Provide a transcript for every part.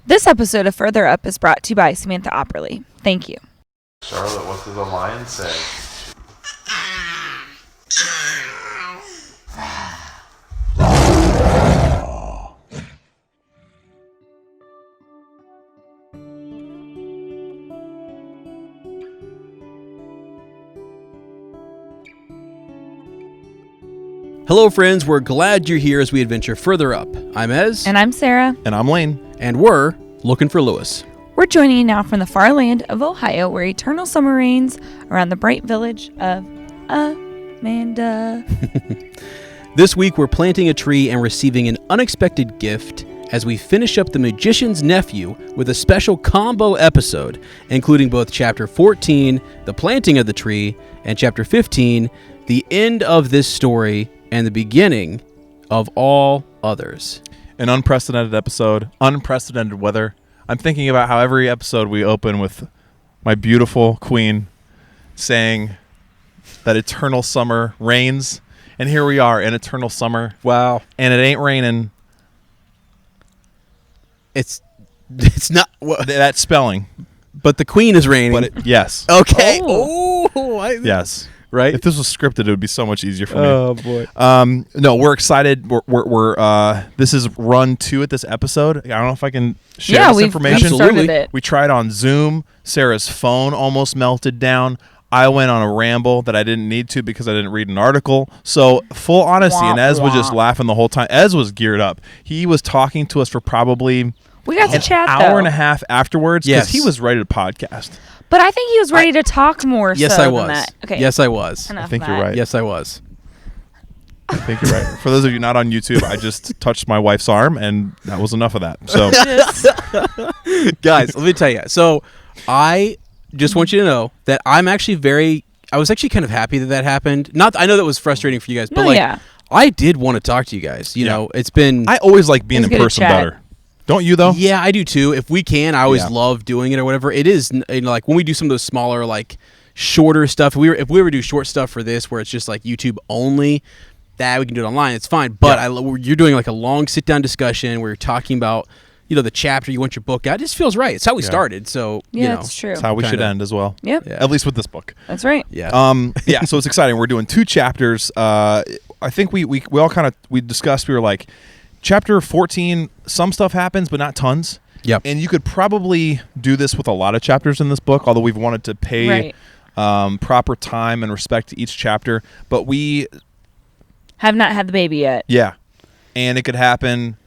This episode of Further Up is brought to you by Samantha Opperly. Thank you. Charlotte, what does a lion say? Hello, friends. We're glad you're here as we adventure further up. I'm Ez. And I'm Sarah. And I'm Lane. And we're looking for Lewis. We're joining you now from the far land of Ohio, where eternal summer reigns around the bright village of Amanda. This week, we're planting a tree and receiving an unexpected gift as we finish up The Magician's Nephew with a special combo episode, including both Chapter 14, The Planting of the Tree, and Chapter 15, The End of This Story and the Beginning of All Others. An unprecedented episode, unprecedented weather. I'm thinking about how every episode we open with my beautiful queen saying that eternal summer reigns. And here we are in eternal summer. Wow. And it ain't raining. It's not... That's spelling. But the queen is reigning. But yes. Okay. Yes. Right? If this was scripted, it would be so much easier for me. Oh, boy. No, we're excited. We're this is run 2 at this episode. I don't know if I can share this information. Absolutely. We tried on Zoom. Sarah's phone almost melted down. I went on a ramble that I didn't need to because I didn't read an article. So, full honesty, and Ez was just laughing the whole time. Ez was geared up. He was talking to us for probably we got to chat, an hour and a half afterwards because he was ready to podcast. But I think he was ready to talk more. Yes, so I was. Than that. Okay. Yes, I was. I think you're right. Yes, I was. I think you're right. For those of you not on YouTube, I just touched my wife's arm, and that was enough of that. So, guys, let me tell you. So, I just want you to know that I'm actually I was actually kind of happy that happened. I know that was frustrating for you guys, but I did want to talk to you guys. You know, it's been. I always like being in person better. Don't you though? Yeah, I do too. If we can, I always love doing it or whatever. It is, like when we do some of those smaller, like shorter stuff. If we ever do short stuff for this, where it's just like YouTube only, that we can do it online. It's fine. But you're doing like a long sit down discussion where you're talking about, the chapter you want your book out. It just feels right. It's how we started. So that's true. It's how we should end as well. Yep. Yeah. At least with this book. That's right. Yeah. So it's exciting. We're doing 2 chapters. I think we all we discussed. We were like, Chapter 14, some stuff happens, but not tons. Yep. And you could probably do this with a lot of chapters in this book, although we've wanted to pay proper time and respect to each chapter. But we have not had the baby yet. Yeah. And it could happen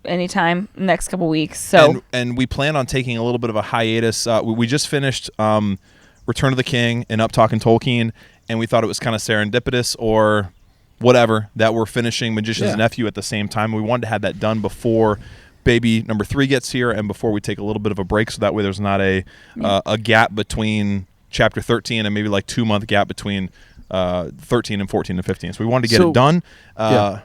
anytime next couple weeks. So and we plan on taking a little bit of a hiatus. We just finished Return of the King and Up Talking Tolkien, and we thought it was kind of serendipitous or whatever that we're finishing Magician's Nephew at the same time. We wanted to have that done before baby number 3 gets here and before we take a little bit of a break, so that way there's not a gap between chapter 13 and maybe like 2-month gap between 13 and 14 and 15. So we wanted to get it done. Well,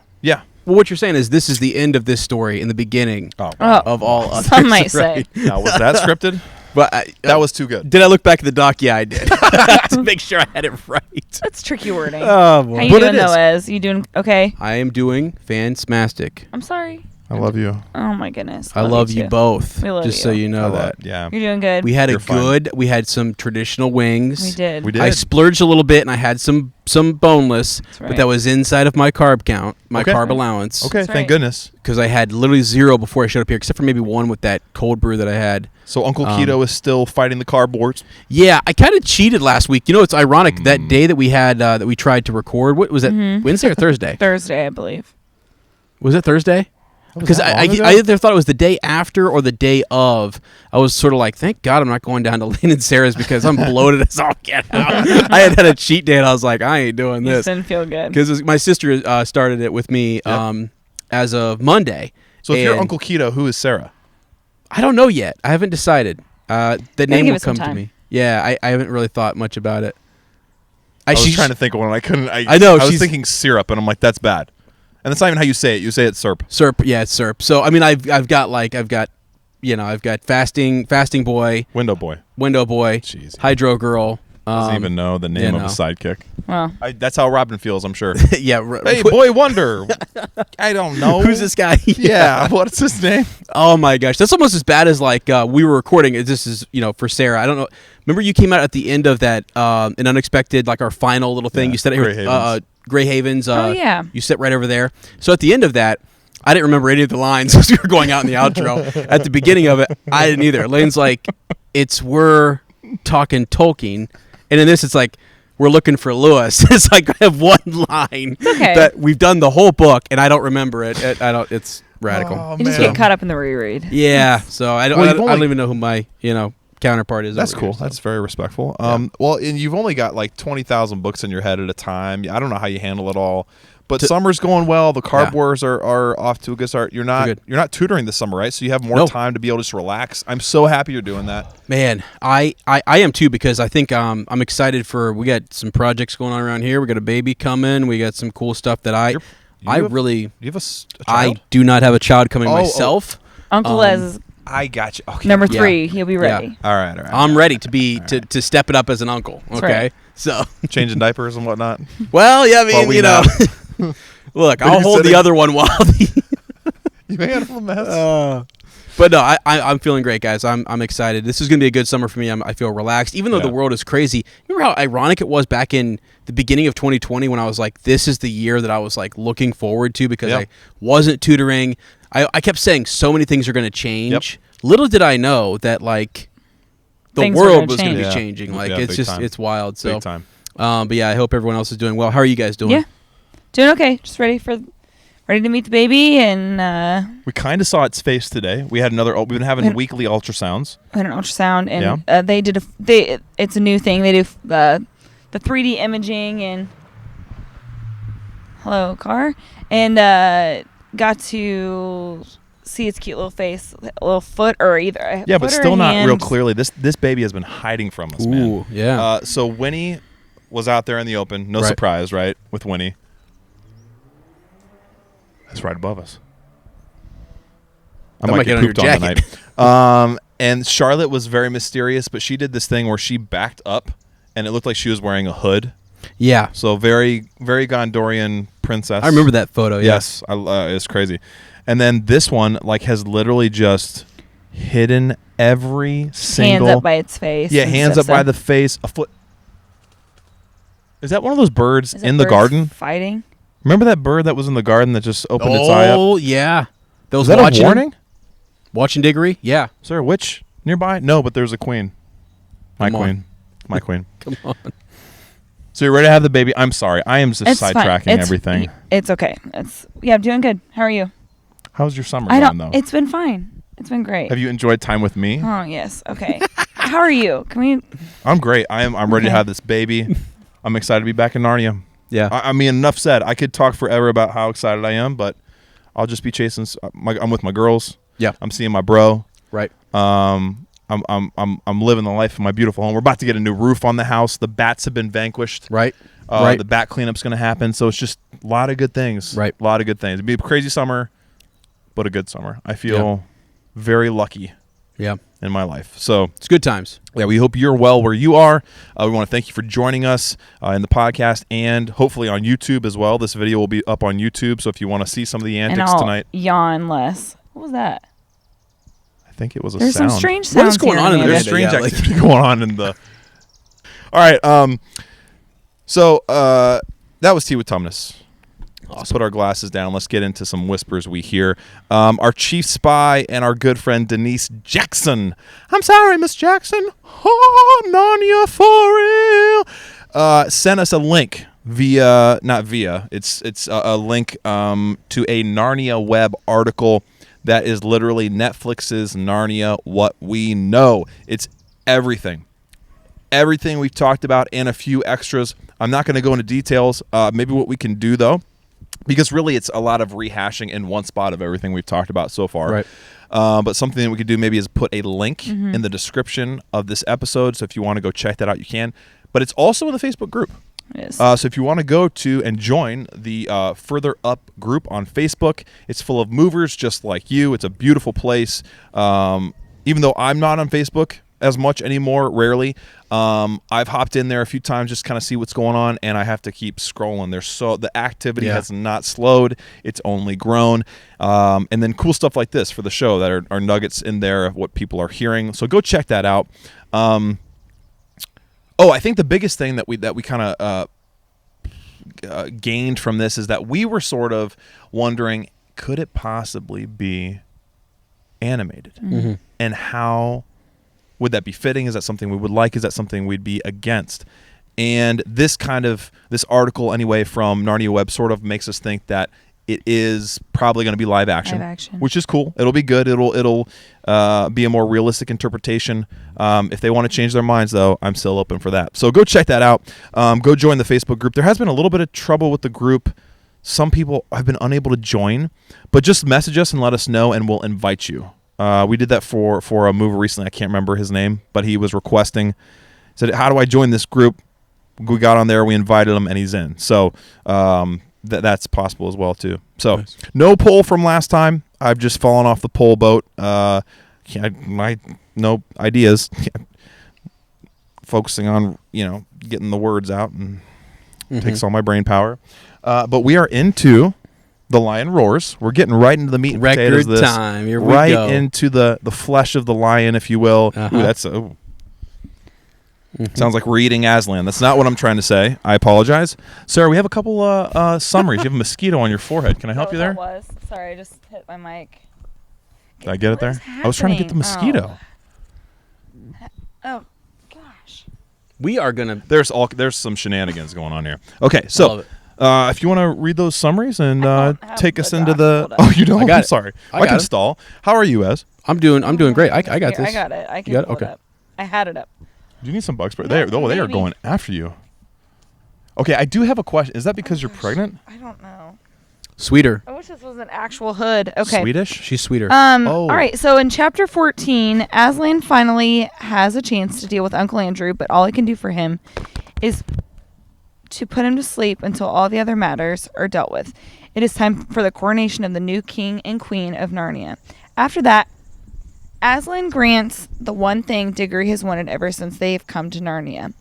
what you're saying is this is the end of this story and the beginning of all others. Some might say. Now, was that scripted? But that was too good. Did I look back at the doc? Yeah, I did. To make sure I had it right. That's tricky wording. Oh, boy. How you doing, though, Ez? You doing okay? I am doing fantastic. I'm sorry. I love you. Oh, my goodness. I love you both. We love just you. so you know that. Yeah. You're doing good. We had we had some traditional wings. We did. I splurged a little bit and I had some boneless, but that was inside of my carb count, carb allowance. Okay, thank goodness. Because I had literally 0 before I showed up here, except for maybe 1 with that cold brew that I had. So Uncle Keto is still fighting the carb wars? Yeah, I kind of cheated last week. It's ironic, that day that we had, that we tried to record, what was that, Wednesday or Thursday? Thursday, I believe. Was it Thursday? Because I either thought it was the day after or the day of. I was sort of like, thank God I'm not going down to Lynn and Sarah's because I'm bloated as all get out. I had a cheat day and I was like, I ain't doing this. It didn't feel good. Because my sister started it with me as of Monday. So if you're Uncle Keto, who is Sarah? I don't know yet. I haven't decided. The name will come to me. Yeah, I haven't really thought much about it. I was trying to think of one. I couldn't. I know. I was thinking syrup, and I'm like, that's bad. And that's not even how you say it. You say it's SERP. SERP, yeah, it's SERP. So I mean, I've got fasting boy, window boy, Hydro girl. Doesn't even know the name of a sidekick. Well, That's how Robin feels, I'm sure. Yeah. Hey, Boy Wonder. I don't know. Who's this guy? Yeah. What's his name? Oh my gosh, that's almost as bad as like we were recording. This is for Sarah. I don't know. Remember you came out at the end of that an unexpected like our final little thing. Yeah, You said it Grey here. Havens. Grey Havens. Oh, yeah. You sit right over there. So at the end of that, I didn't remember any of the lines as we were going out in the outro. At the beginning of it, I didn't either. Lane's like, we're talking Tolkien, and in this it's like we're looking for Lewis. It's like I have one line that we've done the whole book, and I don't remember it. It's radical. Oh, you just man. get caught up in the reread. Yeah. So I don't even know who my counterpart is. That's over cool. here, so. That's very respectful. Well, and you've only got like 20,000 books in your head at a time. I don't know how you handle it all. But summer's going well. The carb wars are off to a good start. You're not tutoring this summer, right? So you have more time to be able to just relax. I'm so happy you're doing that. Man, I am too, because I think I'm excited we got some projects going on around here. We got a baby coming. We got some cool stuff that You have I a child? do not have a child coming myself. Uncle Les is I got you. Okay. number 3. He'll be ready. All right. I'm ready to step it up as an uncle. Okay, right. so Changing diapers and whatnot. well, yeah, I mean, we look, Are I'll you hold the sitting- other one while You made a mess. But no, I'm feeling great, guys. I'm excited. This is going to be a good summer for me. I feel relaxed, even though the world is crazy. Remember how ironic it was back in the beginning of 2020 when I was like, this is the year that I was like looking forward to because I wasn't tutoring. I kept saying so many things are going to change. Yep. Little did I know that like the Things were world gonna was going to be change. changing. Like Yeah, it's big just time. it's wild. So Big time. but yeah, I hope everyone else is doing well. How are you guys doing? Yeah. Doing okay. Just ready to meet the baby, and We kind of saw its face today. We had we've been having weekly ultrasounds. we had an ultrasound, and they did it's a new thing. They do the 3D imaging and hello car, and got to see its cute little face, a little foot, or either a Yeah, foot but or still a not real hand. clearly. This baby has been hiding from us, man. Ooh, yeah. So Winnie was out there in the open. No Right. surprise, right? With Winnie. That's right above us. I That might get on your pooped jacket. tonight. And Charlotte was very mysterious, but she did this thing where she backed up, and it looked like she was wearing a hood. Yeah. So very, very Gondorian princess. I remember that photo. Yeah. Yes, it's crazy. And then this one, like, has literally just hidden every single. Hands up by its face. Yeah, and hands stuff, up by so- the face. A foot. Is that one of those birds Is that in the birds garden? fighting? Remember that bird that was in the garden that just opened its eye up? Oh, yeah. That was Was that watching a warning? Watching Diggory? Yeah. Is there a witch nearby? No, but there's a queen. My Come on. queen. My queen. Come on. So you're ready to have the baby? I'm sorry. I am just It's fine. sidetracking everything. It's okay. I'm doing good. How are you? How's your summer I going, don't. though? It's been fine. It's been great. Have you enjoyed time with me? Oh yes. Okay. How are you? Can we? I'm great. I'm ready to Okay. have this baby. I'm excited to be back in Narnia. Yeah. I mean, enough said. I could talk forever about how excited I am, but I'll just be chasing. I'm with my girls. Yeah. I'm seeing my bro. Right. I'm living the life of my beautiful home. We're about to get a new roof on the house. The bats have been vanquished. Right. Right. The bat cleanup's going to happen. So it's just a lot of good things. Right. A lot of good things. It'd be a crazy summer, but a good summer. I feel very lucky Yeah. in my life. So It's good times. yeah, we hope you're well where you are. We want to thank you for joining us in the podcast and hopefully on YouTube as well. This video will be up on YouTube. So if you want to see some of the And antics I'll tonight, yawn less. What was that? I think it was a There's sound. some strange What is sounds going here, on in Amanda. There's Amanda, strange yeah, like- activity going on in the. All right. So that was Tea with Tumnus. Let's put our glasses down. Let's get into some whispers we hear. Our chief spy and our good friend Denise Jackson. I'm sorry, Miss Jackson. Oh, Narnia for real. Sent us a link It's a link to a Narnia web article that is literally Netflix's Narnia What We Know. It's everything we've talked about and a few extras. I'm not going to go into details. Maybe what we can do, though, because really it's a lot of rehashing in one spot of everything we've talked about so far. Right. But something that we could do maybe is put a link in the description of this episode. So if you want to go check that out, you can. But it's also in the Facebook group. It is. So if you want to go to and join the Further Up group on Facebook, it's full of movers just like you. It's a beautiful place. Even though I'm not on Facebook, as much anymore, rarely. I've hopped in there a few times just kind of see what's going on, and I have to keep scrolling. The activity has not slowed; it's only grown. And then cool stuff like this for the show that are nuggets in there of what people are hearing. So go check that out. I think the biggest thing that we kind of gained from this is that we were sort of wondering, could it possibly be animated? Mm-hmm. And how would that be fitting? Is that something we would like? Is that something we'd be against? And this article anyway from Narnia Web sort of makes us think that it is probably going to be live action, which is cool. It'll be good. It'll be a more realistic interpretation. If they want to change their minds, though, I'm still open for that. So go check that out. Go join the Facebook group. There has been a little bit of trouble with the group. Some people have been unable to join, but just message us and let us know, and we'll invite you. We did that for a mover recently. I can't remember his name, but he was requesting, said, how do I join this group? We got on there, we invited him, and he's in. So that's possible as well, too. So nice. No poll from last time. I've just fallen off the poll boat. No ideas. Focusing on, getting the words out, and takes all my brain power. But we are into The Lion Roars. We're getting right into the meat and potatoes of this. Record time. Here we right go. Into the flesh of the lion, if you will. Uh-huh. Ooh, that's sounds like we're eating Aslan. That's not what I'm trying to say. I apologize. Sarah, we have a couple summaries. You have a mosquito on your forehead. Can I help you there? That was. Sorry, I just hit my mic. Did I get it there? I was trying to get the mosquito. Oh gosh. We are gonna. There's some shenanigans going on here. Okay, so if you want to read those summaries and take us into the. Oh, you don't. I'm sorry. I can stall. How are you, Ez? I'm doing great. I got this. I got it. I can pull it up. I had it up. Do you need some bug spray? They are going after you. Okay, I do have a question. Is that because you're pregnant? I don't know. Sweeter. I wish this was an actual hood. Okay. Swedish? She's sweeter. All right. So in chapter 14, Aslan finally has a chance to deal with Uncle Andrew, but all he can do for him is to put him to sleep until all the other matters are dealt with. It is time for the coronation of the new king and queen of Narnia. After that, Aslan grants the one thing Diggory has wanted ever since they've come to Narnia.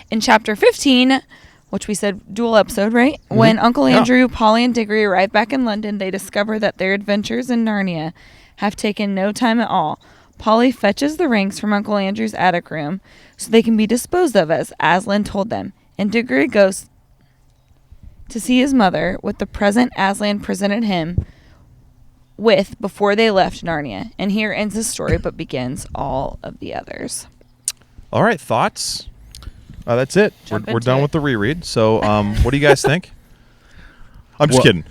In chapter 15, which we said dual episode, right? Mm-hmm. When Uncle Andrew, Polly, and Diggory arrive back in London, they discover that their adventures in Narnia have taken no time at all. Polly fetches the rings from Uncle Andrew's attic room so they can be disposed of, as Aslan told them. And Diggory goes to see his mother with the present Aslan presented him with before they left Narnia. And here ends the story, but begins all of the others. All right, thoughts? That's it. We're done with the reread. So what do you guys think? I'm just kidding.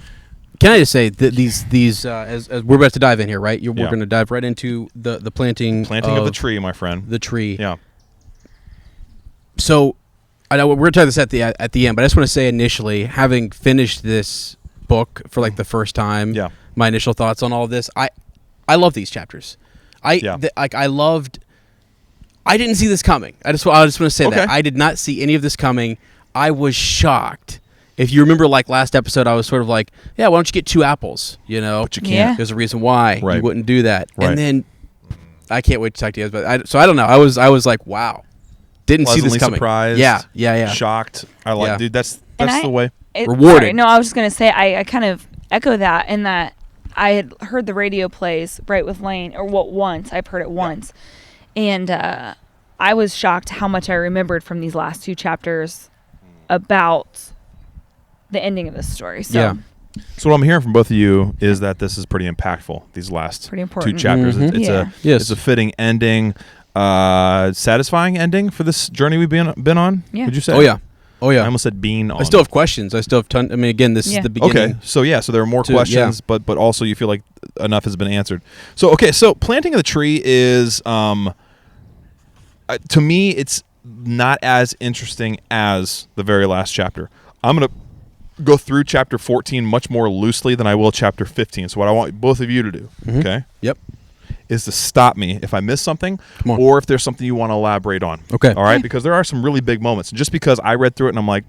Can I just say that these as we're about to dive in here, right? We're going to dive right into the planting of the tree, my friend. The tree. Yeah. So I know we're going to talk this at the end, but I just want to say initially, having finished this book for like the first time, my initial thoughts on all of this, I love these chapters. I didn't see this coming. I just want to say that I did not see any of this coming. I was shocked. If you remember, like last episode, I was sort of like, "Yeah, why don't you get 2 apples?" You know, but you can't. There's a reason why you wouldn't do that. Right. And then I can't wait to talk to you guys. But I don't know. I was like, "Wow, didn't see this coming." Surprised. Yeah. Shocked. I like, dude. That's the way. Rewarded. Sorry, no, I was just gonna say I kind of echo that in that I had heard the radio plays right with Lane once. I've heard it once, and I was shocked how much I remembered from these last 2 chapters about the ending of this story. So what I'm hearing from both of you is that this is pretty impactful. These last 2 chapters. Mm-hmm. It's a fitting ending, satisfying ending for this journey we've been on. Yeah. Would you say? Oh yeah. I almost said being on. I still have questions. I still have ton. I mean, again, this is the beginning. Okay. So there are more questions, but also you feel like enough has been answered. So planting of the tree is to me it's not as interesting as the very last chapter. I'm gonna go through chapter 14 much more loosely than I will chapter 15. So what I want both of you to do, okay? Yep. Is to stop me if I miss something or if there's something you want to elaborate on. Okay. All right? Because there are some really big moments. And just because I read through it and I'm like,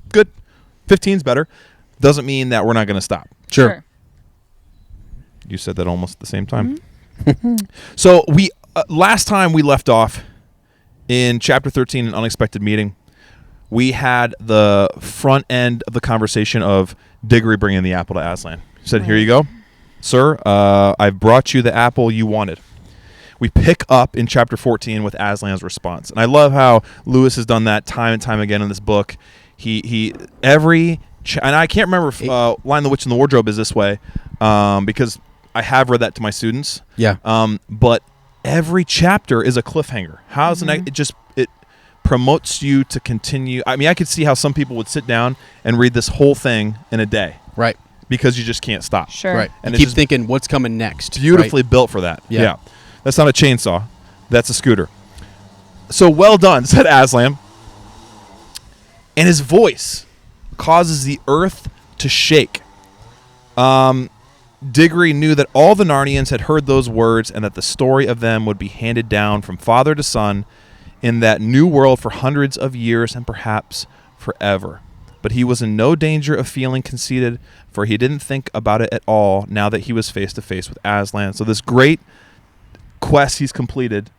good, 15's better, doesn't mean that we're not going to stop. Sure. You said that almost at the same time. Mm-hmm. So we last time we left off in chapter 13, An Unexpected Meeting, we had the front end of the conversation of Diggory bringing the apple to Aslan. He said, "Here you go, sir. I've brought you the apple you wanted." We pick up in chapter 14 with Aslan's response. And I love how Lewis has done that time and time again in this book. And I can't remember if Lion, the Witch, and the Wardrobe is this way because I have read that to my students. Yeah. But every chapter is a cliffhanger. How's it promotes you to continue. I mean, I could see how some people would sit down and read this whole thing in a day. Right. Because you just can't stop. Sure. Right. And you keep thinking, what's coming next? Beautifully built for that. Yeah. That's not a chainsaw. That's a scooter. So well done, said Aslan. And his voice causes the earth to shake. Diggory knew that all the Narnians had heard those words and that the story of them would be handed down from father to son in that new world for hundreds of years and perhaps forever. But he was in no danger of feeling conceited, for he didn't think about it at all now that he was face to face with Aslan. So this great quest he's completed,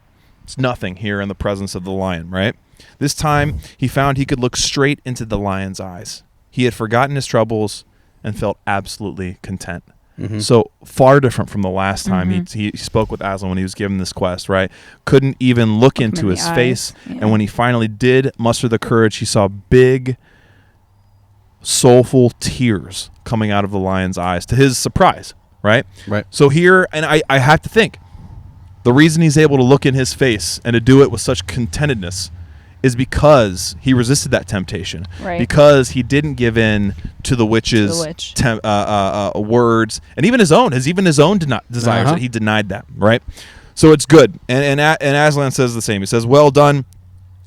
it's nothing here in the presence of the lion, right? This time he found he could look straight into the lion's eyes. He had forgotten his troubles and felt absolutely content. Mm-hmm. So far different from the last time he spoke with Aslan when he was given this quest, right? Couldn't even look into his face. Yeah. And when he finally did muster the courage, he saw big, soulful tears coming out of the lion's eyes to his surprise, right? Right. So here, and I have to think, the reason he's able to look in his face and to do it with such contentedness is because he resisted that temptation. Right. Because he didn't give in to the witch's words, and even his own desires. He denied that. Right. So it's good. And Aslan says the same. He says, "Well done.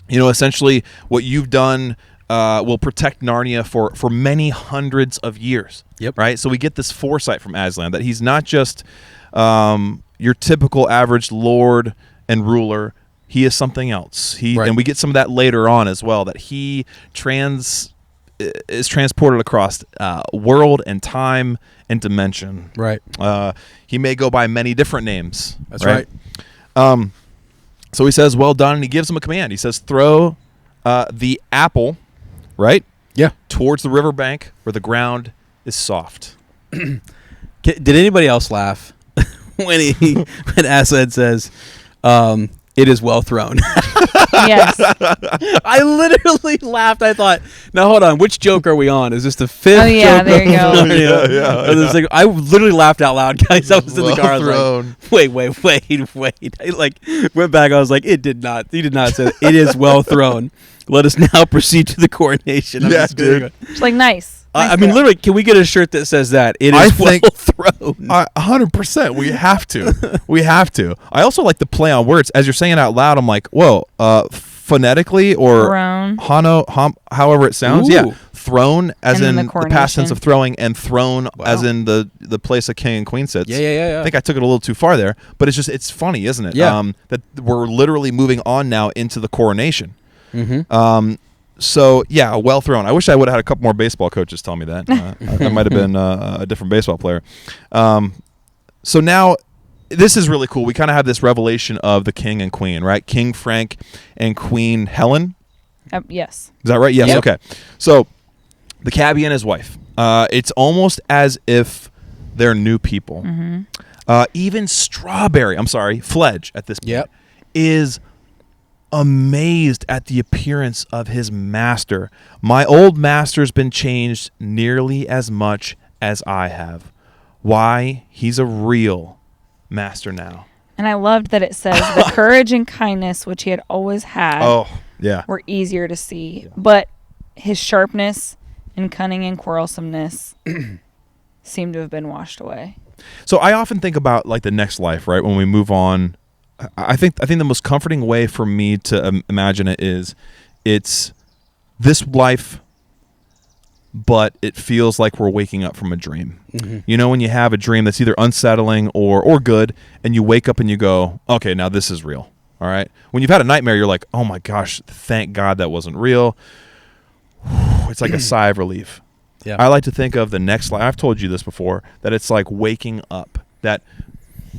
You know, essentially, what you've done will protect Narnia for many hundreds of years." Yep. Right. So we get this foresight from Aslan that he's not just your typical average lord and ruler. He is something else. And we get some of that later on as well, that he is transported across world and time and dimension. Right. He may go by many different names. That's right. So he says, "Well done," and he gives him a command. He says, "Throw the apple, right? Yeah. Towards the riverbank where the ground is soft." Did anybody else laugh when Aslan says, "It is well thrown"? Yes. I literally laughed. I thought, now hold on, which joke are we on? Is this the fifth? Oh yeah, joke? there you go. Yeah. I literally laughed out loud, guys. I was in the car. I was thrown. like, wait. I went back. I was like, it did not. He did not say that. It is well thrown. Let us now proceed to the coronation. Yeah, dude. It's like nice. I mean, literally, can we get a shirt that says that? It is well thrown. 100%. We have to. We have to. I also like the play on words. As you're saying it out loud, I'm like, whoa, phonetically or thrown. However it sounds. Ooh. Yeah. Thrown as in the past tense coronation. of throwing, and throne as in the place a king and queen sits. Yeah. I think I took it a little too far there, but it's funny, isn't it? Yeah. That we're literally moving on now into the coronation. Mm-hmm. So yeah, well thrown. I wish I would have had a couple more baseball coaches tell me that. I might have been a different baseball player. So now, this is really cool. We kind of have this revelation of the king and queen, right? King Frank and Queen Helen. Yes. Is that right? Yes. Yep. Okay. So the cabbie and his wife. It's almost as if they're new people. Mm-hmm. Even Fledge at this point is amazed at the appearance of his master. "My old master's been changed nearly as much as I have. Why, he's a real master now." And I loved that it says the courage and kindness which he had always had were easier to see, but his sharpness and cunning and quarrelsomeness seemed to have been washed away. So I often think about like the next life, right? When we move on, I think the most comforting way for me to imagine it is, it's this life, but it feels like we're waking up from a dream. Mm-hmm. You know, when you have a dream that's either unsettling or good, and you wake up and you go, okay, now this is real. All right. When you've had a nightmare, you're like, oh my gosh, thank God that wasn't real. It's like a sigh of relief. Yeah. I like to think of the next life. I've told you this before, that it's like waking up, that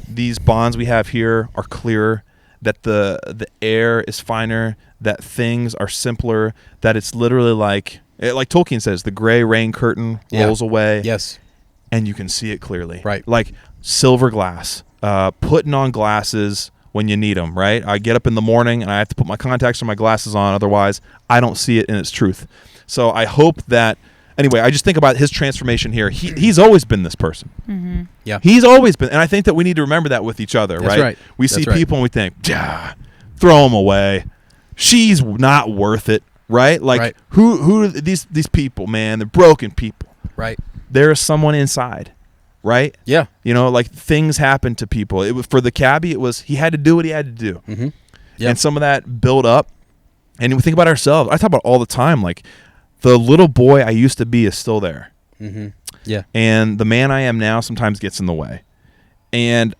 these bonds we have here are clearer, that the air is finer, that things are simpler, that it's literally like Tolkien says, the gray rain curtain rolls away. Yes. And you can see it clearly. Right. Like silver glass, putting on glasses when you need them, right? I get up in the morning and I have to put my contacts or my glasses on, otherwise I don't see it in its truth. So I hope that, anyway, I just think about his transformation here. He's always been this person. Mm-hmm. Yeah. He's always been, and I think that we need to remember that with each other, That's right. We That's see right. people and we think, throw them away. She's not worth it, right? Like, Right. who are these people, man? They're broken people. Right. There's someone inside, right? Yeah. You know, like things happen to people. It was for the cabbie. It was he had to do what he had to do, Mm-hmm. Yep. and some of that built up. And we think about ourselves. I talk about it all the time. Like the little boy I used to be is still there, Mm-hmm. Yeah. and the man I am now sometimes gets in the way. And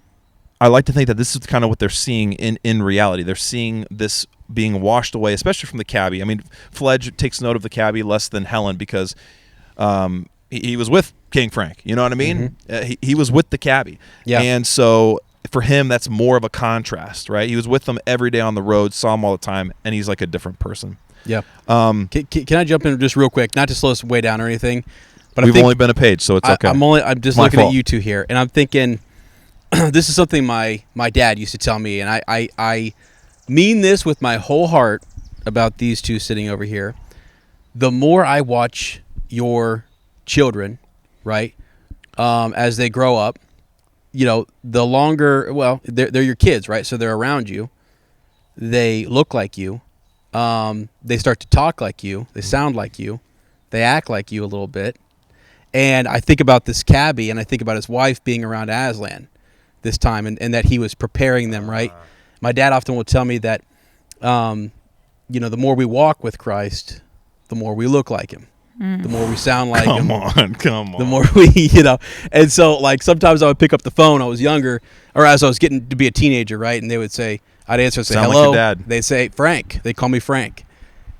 I like to think that this is kind of what they're seeing in reality. They're seeing this being washed away, especially from the cabbie. I mean, Fledge takes note of the cabbie less than Helen because he was with King Frank. You know what I mean? Mm-hmm. He was with the cabbie. Yeah. And so for him, that's more of a contrast, right? He was with them every day on the road, saw him all the time, and he's like a different person. Yeah. Can I jump in just real quick? Not to slow us way down or anything, but We've only been a page, so it's okay. I'm just My looking fault. at you two here, and I'm thinking this is something my dad used to tell me, and I mean this with my whole heart about these two sitting over here. The more I watch your children, right, as they grow up, you know, the longer, well, they're your kids, right? So they're around you. They look like you. They start to talk like you. They sound like you. They act like you a little bit. And I think about this cabbie, and I think about his wife being around Aslan this time, and that he was preparing them, right? My dad often will tell me that, you know, the more we walk with Christ, the more we look like him. The more we sound like him. Come on. The more we, you know. And so, like, sometimes I would pick up the phone. I was younger, or as I was getting to be a teenager, right? And they would say, I'd answer and say, Sound like hello. your dad. They'd say, Frank. They call me Frank.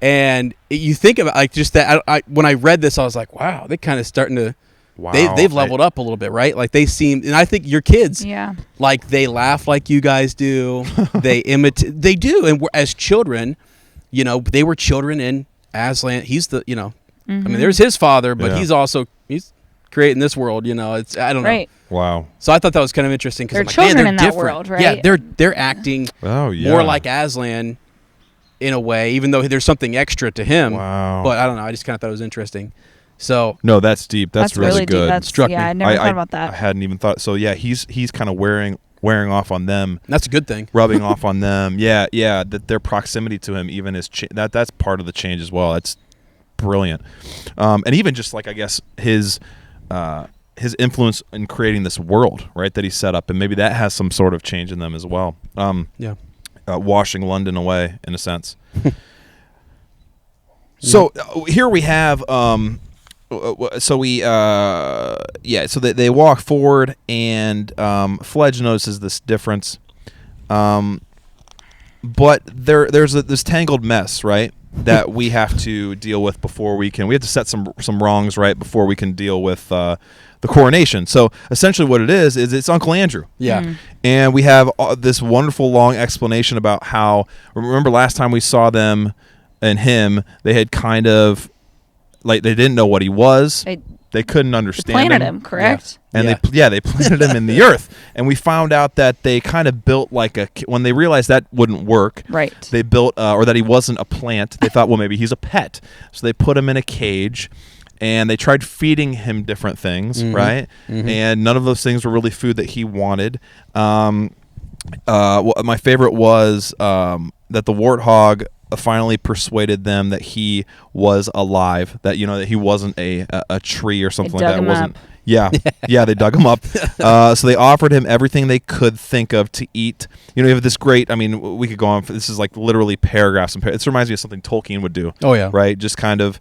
And you think about, like, just that. When I read this, I was like, wow, they're kind of starting to, Wow. they've leveled up a little bit, right? Like, they seem, and I think your kids, Yeah. like, they laugh like you guys do. They imitate, they do. And as children, you know, they were children in Aslan. He's the, you know, I mean, there's his father, but Yeah. he's creating this world, you know. It's, I don't know. Right. Wow. So I thought that was kind of interesting because They're like, man, children they're in that different. world, right? Yeah, they're acting Oh, yeah. more like Aslan in a way, even though there's something extra to him. Wow. But I don't know. I just kind of thought it was interesting. So No, that's deep. That's really deep. good. That's, Struck me. yeah, I never thought I about that. I hadn't even thought. So yeah, he's kind of wearing off on them, that's a good thing. rubbing off on them. Yeah. That their proximity to him even is that's part of the change as well. That's brilliant. And even just like I guess his influence in creating this world, right, that he set up, and maybe that has some sort of change in them as well. Yeah. Washing London away in a sense. So here we have so they walk forward, and Fledge notices this difference, but there's this tangled mess, right, that we have to deal with before we have to set some wrongs right before we can deal with the coronation. So essentially what it is it's Uncle Andrew. Yeah. And we have this wonderful long explanation about how, remember last time we saw them and him, they had kind of, like, they didn't know what he was. They couldn't understand Planted him, correct? And Yeah. they planted him in the earth. And we found out that they kind of built like when they realized that wouldn't work, Right. they built, or that he wasn't a plant, they thought, well, maybe he's a pet. So they put him in a cage, and they tried feeding him different things, right? Mm-hmm. And none of those things were really food that he wanted. My favorite was that the warthog finally persuaded them that he was alive, that, you know, that he wasn't a tree or something like that. dug It him wasn't. up. Yeah, they dug him up. So they offered him everything they could think of to eat. You know, you have this great, I mean, we could go on, this is like literally paragraphs and this reminds me of something Tolkien would do. Oh, yeah. Right? Just kind of,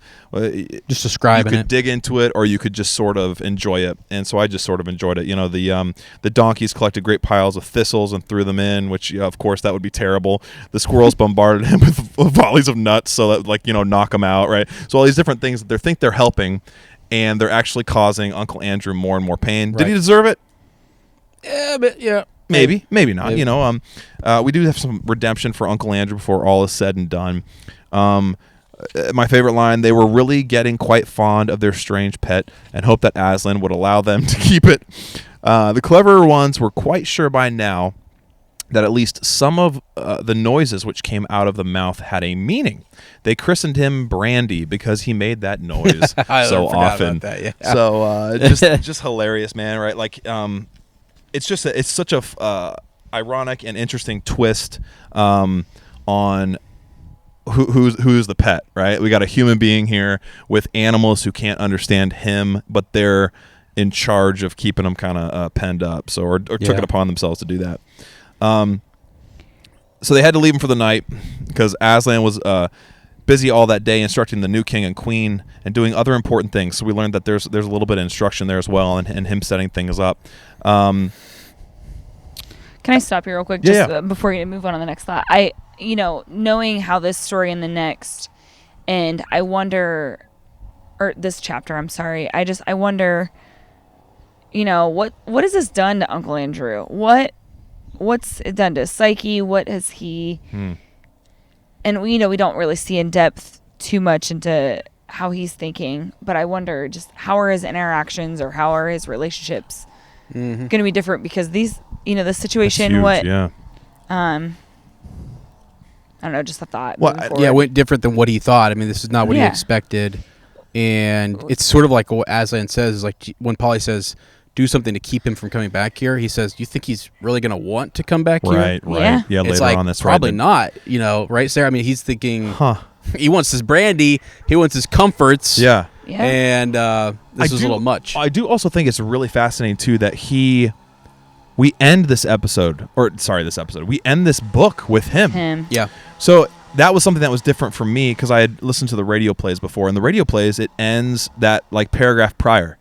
Just describing you could it. dig into it, or you could just sort of enjoy it. And so I just sort of enjoyed it. You know, the donkeys collected great piles of thistles and threw them in, which, of course, that would be terrible. The squirrels bombarded him with volleys of nuts so that, like, you know, knock him out, right? So all these different things that they think they're helping, and they're actually causing Uncle Andrew more and more pain. Did he Right. deserve it? Yeah, but yeah. Maybe not. Maybe. You know, we do have some redemption for Uncle Andrew before all is said and done. My favorite line: they were really getting quite fond of their strange pet and hoped that Aslan would allow them to keep it. The cleverer ones were quite sure by now that at least some of the noises which came out of the mouth had a meaning. They christened him Brandy because he made that noise so often. About that, yeah. So just hilarious, man. Right? Like it's such a ironic and interesting twist on who's the pet. Right? We got a human being here with animals who can't understand him, but they're in charge of keeping them kind of penned up. So or took it upon themselves to do that. So they had to leave him for the night because Aslan was busy all that day instructing the new king and queen and doing other important things. So we learned that there's a little bit of instruction there as well, and him setting things up. Can I stop you real quick before you move on to the next thought? Knowing how this story and the next, and I wonder, or this chapter, I'm sorry, I wonder, what has this done to Uncle Andrew? What's it done to his psyche? What has he... And we don't really see in depth too much into how he's thinking, but I wonder just how are his interactions or how are his relationships going to be different because these, the situation, huge, yeah. I don't know, just a thought. Well, it went different than what he thought. I mean, this is not what he expected. And it's sort of like what Aslan says, like when Polly says, do something to keep him from coming back here. He says, "You think he's really going to want to come back here?" Right. Yeah. Yeah. It's Later like, on, that's probably right. not. Right, Sarah? I mean, he's thinking, he wants his brandy, he wants his comforts. Yeah. And this is a little much. I do also think it's really fascinating too that we end this episode, we end this book with him. Yeah. So that was something that was different for me because I had listened to the radio plays before, and the radio plays it ends that like paragraph prior.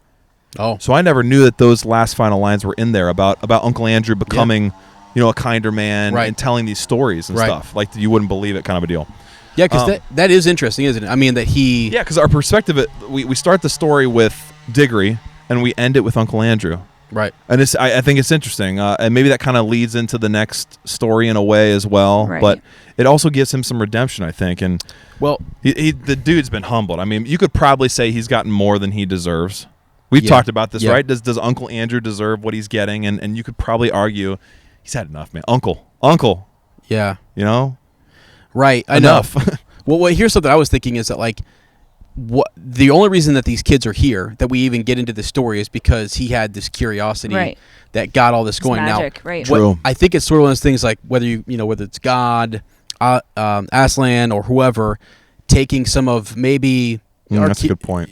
Oh, so I never knew that those last final lines were in there about Uncle Andrew becoming, a kinder man and telling these stories and stuff. Like you wouldn't believe it, kind of a deal. Yeah, because that is interesting, isn't it? I mean, that he. Yeah, because our perspective, we start the story with Diggory and we end it with Uncle Andrew. Right. And I think it's interesting, and maybe that kind of leads into the next story in a way as well. Right. But it also gives him some redemption, I think. And the dude's been humbled. I mean, you could probably say he's gotten more than he deserves. We've talked about this, right? Does Uncle Andrew deserve what he's getting? And you could probably argue he's had enough, man. Uncle. Yeah. Right. Enough. Well, here's something I was thinking is that like, the only reason that these kids are here, that we even get into the story, is because he had this curiosity that got all this going. Magic, now, right? True. I think it's sort of one of those things like whether whether it's God, Aslan, or whoever, taking some of maybe. That's a good point.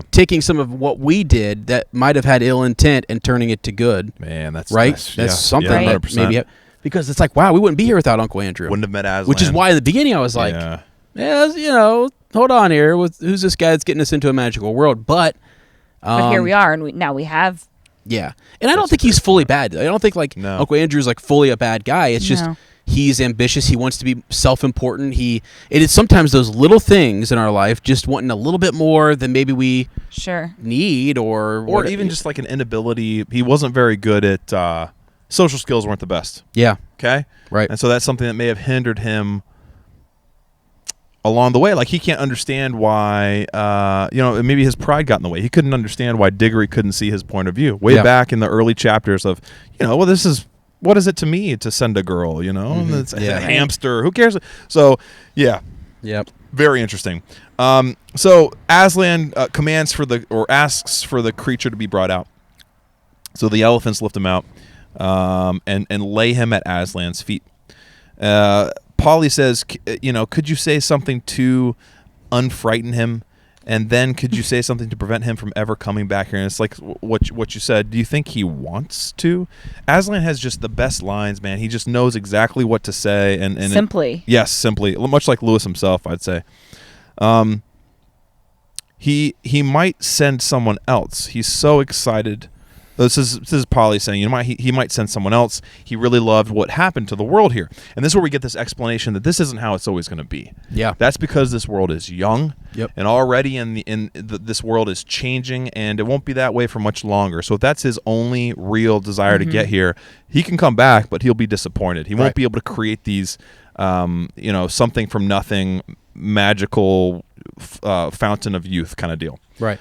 Taking some of what we did that might have had ill intent and turning it to good. Man, that's right. That's something that maybe because it's like, wow, we wouldn't be here without Uncle Andrew. Wouldn't have met Aslan. Which is why at the beginning I was like, hold on here. Who's this guy that's getting us into a magical world? But here we are, and now we have. Yeah, and I don't think he's fully bad. I don't think Uncle Andrew's like fully a bad guy. It's just. He's ambitious. He wants to be self-important. It is sometimes those little things in our life, just wanting a little bit more than maybe we need, or even just like an inability. He wasn't very good at social skills. Weren't the best. Yeah. Okay. Right. And so that's something that may have hindered him along the way. Like he can't understand why. Maybe his pride got in the way. He couldn't understand why Diggory couldn't see his point of view. Way back in the early chapters of, this is. What is it to me to send a girl, Mm-hmm. It's a hamster. Who cares? So, yeah. Yep. Very interesting. So Aslan asks for the creature to be brought out. So the elephants lift him out and lay him at Aslan's feet. Polly says, could you say something to unfrighten him? And then could you say something to prevent him from ever coming back here? And it's like what you said. Do you think he wants to? Aslan has just the best lines, man. He just knows exactly what to say. And Simply. Yes, simply. Much like Lewis himself, I'd say. He might send someone else. He's so excited This is Polly saying, he might send someone else. He really loved what happened to the world here. And this is where we get this explanation that this isn't how it's always going to be. Yeah. That's because this world is young. Yep. And already this world is changing, and it won't be that way for much longer. So if that's his only real desire to get here, he can come back, but he'll be disappointed. He won't be able to create these, something from nothing, magical fountain of youth kind of deal. Right.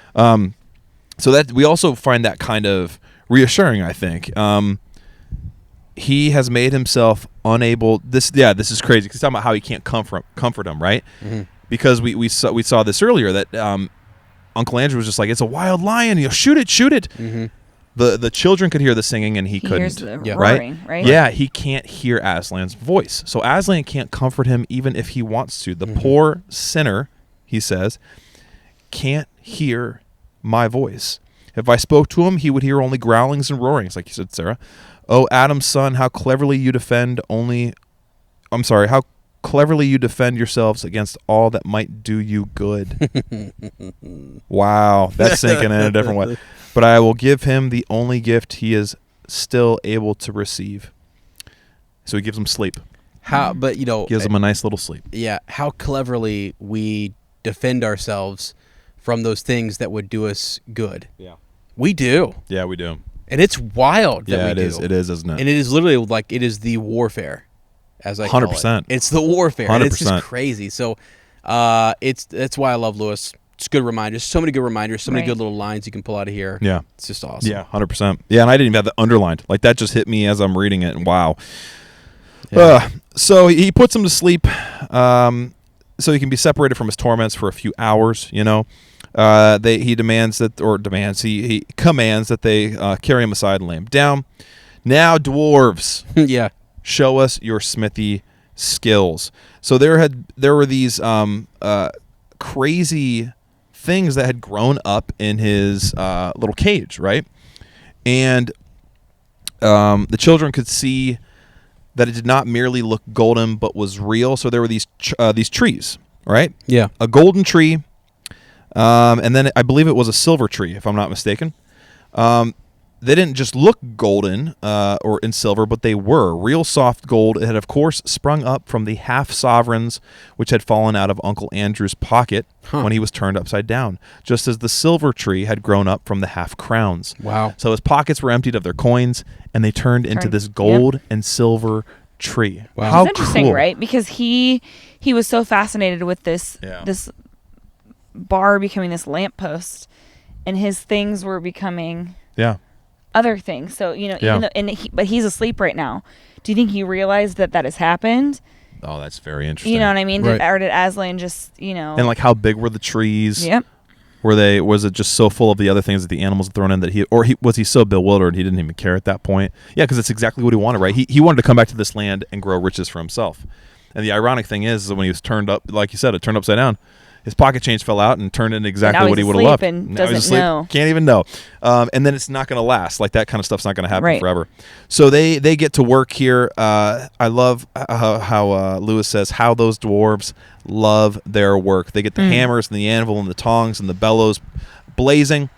So that we also find that kind of reassuring, I think. He has made himself unable. This is crazy. He's talking about how he can't comfort him, right? Mm-hmm. Because we saw this earlier that Uncle Andrew was just like, it's a wild lion. Shoot it. Mm-hmm. The children could hear the singing and he couldn't. Hears the roaring, right? Yeah, he can't hear Aslan's voice. So Aslan can't comfort him even if he wants to. The poor sinner, he says, can't hear my voice. If I spoke to him, he would hear only growlings and roarings, like you said, Sarah. Oh, Adam's son, how cleverly you defend yourselves against all that might do you good. Wow, that's sinking in a different way. But I will give him the only gift he is still able to receive. So he gives him sleep. Gives him a nice little sleep. Yeah, how cleverly we defend ourselves from those things that would do us good. Yeah. We do. Yeah, we do. And it's wild that we do. Yeah, it is, isn't it? And it is literally like it is the warfare, as I call 100%. it. It's the warfare. 100%. And it's just crazy. So that's why I love Lewis. It's good reminders. So many good reminders. So many good little lines you can pull out of here. Yeah. It's just awesome. Yeah, 100%. Yeah, and I didn't even have that underlined. Like, that just hit me as I'm reading it, and wow. Yeah. So he puts him to sleep so he can be separated from his torments for a few hours, He commands that they carry him aside and lay him down. Now, dwarves, yeah, show us your smithy skills. So there were these crazy things that had grown up in his little cage, right? And the children could see that it did not merely look golden, but was real. So there were these trees, right? Yeah, a golden tree. And then I believe it was a silver tree, if I'm not mistaken. They didn't just look golden or in silver, but they were real soft gold. It had, of course, sprung up from the half sovereigns which had fallen out of Uncle Andrew's pocket when he was turned upside down, just as the silver tree had grown up from the half crowns. Wow. So his pockets were emptied of their coins, and they turned into this gold and silver tree. Wow. How It's interesting, cool. right? Because he was so fascinated with this bar becoming this lamppost, and his things were becoming other things. So but he's asleep right now. Do you think he realized that has happened? Oh, that's very interesting. You know what I mean? Right. Or did Aslan just and like how big were the trees? Yep. Was it just so full of the other things that the animals had thrown in that was he so bewildered he didn't even care at that point? Yeah, because it's exactly what he wanted, right? He wanted to come back to this land and grow riches for himself. And the ironic thing is that when he was turned up, like you said, it turned upside down, his pocket change fell out and turned into exactly what he would have loved. And now he's doesn't asleep, know. can't even know. And then it's not going to last. Like, that kind of stuff's not going to happen Right. forever. So they get to work here. I love how Lewis says how those dwarves love their work. They get the hammers and the anvil and the tongs and the bellows blazing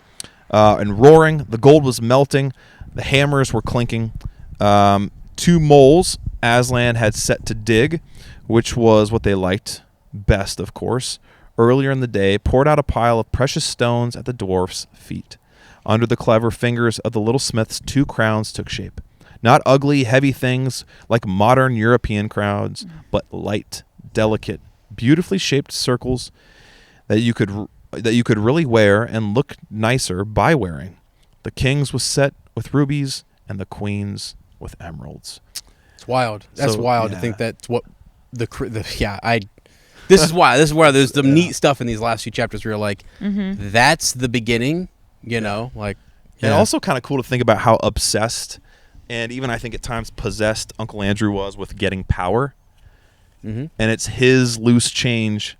and roaring. The gold was melting. The hammers were clinking. 2 moles Aslan had set to dig, which was what they liked best, of course, earlier in the day, poured out a pile of precious stones at the dwarf's feet. Under the clever fingers of the little smiths, 2 crowns took shape. Not ugly, heavy things like modern European crowns, but light, delicate, beautifully shaped circles that you could really wear and look nicer by wearing. The king's was set with rubies, and the queen's with emeralds. it's wild. That's So, wild to yeah. think that's what This is why. This is where there's some neat stuff in these last few chapters where you're like, that's the beginning, like. And also kind of cool to think about how obsessed and even I think at times possessed Uncle Andrew was with getting power. Mm-hmm. And it's his loose change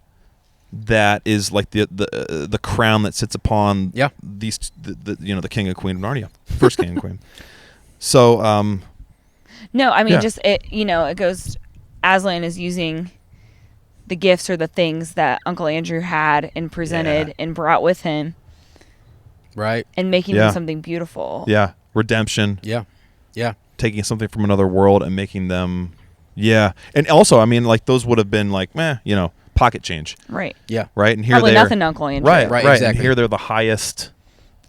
that is like the crown that sits upon these the king and queen of Narnia, first king and queen. So No, I mean just it goes. Aslan is using the gifts or the things that Uncle Andrew had and presented and brought with him, right, and making them something beautiful. Yeah. redemption. Yeah. Yeah. Taking something from another world and making them, and also, I mean, like those would have been like, pocket change, Right. Yeah. right? And here Probably they're nothing to Uncle Andrew. right, Right, right. exactly. And here they're the highest.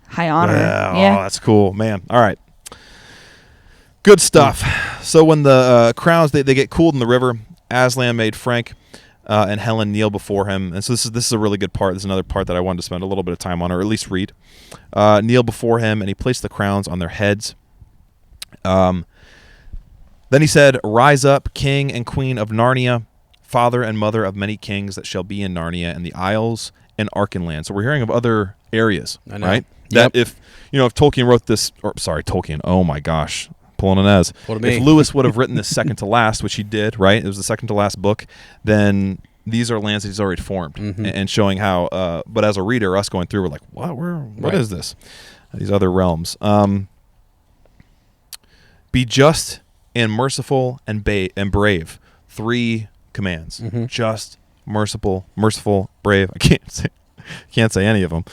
High honor. Oh, Yeah. that's cool, man. All right, good stuff. So when the crowns they get cooled in the river, Aslan made Frank and Helen kneel before him, and so this is a really good part. This is another part that I wanted to spend a little bit of time on, or at least read. Kneel before him, and he placed the crowns on their heads. Then he said, "Rise up, King and Queen of Narnia, father and mother of many kings that shall be in Narnia and the Isles and Archenland." So we're hearing of other areas, I know. right? Yep. That if Tolkien wrote this, or sorry, Tolkien. Oh my gosh, pulling an Ez. Pulled a me. If Lewis would have written this second to last, which he did, right? It was the second to last book. Then these are lands that he's already formed, and showing how. But as a reader, us going through, we're like, what? What is this? These other realms. Be just and merciful and brave. 3 commands. Just, merciful, brave. I can't say any of them.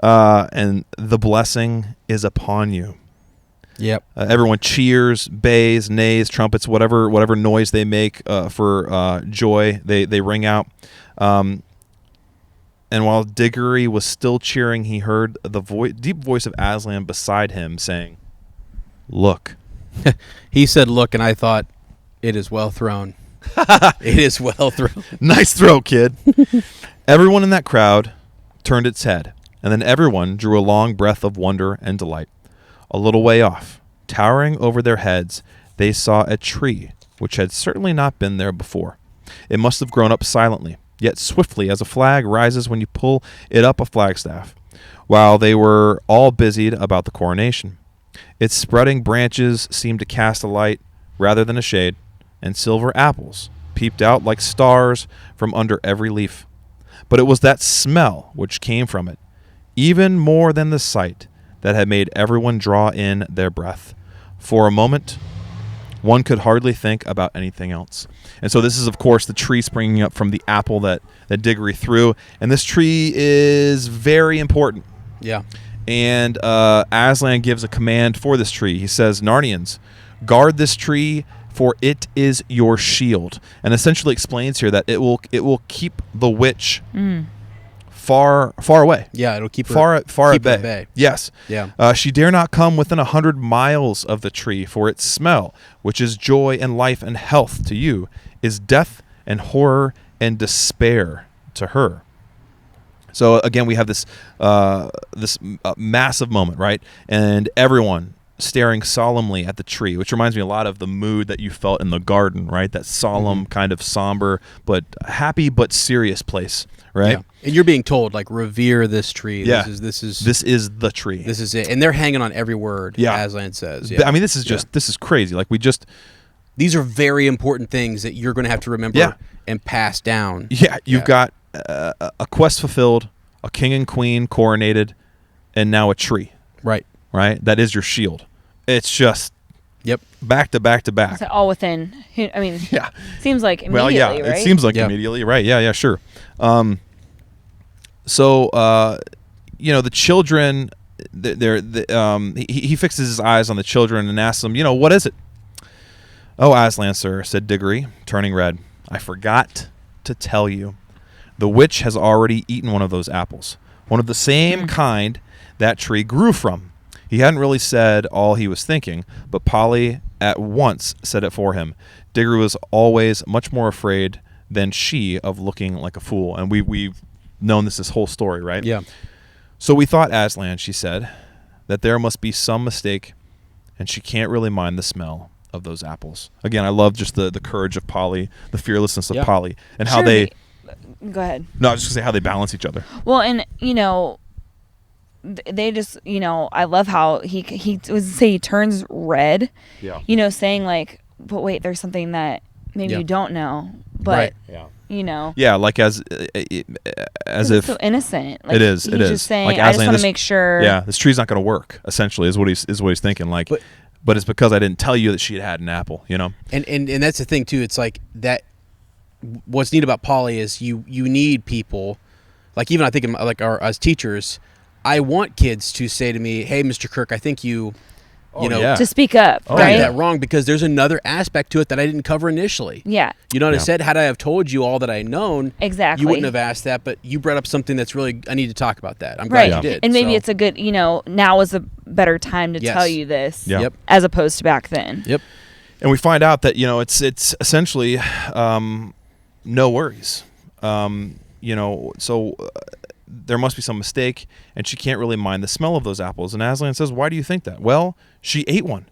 And the blessing is upon you. Yep. Everyone cheers, bays, neighs, trumpets, whatever noise they make for joy, they ring out. And while Diggory was still cheering, he heard the deep voice of Aslan beside him saying, "Look." He said, "Look," and I thought, "It is well thrown." It is well thrown. Nice throw, kid. Everyone in that crowd turned its head, and then everyone drew a long breath of wonder and delight. A little way off, towering over their heads, they saw a tree which had certainly not been there before. It must have grown up silently, yet swiftly as a flag rises when you pull it up a flagstaff, while they were all busied about the coronation. Its spreading branches seemed to cast a light rather than a shade, and silver apples peeped out like stars from under every leaf. But it was that smell which came from it, even more than the sight, that had made everyone draw in their breath. For a moment, one could hardly think about anything else. And so this is, of course, the tree springing up from the apple that Diggory threw. And this tree is very important. Yeah. And Aslan gives a command for this tree. He says, "Narnians, guard this tree, for it is your shield." And essentially explains here that it will keep the witch far away. Yeah, it'll keep her far keep her at bay. Yes. Yeah. She dare not come within 100 miles of the tree, for its smell, which is joy and life and health to you, is death and horror and despair to her. So again, we have this massive moment, right? And everyone staring solemnly at the tree, which reminds me a lot of the mood that you felt in the garden, right? That solemn, kind of somber, but happy but serious place, right? Yeah. And you're being told, like, revere this tree. Yeah. This is the tree. This is it. And they're hanging on every word, Yeah. Aslan says. Yeah. I mean, this is crazy. Like, These are very important things that you're going to have to remember and pass down. Yeah, you've got a quest fulfilled, a king and queen coronated, and now a tree. Right. Right? That is your shield. It's just back to back to back. Is it all within? I mean, Yeah. seems like Well, immediately, yeah, right? it seems like Yeah. immediately, right? Yeah, sure. So the children, he fixes his eyes on the children and asks them, what is it? "Oh, Aslan, sir," said Diggory, turning red, "I forgot to tell you. The witch has already eaten one of those apples, one of the same kind that tree grew from." He hadn't really said all he was thinking, but Polly at once said it for him. Diggory was always much more afraid than she of looking like a fool. And we've known this whole story, right? Yeah. "So we thought, Aslan," she said, "that there must be some mistake, and she can't really mind the smell of those apples." Again, I love just the courage of Polly, the fearlessness of Polly, and how Sure, they... Go ahead. No, I was just going to say how they balance each other. Well, and they just, I love how he was say he turns red. Yeah. Saying like, but wait, there's something that maybe Yeah. you don't know, but Right. Yeah. Yeah, like as it's if... so innocent. Like, It is, He's it is. just saying, Like I just Aslan, want to this- make sure. Yeah, this tree's not going to work, essentially, is what he's thinking. Like, but it's because I didn't tell you that she had an apple, And that's the thing too. It's like that. What's neat about Polly is you need people, like even I think as teachers, I want kids to say to me, "Hey, Mr. Kirk, I think you you know, yeah. to speak up, got right? that wrong because there's another aspect to it that I didn't cover initially. Yeah. You know what I Yeah. said? Had I have told you all that I known, Exactly. you wouldn't have asked that, but you brought up something that's really, I need to talk about that. I'm Right. glad you did. And maybe so. it's a good, now is a better time to Yes. tell you this Yeah. Yep. as opposed to back then. Yep. And we find out that it's essentially no worries. So there must be some mistake, and she can't really mind the smell of those apples. And Aslan says, "Why do you think that?" Well, she ate one.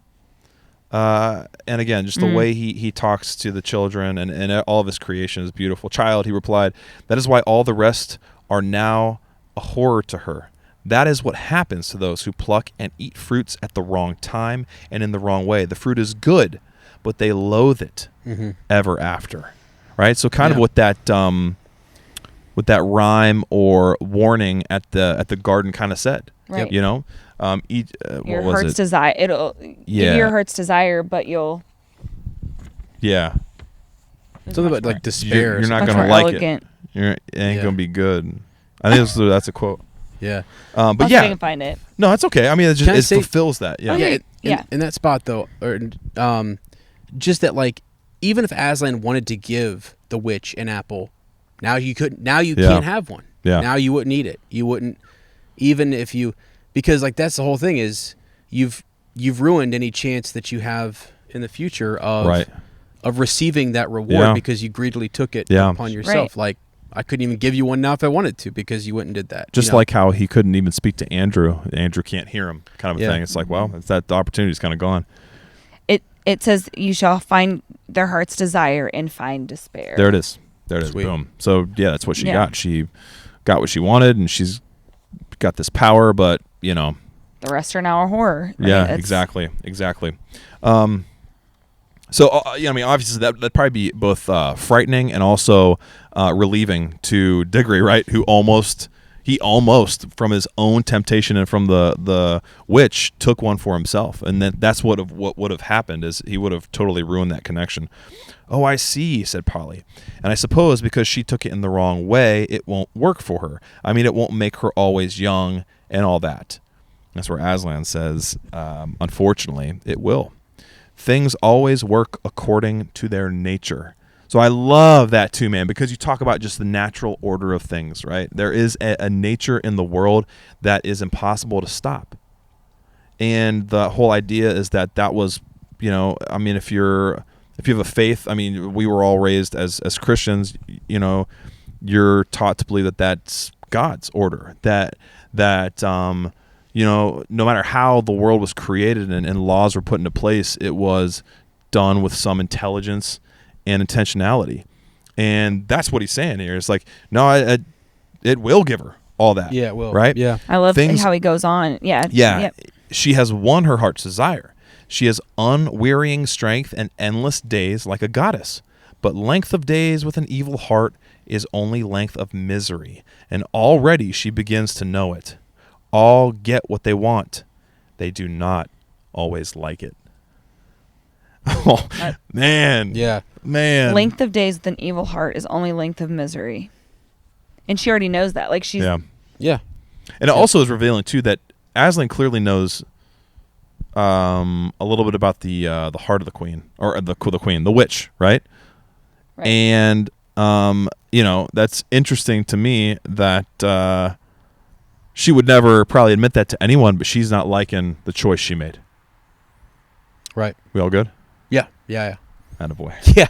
And again, just the way he talks to the children and all of his creation is beautiful. "Child," he replied, "that is why all the rest are now a horror to her. That is what happens to those who pluck and eat fruits at the wrong time and in the wrong way. The fruit is good, but they loathe it ever after." Right? So kind of with that rhyme or warning at the garden kind of said. Right. Eat Your what was heart's it? desire. It'll give you your heart's desire, but you'll. Yeah. Something about like despair. You're not much going to more like elegant. it. It ain't Yeah. going to be good. I think that's a quote. Yeah. But I'll see if I yeah, can find it. no, it's okay. I mean, Can I it say- fulfills that. Yeah. Okay. Yeah, Yeah. in that spot though, or just that like even if Aslan wanted to give the witch an apple, now you couldn't. Now you Yeah. can't have one. Yeah. Now you wouldn't eat it. You wouldn't, even if you, because like that's the whole thing is you've ruined any chance that you have in the future of Right. of receiving that reward Yeah. because you greedily took it Yeah. upon yourself. Like I couldn't even give you one now if I wanted to because you went and did that. Just like how he couldn't even speak to Andrew. Andrew can't hear him, kind of a Yeah. thing. It's like, well, it's that the opportunity's kind of gone. It says you shall find their heart's desire and find despair. There it is. There it is. Sweet. Boom. So yeah, that's what she Yeah. got. She got what she wanted, and she's got this power. But The rest are now a horror. Right? yeah, That's- exactly. So I mean, obviously that'd probably be both frightening and also relieving to Diggory, right? Who almost from his own temptation and from the witch took one for himself, and that's what would have happened is he would have totally ruined that connection. "Oh, I see," said Polly, "and I suppose because she took it in the wrong way, it won't work for her. I mean, it won't make her always young and all that." That's where Aslan says, "Unfortunately, it will. Things always work according to their nature." So I love that too, man, because you talk about just the natural order of things, right? There is a nature in the world that is impossible to stop. And the whole idea is that was, I mean, if you have a faith, I mean, we were all raised as Christians, you're taught to believe that that's God's order, that no matter how the world was created and laws were put into place, it was done with some intelligence and intentionality. And that's what he's saying here. It's like, no, it will give her all that. Yeah, it will. Right? Yeah. I love Things- how he goes on. Yeah. Yeah. Yep. She has won her heart's desire. She has unwearying strength and endless days like a goddess. But length of days with an evil heart is only length of misery. And already she begins to know it. All get what they want. They do not always like it. Oh, man. Yeah. Man. Length of days with an evil heart is only length of misery. And she already knows that. Like she's Yeah. Yeah. And it also is revealing, too, that Aslan clearly knows a little bit about the heart of the queen, or the queen, the witch, right? Right. And, that's interesting to me that she would never probably admit that to anyone, but she's not liking the choice she made. Right. We all good? Yeah. Yeah. Attaboy. Yeah.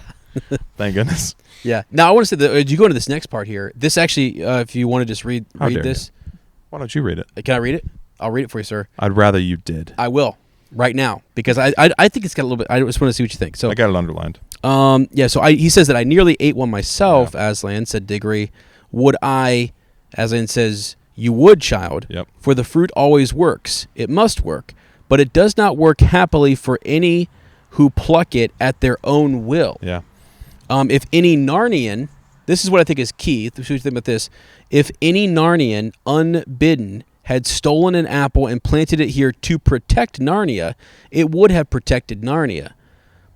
Thank goodness. Yeah. Now I want to say that you go into this next part here. This actually, if you want to just read How dare this, Why don't you read it? can I read it? I'll read it for you, sir. I'd rather you did. I will right now because I think it's got a little bit. I just want to see what you think. So I got it underlined. yeah. So he says that I nearly ate one myself. Aslan said, Diggory, would I? Aslan says, you would, child. Yep. For the fruit always works. It must work, but it does not work happily for any who pluck it at their own will. Yeah. If any Narnian, this is what I think is key. What you think about this? If any Narnian, unbidden, had stolen an apple and planted it here to protect Narnia, it would have protected Narnia.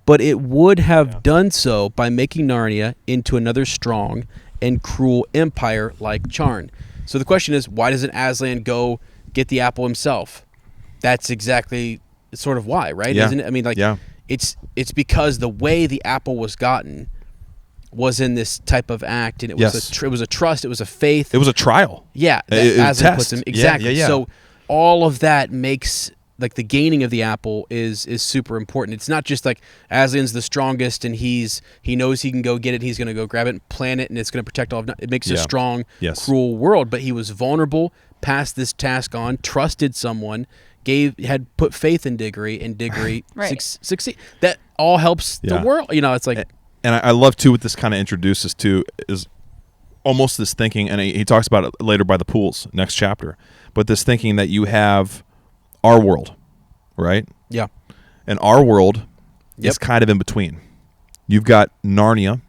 But it would have done so by making Narnia into another strong and cruel empire like Charn. So the question is, why doesn't Aslan go get the apple himself? That's exactly sort of why, right? Yeah. Isn't it? I mean, like, Yeah. it's because the way the apple was gotten was in this type of act, and it was Yes. it was a trust, it was a faith. It was a trial. Yeah, It was a Aslan puts test. him Yeah, exactly. yeah. So all of that makes like the gaining of the apple is super important. It's not just like Aslan's the strongest and he knows he can go get it. He's going to go grab it and plant it, and it's going to protect all of it. It makes a Yeah. strong, Yes. cruel world. But he was vulnerable, passed this task on, trusted someone, had put faith in Diggory, and Diggory Right. succeed. That all helps the Yeah. world. You know, it's like And I love too what this kind of introduces to is almost this thinking, and he talks about it later by the pools, next chapter. But this thinking that you have our world, right? yeah, And our world Yep. is kind of in between. You've got Narnia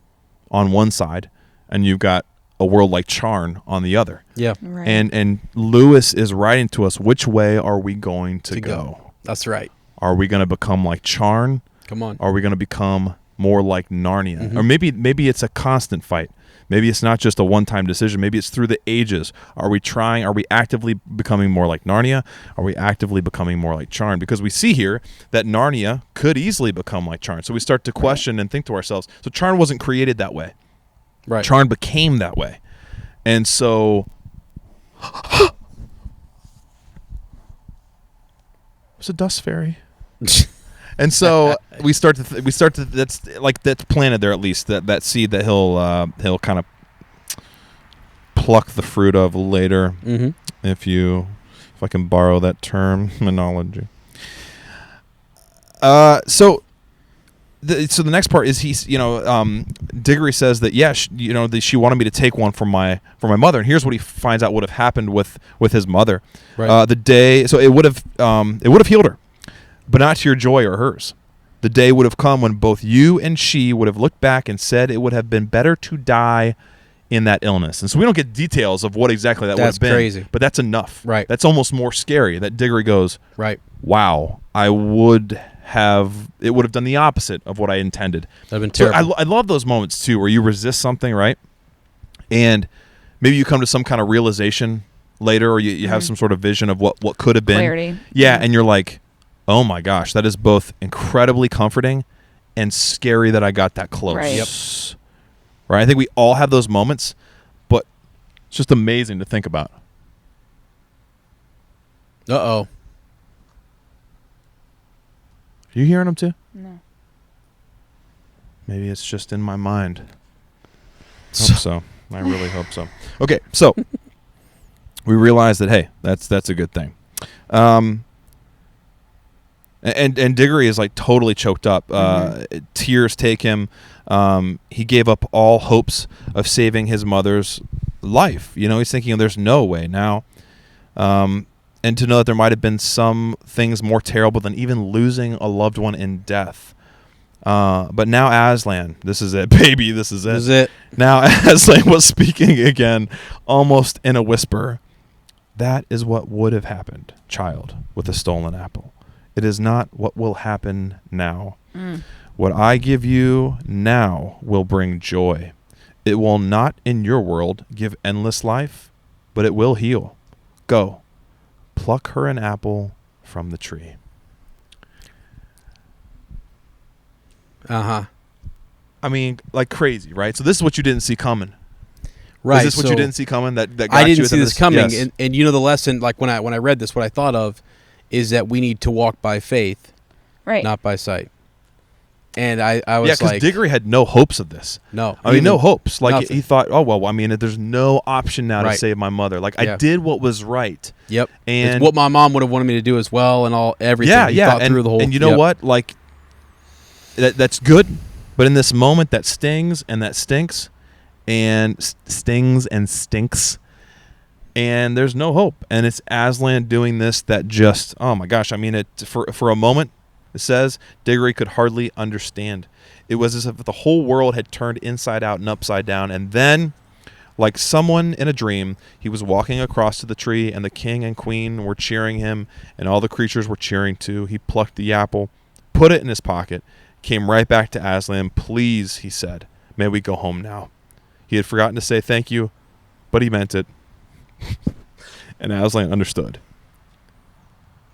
on one side, and you've got a world like Charn on the other. yeah, Right. And Lewis is writing to us, which way are we going to go? That's right. Are we going to become like Charn? Come on. Are we going to become more like Narnia? Mm-hmm. Or maybe it's a constant fight. Maybe it's not just a one-time decision. Maybe it's through the ages. Are we actively becoming more like Narnia? Are we actively becoming more like Charn? Because we see here that Narnia could easily become like Charn. So we start to question and think to ourselves, so Charn wasn't created that way. Right. Charn became that way. And so it's a dust fairy. And so we start to that's planted there, at least that seed that he'll kind of pluck the fruit of later, Mm-hmm. if I can borrow that terminology. So the next part is Diggory says that she wanted me to take one for my mother, and here's what he finds out would have happened with his mother. Right. It would have healed her, but not to your joy or hers. The day would have come when both you and she would have looked back and said it would have been better to die in that illness. And so we don't get details of what exactly that would have been. That's crazy. But that's enough. Right. That's almost more scary that Diggory goes, Right. wow, it would have done the opposite of what I intended. That'd been So terrible. I love those moments too, where you resist something, right? And maybe you come to some kind of realization later, or you have some sort of vision of what could have been. Clarity. Yeah, and you're like, oh my gosh, that is both incredibly comforting and scary that I got that close. Right. Yep. Right? I think we all have those moments, but it's just amazing to think about. Uh-oh. Are you hearing them too? No. Maybe it's just in my mind. Hope so. I really hope so. Okay, so we realize that, hey, that's a good thing. And Diggory is like totally choked up. Tears take him. He gave up all hopes of saving his mother's life. He's thinking there's no way now. And to know that there might have been some things more terrible than even losing a loved one in death. But now Aslan, this is it, baby, this is it. This is it. Now Aslan was speaking again, almost in a whisper. That is what would have happened, child, with a stolen apple. It is not what will happen now. What I give you now will bring joy. It will not in your world give endless life, but it will heal. Go, pluck her an apple from the tree. Uh-huh. I mean, like crazy, right? So this is what you didn't see coming. Right. Is this what so you didn't see coming? That got I you didn't see this coming. Yes. And the lesson, like when I read this, what I thought of is that we need to walk by faith, Right. not by sight. And I was Yeah, because like, Diggory had no hopes of this. no. I mean, no hopes. Like, nothing. he thought, oh, well, I mean, there's no option now to Right. save my mother. Like, I Yeah. did what was right. Yep. And it's what my mom would have wanted me to do as well, and everything. yeah, He yeah. thought through the whole. And you know yep. what? Like, that's good. But in this moment, that stings and that stinks and stings and stinks. And there's no hope. And it's Aslan doing this that just, oh my gosh. I mean, for a moment, it says Diggory could hardly understand. It was as if the whole world had turned inside out and upside down. And then, like someone in a dream, he was walking across to the tree, and the king and queen were cheering him, and all the creatures were cheering too. He plucked the apple, put it in his pocket, came right back to Aslan. Please, he said, may we go home now. He had forgotten to say thank you, but he meant it. And Aslan understood.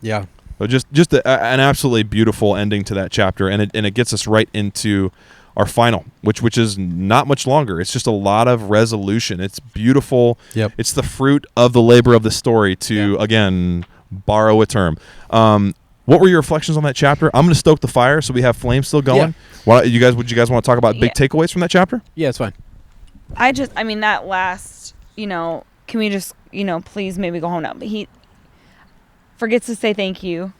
Yeah. So just an absolutely beautiful ending to that chapter, and it gets us right into our final, which is not much longer. It's just a lot of resolution. It's beautiful. Yep. It's the fruit of the labor of the story, to again borrow a term. What were your reflections on that chapter? I'm going to stoke the fire so we have flames still going. Would you guys want to talk about big takeaways from that chapter? Yeah, it's fine. I mean, that last, can we just, please maybe go home now? But he forgets to say thank you,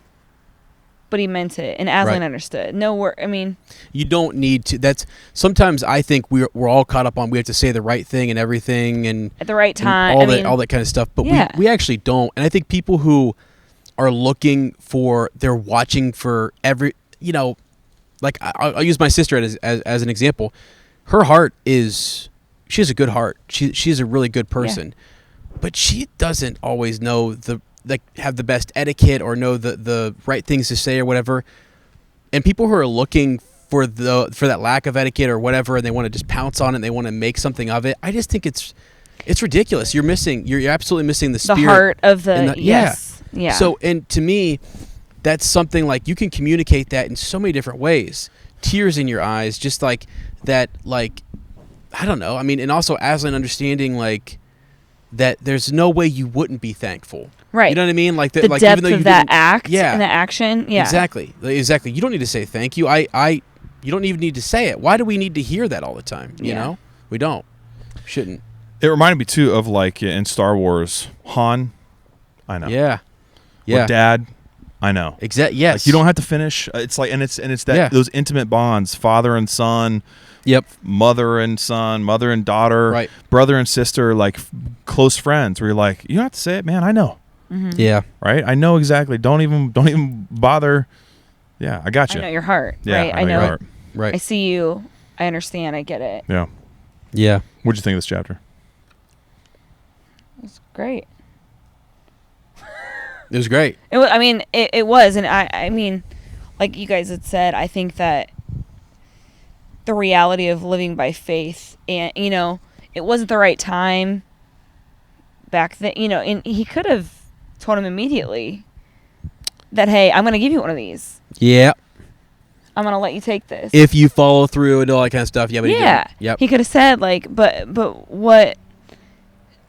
but he meant it, and Aslan understood. No word. I mean, you don't need to. That's sometimes I think we're all caught up on we have to say the right thing and everything and at the right time, all that kind of stuff. But we actually don't. And I think people who are they're watching for every, like I'll use my sister as an example. Her heart she has a good heart. She's a really good person, but she doesn't always know have the best etiquette or know the right things to say or whatever. And people who are looking for that lack of etiquette or whatever, and they want to just pounce on it and they want to make something of it, I just think it's ridiculous. You're absolutely missing the spirit, heart of yes. Yeah. So, and to me, that's something like you can communicate that in so many different ways. Tears in your eyes, just like that, like, I don't know. I mean, and also Aslan understanding like that there's no way you wouldn't be thankful. Right. You know what I mean? Like the like, depth even though of that act and the action. Yeah. Exactly. You don't need to say thank you. You don't even need to say it. Why do we need to hear that all the time? You know? We don't. Shouldn't. It reminded me too of like in Star Wars, Han. I know. Yeah. Or Dad. I know. Exactly. Yes. Like, you don't have to finish. It's like, and it's that those intimate bonds, father and son. Yep. Mother and son, mother and daughter, right. Brother and sister, like close friends. Where you're like, you don't have to say it, man. I know. Mm-hmm. Yeah. Right. I know exactly. Don't even bother. Yeah, I got you. I know your heart. Yeah, right. I know your heart. Right. I see you. I understand. I get it. Yeah. Yeah. What'd you think of this chapter? It's great. It was great. It was, it was, and I mean, like you guys had said, I think that the reality of living by faith, and it wasn't the right time back then, and he could have told him immediately that, hey, I'm going to give you one of these. Yeah. I'm going to let you take this if you follow through and all that kind of stuff. Yeah, but he didn't. Yep. He could have said but what?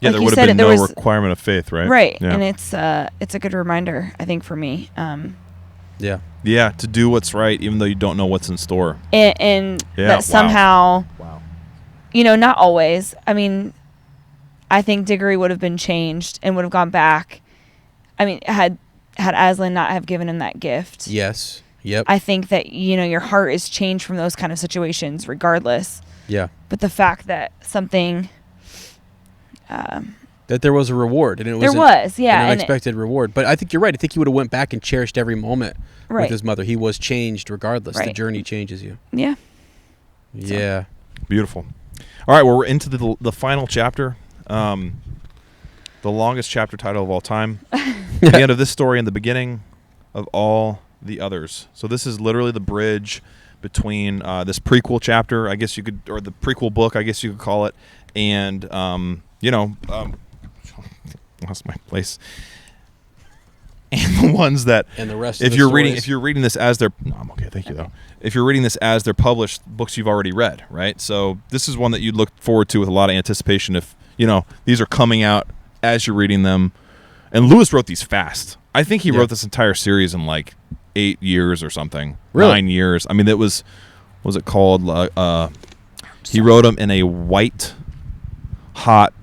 Yeah, like there would have been no requirement of faith, right? Right, yeah. And it's a good reminder, I think, for me. Yeah. Yeah, to do what's right, even though you don't know what's in store. And that somehow, not always. I mean, I think Diggory would have been changed and would have gone back. I mean, had Aslan not have given him that gift. Yes. Yep. I think that, your heart is changed from those kind of situations regardless. Yeah. But the fact that something... that there was a reward, and it was an unexpected reward. But I think you're right. I think he would have went back and cherished every moment with his mother. He was changed regardless. Right. The journey changes you. Yeah. Yeah. So. Beautiful. All right, well, we're into the final chapter, the longest chapter title of all time. The end of this story and the beginning of all the others. So this is literally the bridge between this prequel chapter, I guess you could, or the prequel book, I guess you could call it, and lost my place. And the ones that, and the rest. If you're reading this as they're, no, I'm okay, thank you though. If you're reading this as they're published, books you've already read, right? So this is one that you'd look forward to with a lot of anticipation. If these are coming out as you're reading them. And Lewis wrote these fast. I think he wrote this entire series in like 8 years or something. Really? 9 years. I mean, what was it called? He wrote them in a white hot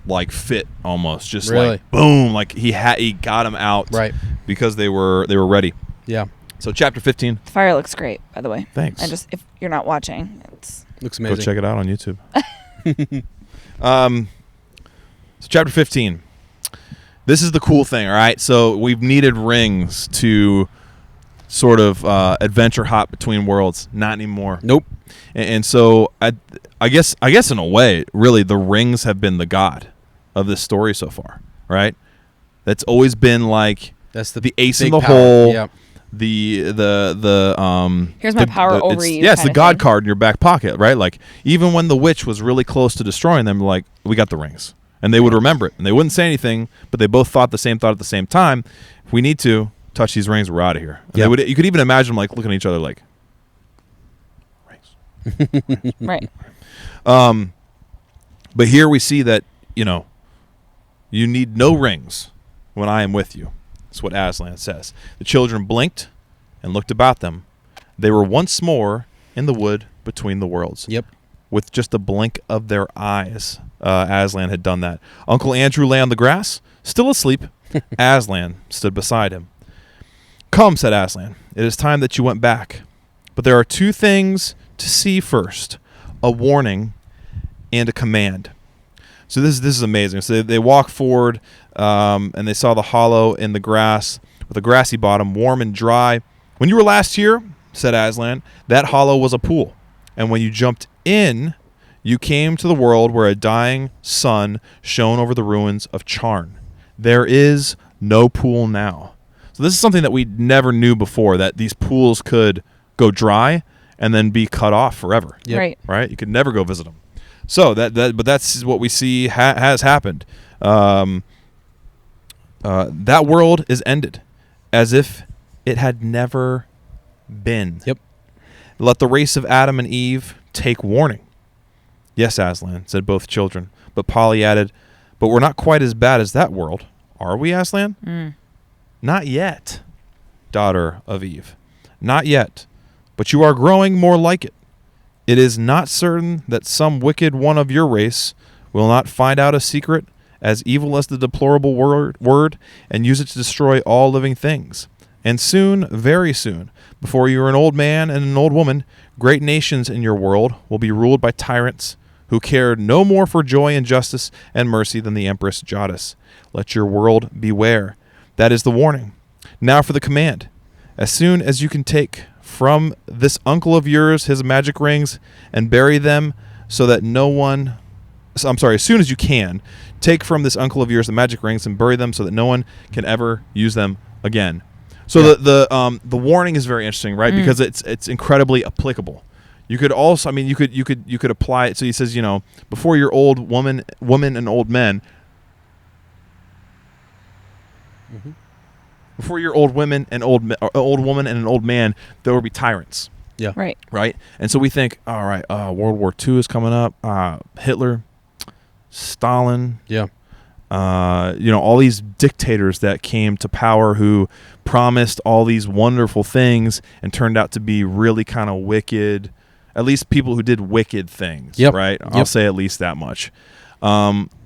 like fit almost, just like boom, like he got them out right because they were ready. Yeah. So chapter 15. The fire looks great, by the way. Thanks. If you're not watching, looks amazing. Go check it out on YouTube. So chapter 15. This is the cool thing, all right? So we've needed rings to sort of adventure hop between worlds. Not anymore. Nope. And so I guess in a way, really, the rings have been the god of this story so far, right? That's always been like that's the ace in the power. hole. Yeah. Here's my power over you. Yeah, it's the god card in your back pocket, right? Like even when the witch was really close to destroying them, like we got the rings, and they would remember it, and they wouldn't say anything, but they both thought the same thought at the same time. If we need to touch these rings, we're out of here. And Yep. you could even imagine them like looking at each other like, rings. Right. But here we see that, you need no rings when I am with you. That's what Aslan says. The children blinked and looked about them. They were once more in the wood between the worlds. Yep. With just a blink of their eyes, Aslan had done that. Uncle Andrew lay on the grass, still asleep. Aslan stood beside him. Come, said Aslan. It is time that you went back. But there are two things to see first, a warning and a command. So this is amazing. So they walk forward, and they saw the hollow in the grass with a grassy bottom, warm and dry. When you were last here, said Aslan, that hollow was a pool. And when you jumped in, you came to the world where a dying sun shone over the ruins of Charn. There is no pool now. So this is something that we never knew before, that these pools could go dry and then be cut off forever. Yep. Right? You could never go visit them. So but that's what we see has happened. That world is ended, as if it had never been. Yep. Let the race of Adam and Eve take warning. Yes, Aslan, said both children. But Polly added, but we're not quite as bad as that world, are we, Aslan? Not yet, daughter of Eve. Not yet, but you are growing more like it. It is not certain that some wicked one of your race will not find out a secret as evil as the deplorable word and use it to destroy all living things. And soon, very soon, before you are an old man and an old woman, great nations in your world will be ruled by tyrants who cared no more for joy and justice and mercy than the Empress Jadis. Let your world beware. That is the warning. Now for the command. As soon as you can take from this uncle of yours his magic rings and bury them so that no one... as soon as you can, take from this uncle of yours the magic rings and bury them so that no one can ever use them again. So the warning is very interesting, right? Because it's incredibly applicable. You could also, you could apply it. So he says, before your old woman and old men, before your old women and old woman and an old man, there will be tyrants. Yeah. Right. And so we think, all right, World War II is coming up. Hitler, Stalin. Yeah. All these dictators that came to power who promised all these wonderful things and turned out to be really kind of wicked. At least people who did wicked things, right? I'll say at least that much.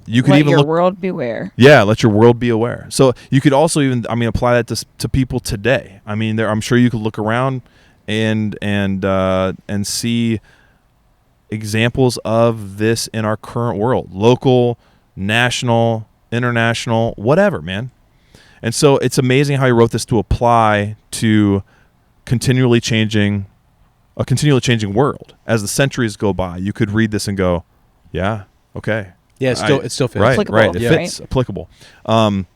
You could let even your look, world beware. Yeah, let your world be aware. So you could also even, apply that to people today. I'm sure you could look around and see examples of this in our current world, local, national, international, whatever, man. And so it's amazing how he wrote this to apply to a continually changing world. As the centuries go by, you could read this and go, yeah, okay. Yeah, it still fits. Right, applicable. right. It fits. Applicable. And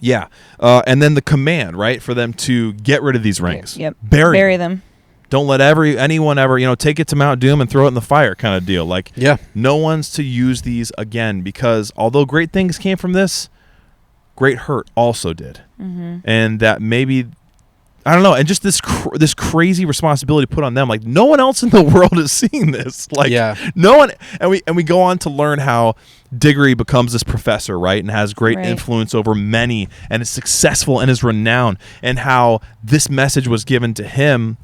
then the command, right, for them to get rid of these rings. Yep. Bury them. Don't let anyone ever, take it to Mount Doom and throw it in the fire kind of deal. Like, no one's to use these again, because although great things came from this, great hurt also did. And that maybe, I don't know, and just this crazy responsibility put on them. Like, no one else in the world is seeing this. Like, no one, and we go on to learn how Diggory becomes this professor, right, and has great influence over many, and is successful and is renowned, and how this message was given to him.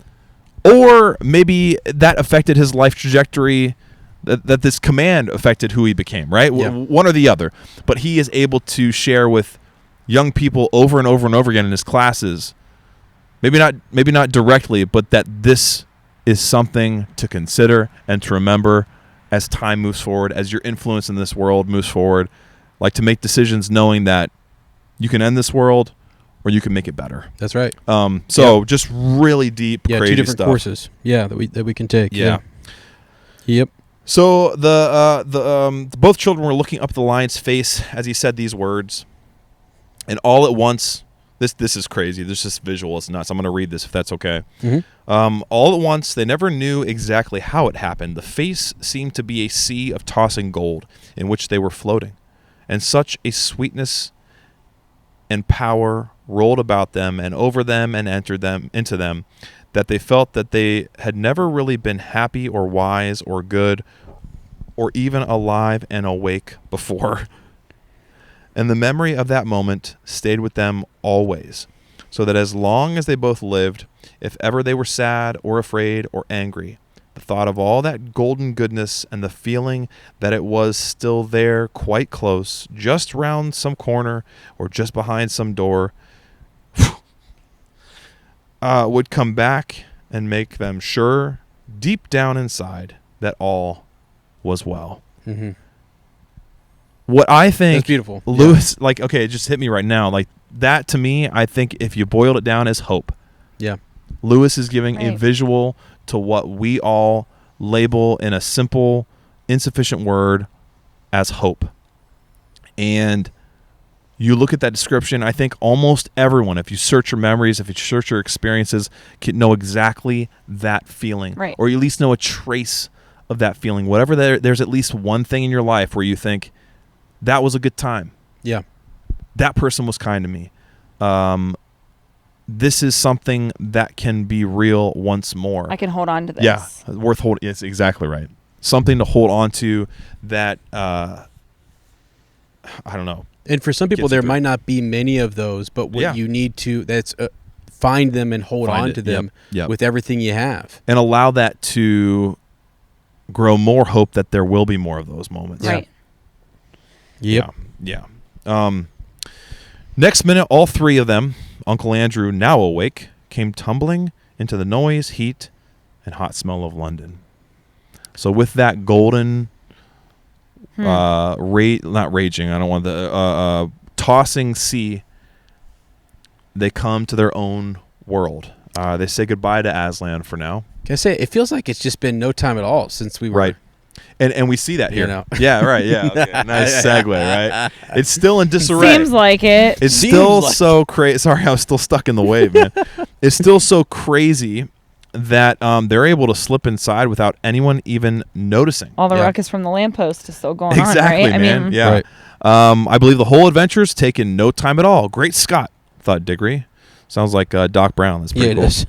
Or maybe that affected his life trajectory, that this command affected who he became, right? Yeah. One or the other. But he is able to share with young people over and over and over again in his classes, maybe not directly, but that this is something to consider and to remember as time moves forward, as your influence in this world moves forward, like to make decisions knowing that you can end this world or you can make it better. That's right. Just really deep, crazy 2 different stuff. courses. Yeah, that we can take. Yeah. Yep. So the both children were looking up the lion's face as he said these words, and all at once, this is crazy. This is visual. It's nuts. I'm going to read this if that's okay. All at once, they never knew exactly how it happened. The face seemed to be a sea of tossing gold in which they were floating, and such a sweetness and power rolled about them and over them and entered them into them, that they felt that they had never really been happy or wise or good or even alive and awake before. And the memory of that moment stayed with them always, so that as long as they both lived, if ever they were sad or afraid or angry, the thought of all that golden goodness and the feeling that it was still there quite close, just round some corner or just behind some door, would come back and make them sure, deep down inside, that all was well. Mm-hmm. What I think, That's beautiful. Lewis, like, okay, it just hit me right now. Like, that to me, I think if you boiled it down, is hope. Yeah. Lewis is giving a Right. visual to what we all label in a simple, insufficient word as hope. And you look at that description, I think almost everyone, if you search your memories, if you search your experiences, can know exactly that feeling. Right. Or you at least know a trace of that feeling. Whatever, there's at least one thing in your life where you think, that was a good time. Yeah. That person was kind to me. This is something that can be real once more. I can hold on to this. Yeah, worth holding. It's exactly right. Something to hold on to that, I don't know. And for some people, Gets there through. might not be many of those, but what Yeah. you need to, that's find them and hold Find on it. to them Yep. with everything you have. And allow that to grow more hope that there will be more of those moments. Right. Yep. Yeah. Next minute, all three of them, Uncle Andrew, now awake, came tumbling into the noise, heat, and hot smell of London. So with that golden, not raging, I don't want the tossing sea, they come to their own world. They say goodbye to Aslan for now. Can I say, it feels like it's just been no time at all since we were. Right. And we see that You here. know. Yeah, right. Yeah. Okay. Nice segue, right? It's still in disarray. Seems like it. It's Seems still like- so crazy. Sorry, I was still stuck in the wave, man. It's still so crazy that they're able to slip inside without anyone even noticing. All the Yeah. ruckus from the lamppost is still going Exactly, on, right? man. I mean, yeah. Right. I believe the whole adventure's taken no time at all. Great Scott, thought Diggory. Sounds like Doc Brown. That's pretty Yeah, it cool. is.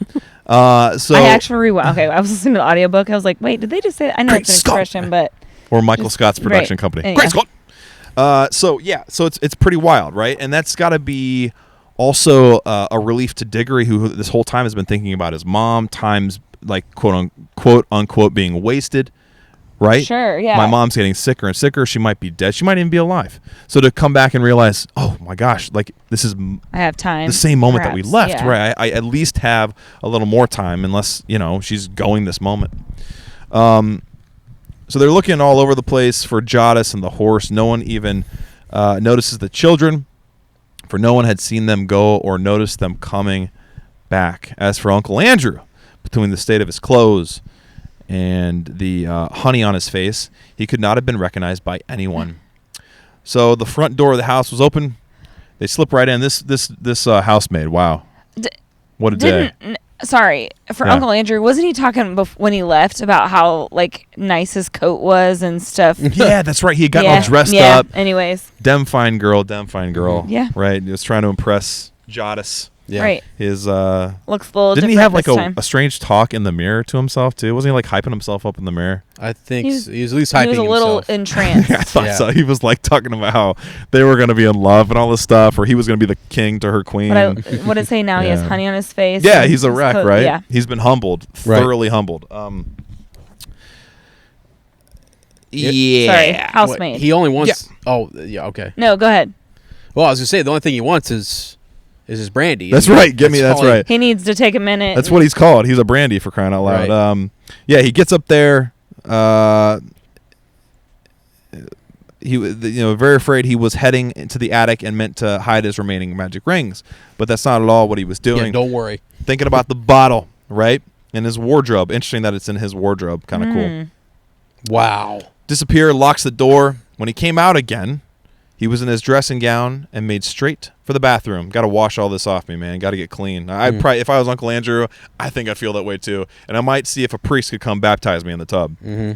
So I actually rewound. Okay, I was listening to the audiobook. I was like, wait, did they just say that? I know Great it's an Scott. expression, but or Michael Scott's production right. company. Anyway. Great Scott. So it's pretty wild, right? And that's got to be also a relief to Diggory, who this whole time has been thinking about his mom, times like quote unquote being wasted, right? sure, yeah. My mom's getting sicker and sicker. She might be dead. She might even be alive. So to come back and realize, oh my gosh, like this is I have time. the same moment that we perhaps, left, yeah. right? I at least have a little more time, unless she's going this moment. So they're looking all over the place for Jadis and the horse. No one even notices the children, for no one had seen them go or noticed them coming back. As for Uncle Andrew, between the state of his clothes and the honey on his face, he could not have been recognized by anyone. So the front door of the house was open. They slip right in. This housemaid, wow. What a day. Sorry, for Yeah. Uncle Andrew, wasn't he talking when he left about how like nice his coat was and stuff? Yeah, that's right. He had gotten yeah. all dressed yeah. up. Anyways, Dem fine girl. Yeah. Right. He was trying to impress Jadis. Yeah. right. His Looks a little didn't different he have like this time. a strange talk in the mirror to himself too? Wasn't he like hyping himself up in the mirror? I think He was- he was at least hyping He was a little himself. entranced. I thought Yeah. so. He was like talking about how they were going to be in love and all this stuff, or he was going to be the king to her queen. What did it say now? He has Yeah. honey on his face. Yeah, and he's a his wreck, coat- right? Yeah. He's been humbled, Right. thoroughly humbled. Yeah. Sorry, What, housemaid. he only wants. Oh, yeah. Okay. No, go ahead. Well, I was gonna say the only thing he wants is his brandy. That's right. Get me. That's all he- right. He needs to take a minute. That's what he's called. He's a brandy, for crying out loud. Right. Yeah, he gets up there. He was, very afraid. He was heading into the attic and meant to hide his remaining magic rings, but that's not at all what he was doing. Yeah, don't worry. Thinking about the bottle, right, in his wardrobe. Interesting that it's in his wardrobe. Kind of cool. Wow. Disappear, locks the door. When he came out again, he was in his dressing gown and made straight for the bathroom. Got to wash all this off me, man. Got to get clean. I'd probably, if I was Uncle Andrew, I think I'd feel that way too. And I might see if a priest could come baptize me in the tub. Mm-hmm.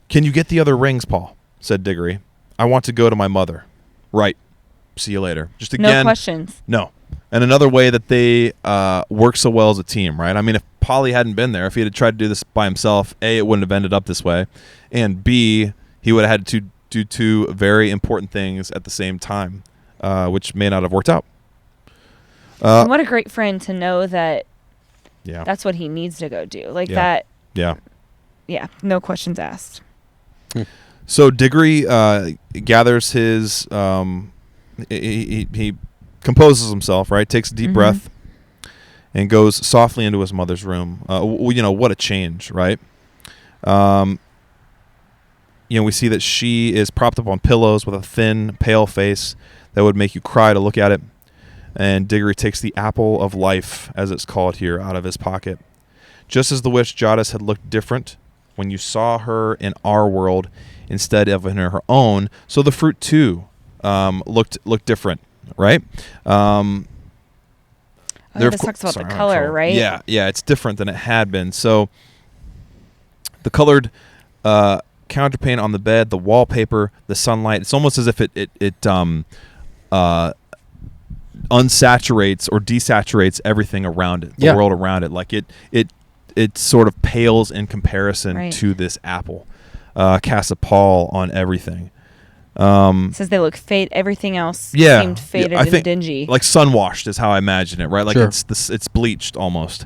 Can you get the other rings, Paul? Said Diggory. I want to go to my mother. Right. See you later. Just No again, questions. no. And another way that they work so well as a team, right? I mean, if Polly hadn't been there, if he had tried to do this by himself, A, it wouldn't have ended up this way, and B, he would have had to do two very important things at the same time, which may not have worked out. And what a great friend to know that Yeah. that's what he needs to go do. Like Yeah. that. Yeah. Yeah. No questions asked. So Diggory gathers his he composes himself, right? Takes a deep breath and goes softly into his mother's room. What a change, right? We see that she is propped up on pillows with a thin, pale face that would make you cry to look at it. And Diggory takes the apple of life, as it's called here, out of his pocket. Just as the witch Jadis had looked different when you saw her in our world instead of in her own, so the fruit too looked different, right? This talks about the color, right? Yeah, it's different than it had been. So the colored counterpane on the bed, the wallpaper, the sunlight, it's almost as if it unsaturates or desaturates everything around it, the world around it. Like it sort of pales in comparison to this apple. Casts a pall on everything. Says they look fade. Everything else seemed faded and dingy. Like sun washed is how I imagine it, right? Like it's bleached almost.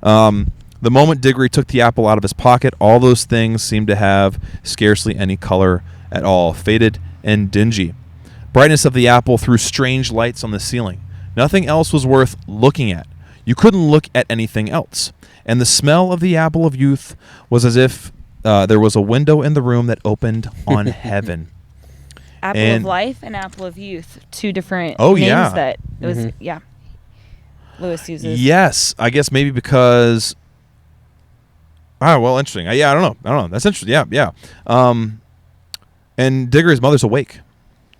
The moment Diggory took the apple out of his pocket, all those things seemed to have scarcely any color at all, faded and dingy. Brightness of the apple threw strange lights on the ceiling. Nothing else was worth looking at. You couldn't look at anything else. And the smell of the apple of youth was as if there was a window in the room that opened on heaven. Apple of life and apple of youth. Two different names that it was, Lewis uses. Yes. I guess maybe because... interesting. I don't know. That's interesting. Yeah. And Diggory's mother's awake.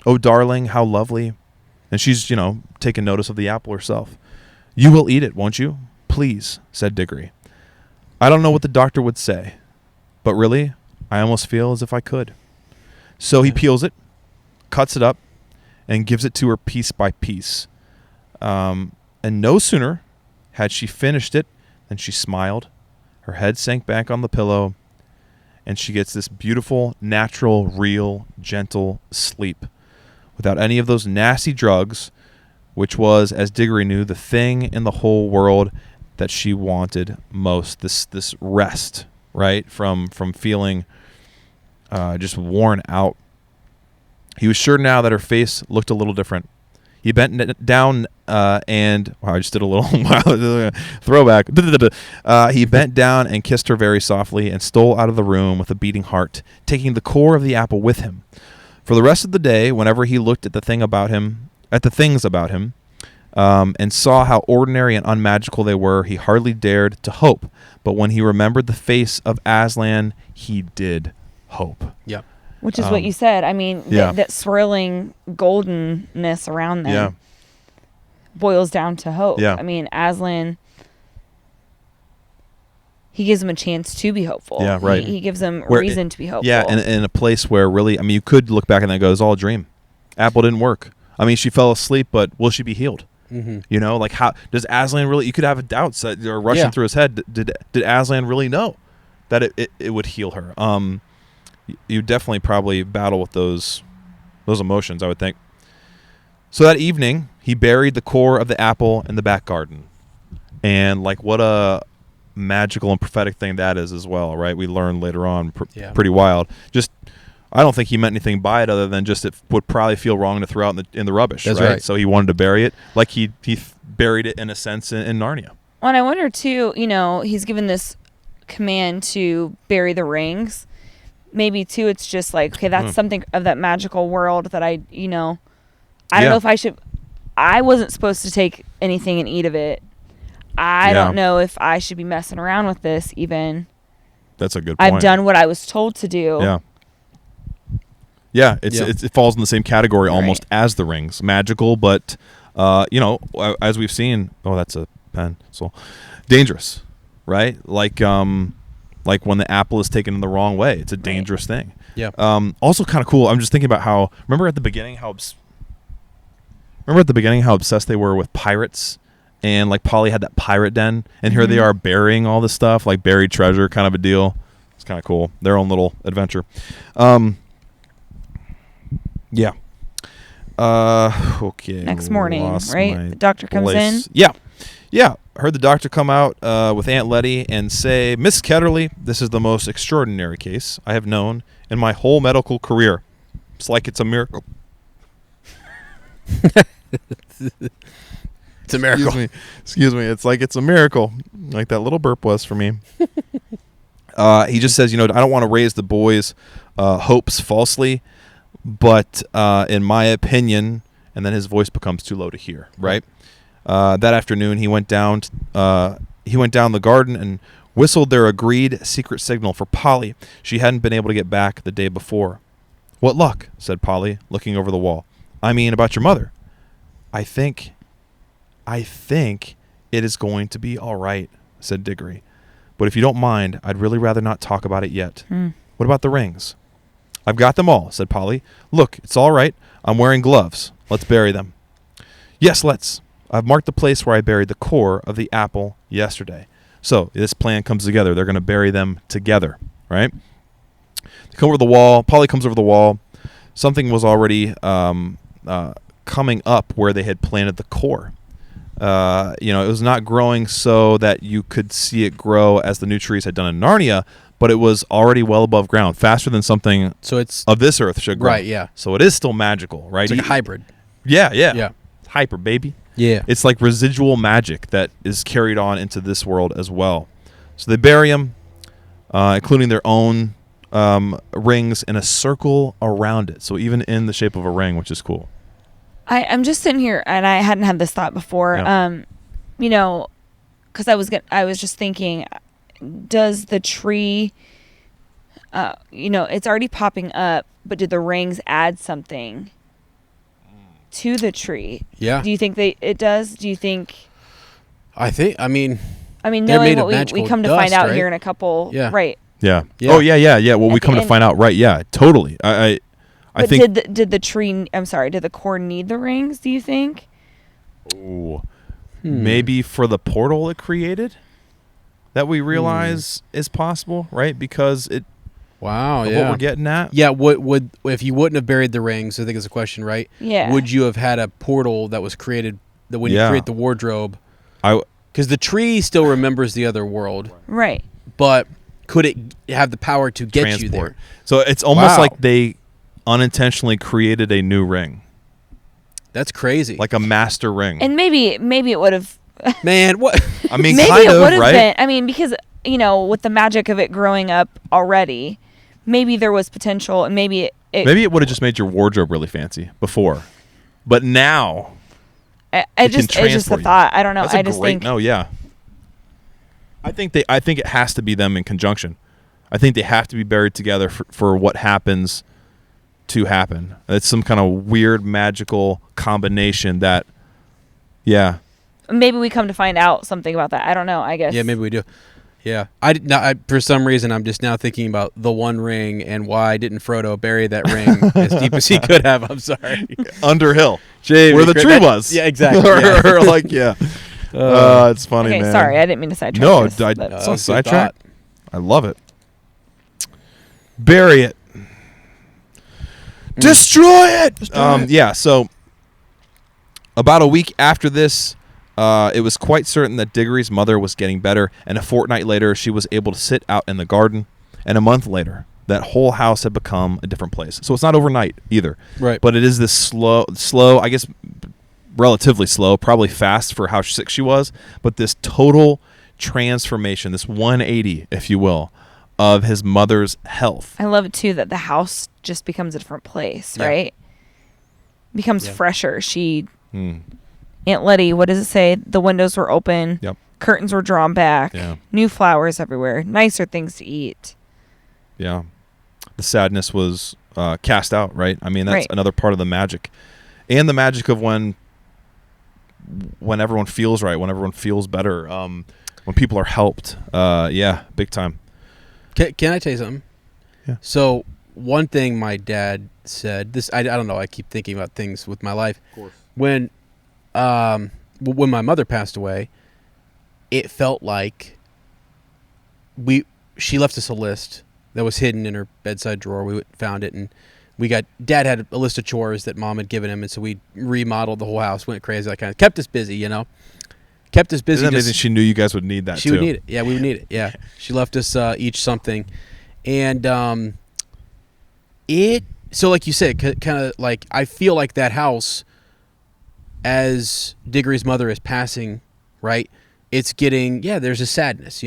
Oh, darling, how lovely. And she's, taking notice of the apple herself. You will eat it, won't you? Please, said Diggory. I don't know what the doctor would say, but really, I almost feel as if I could. So he peels it, cuts it up, and gives it to her piece by piece. And no sooner had she finished it than she smiled. Her head sank back on the pillow, and she gets this beautiful, natural, real, gentle sleep without any of those nasty drugs, which was, as Diggory knew, the thing in the whole world that she wanted most. This rest, right, from feeling just worn out. He was sure now that her face looked a little different. He bent down and... Wow, I just did a little throwback. He bent down and kissed her very softly and stole out of the room with a beating heart, taking the core of the apple with him. For the rest of the day, whenever he looked at the things about him, and saw how ordinary and unmagical they were, he hardly dared to hope. But when he remembered the face of Aslan, he did hope. Yep. Which is what you said. I mean, that swirling goldenness around them boils down to hope. Yeah. I mean, Aslan, he gives them a chance to be hopeful. Yeah, right. He gives them reason to be hopeful. Yeah, and in a place where really, I mean, you could look back and then go, it's all a dream. Apple didn't work. I mean, she fell asleep, but will she be healed? Mm-hmm. Like how does Aslan really? You could have doubts that are rushing through his head. Did Aslan really know that it would heal her? You definitely probably battle with those emotions, I would think. So that evening, he buried the core of the apple in the back garden, and like what a magical and prophetic thing that is as well, right? We learn later on, pretty wild. Just. I don't think he meant anything by it other than just it would probably feel wrong to throw out in the rubbish. That's right? right. So he wanted to bury it like he buried it in a sense in Narnia. Well, and I wonder too, he's given this command to bury the rings. Maybe too, it's just like, okay, that's something of that magical world that I don't know if I should. I wasn't supposed to take anything and eat of it. I don't know if I should be messing around with this even. That's a good point. I've done what I was told to do. Yeah. Yeah, it falls in the same category almost as the rings. Magical, but, as we've seen... Oh, that's a pencil. Dangerous, right? Like when the apple is taken in the wrong way. It's a dangerous thing. Yeah. Also kind of cool. I'm just thinking about how... Remember at the beginning how Remember at the beginning how obsessed they were with pirates, and like Polly had that pirate den, and here they are burying all this stuff, like buried treasure kind of a deal. It's kind of cool. Their own little adventure. Yeah. Okay. Next morning, right? The doctor comes in. Yeah. Heard the doctor come out with Aunt Letty and say, Miss Ketterly, this is the most extraordinary case I have known in my whole medical career. It's like it's a miracle. It's a miracle. Excuse me. It's like it's a miracle, like that little burp was for me. He just says, I don't want to raise the boys' hopes falsely, but in my opinion, and then his voice becomes too low to hear, right? That afternoon, he went down the garden and whistled their agreed secret signal for Polly. She hadn't been able to get back the day before. What luck, said Polly, looking over the wall. I mean, about your mother. I think it is going to be all right, said Diggory. But if you don't mind, I'd really rather not talk about it yet. What about the rings? I've got them all, said Polly. Look, it's all right. I'm wearing gloves. Let's bury them. Yes, let's. I've marked the place where I buried the core of the apple yesterday. So this plan comes together. They're going to bury them together, right? They come over the wall. Polly comes over the wall. Something was already coming up where they had planted the core. It was not growing so that you could see it grow as the new trees had done in Narnia, but it was already well above ground, faster than something of this earth should grow. Right, yeah. So it is still magical, right? It's like a hybrid. Yeah. Hyper, baby. Yeah. It's like residual magic that is carried on into this world as well. So they bury them, including their own rings, in a circle around it. So even in the shape of a ring, which is cool. I'm just sitting here, and I hadn't had this thought before. Yeah. Because I was just thinking, does the tree, it's already popping up, but did the rings add something to the tree? Yeah. Do you think it does? Do you think? I mean, knowing what we come to find out here in a couple, Yeah. right? Yeah. Yeah. Oh, yeah. Well, we come to find out, right? Yeah, totally. I think. Did the core need the rings? Do you think? Ooh. Maybe for the portal it created, that we realize is possible, right? Because it. Wow. What Yeah. we're getting at. Yeah. Would if you wouldn't have buried the rings? I think it's a question, right? Yeah. Would you have had a portal that was created that when you create the wardrobe? Because the tree still remembers the other world, right? But could it have the power to get you there? So it's almost like they unintentionally created a new ring. That's crazy. Like a master ring. And maybe it would have. Man, what? I mean, maybe kind it of, would have right? been. I mean, because with the magic of it growing up already, maybe there was potential, and maybe it would have just made your wardrobe really fancy before, but now. It's just a thought. I don't know. I think. No, yeah. I think it has to be them in conjunction. I think they have to be buried together for what happens to happen. It's some kind of weird magical combination that, yeah. Maybe we come to find out something about that. I don't know. I guess. Yeah, maybe we do. Yeah, for some reason, I'm just now thinking about the One Ring and why didn't Frodo bury that ring as deep as he could have? I'm sorry. Underhill, Jamie, where the tree was. Yeah, exactly. It's funny, okay, man. sorry, I didn't mean to sidetrack. No, this, it's not sidetrack. I love it. Mm. Bury it. Destroy it. Yeah. So about a week after this, it was quite certain that Diggory's mother was getting better, and a fortnight later, she was able to sit out in the garden. And a month later, that whole house had become a different place. So it's not overnight either. Right. But it is this slow, I guess, relatively slow, probably fast for how sick she was, but this total transformation, this 180, if you will, of his mother's health. I love it too that the house just becomes a different place, right? Becomes fresher. Aunt Letty, what does it say? The windows were open. Yep. Curtains were drawn back. Yeah. New flowers everywhere. Nicer things to eat. Yeah. The sadness was cast out, right? I mean, that's another part of the magic. And the magic of when everyone feels right, when everyone feels better, when people are helped. Yeah, big time. Can I tell you something? Yeah. So one thing my dad said, I don't know, I keep thinking about things with my life. Of course. When when my mother passed away, it felt like she left us a list that was hidden in her bedside drawer. We found it, and Dad had a list of chores that Mom had given him, and so we remodeled the whole house, went crazy, like kind of kept us busy, kept us busy. Isn't that amazing? She knew you guys would need that. She would need it. Yeah, we would need it. Yeah, she left us each something, and so like you said, kind of like I feel like that house, as Diggory's mother is passing, right? It's getting there's a sadness,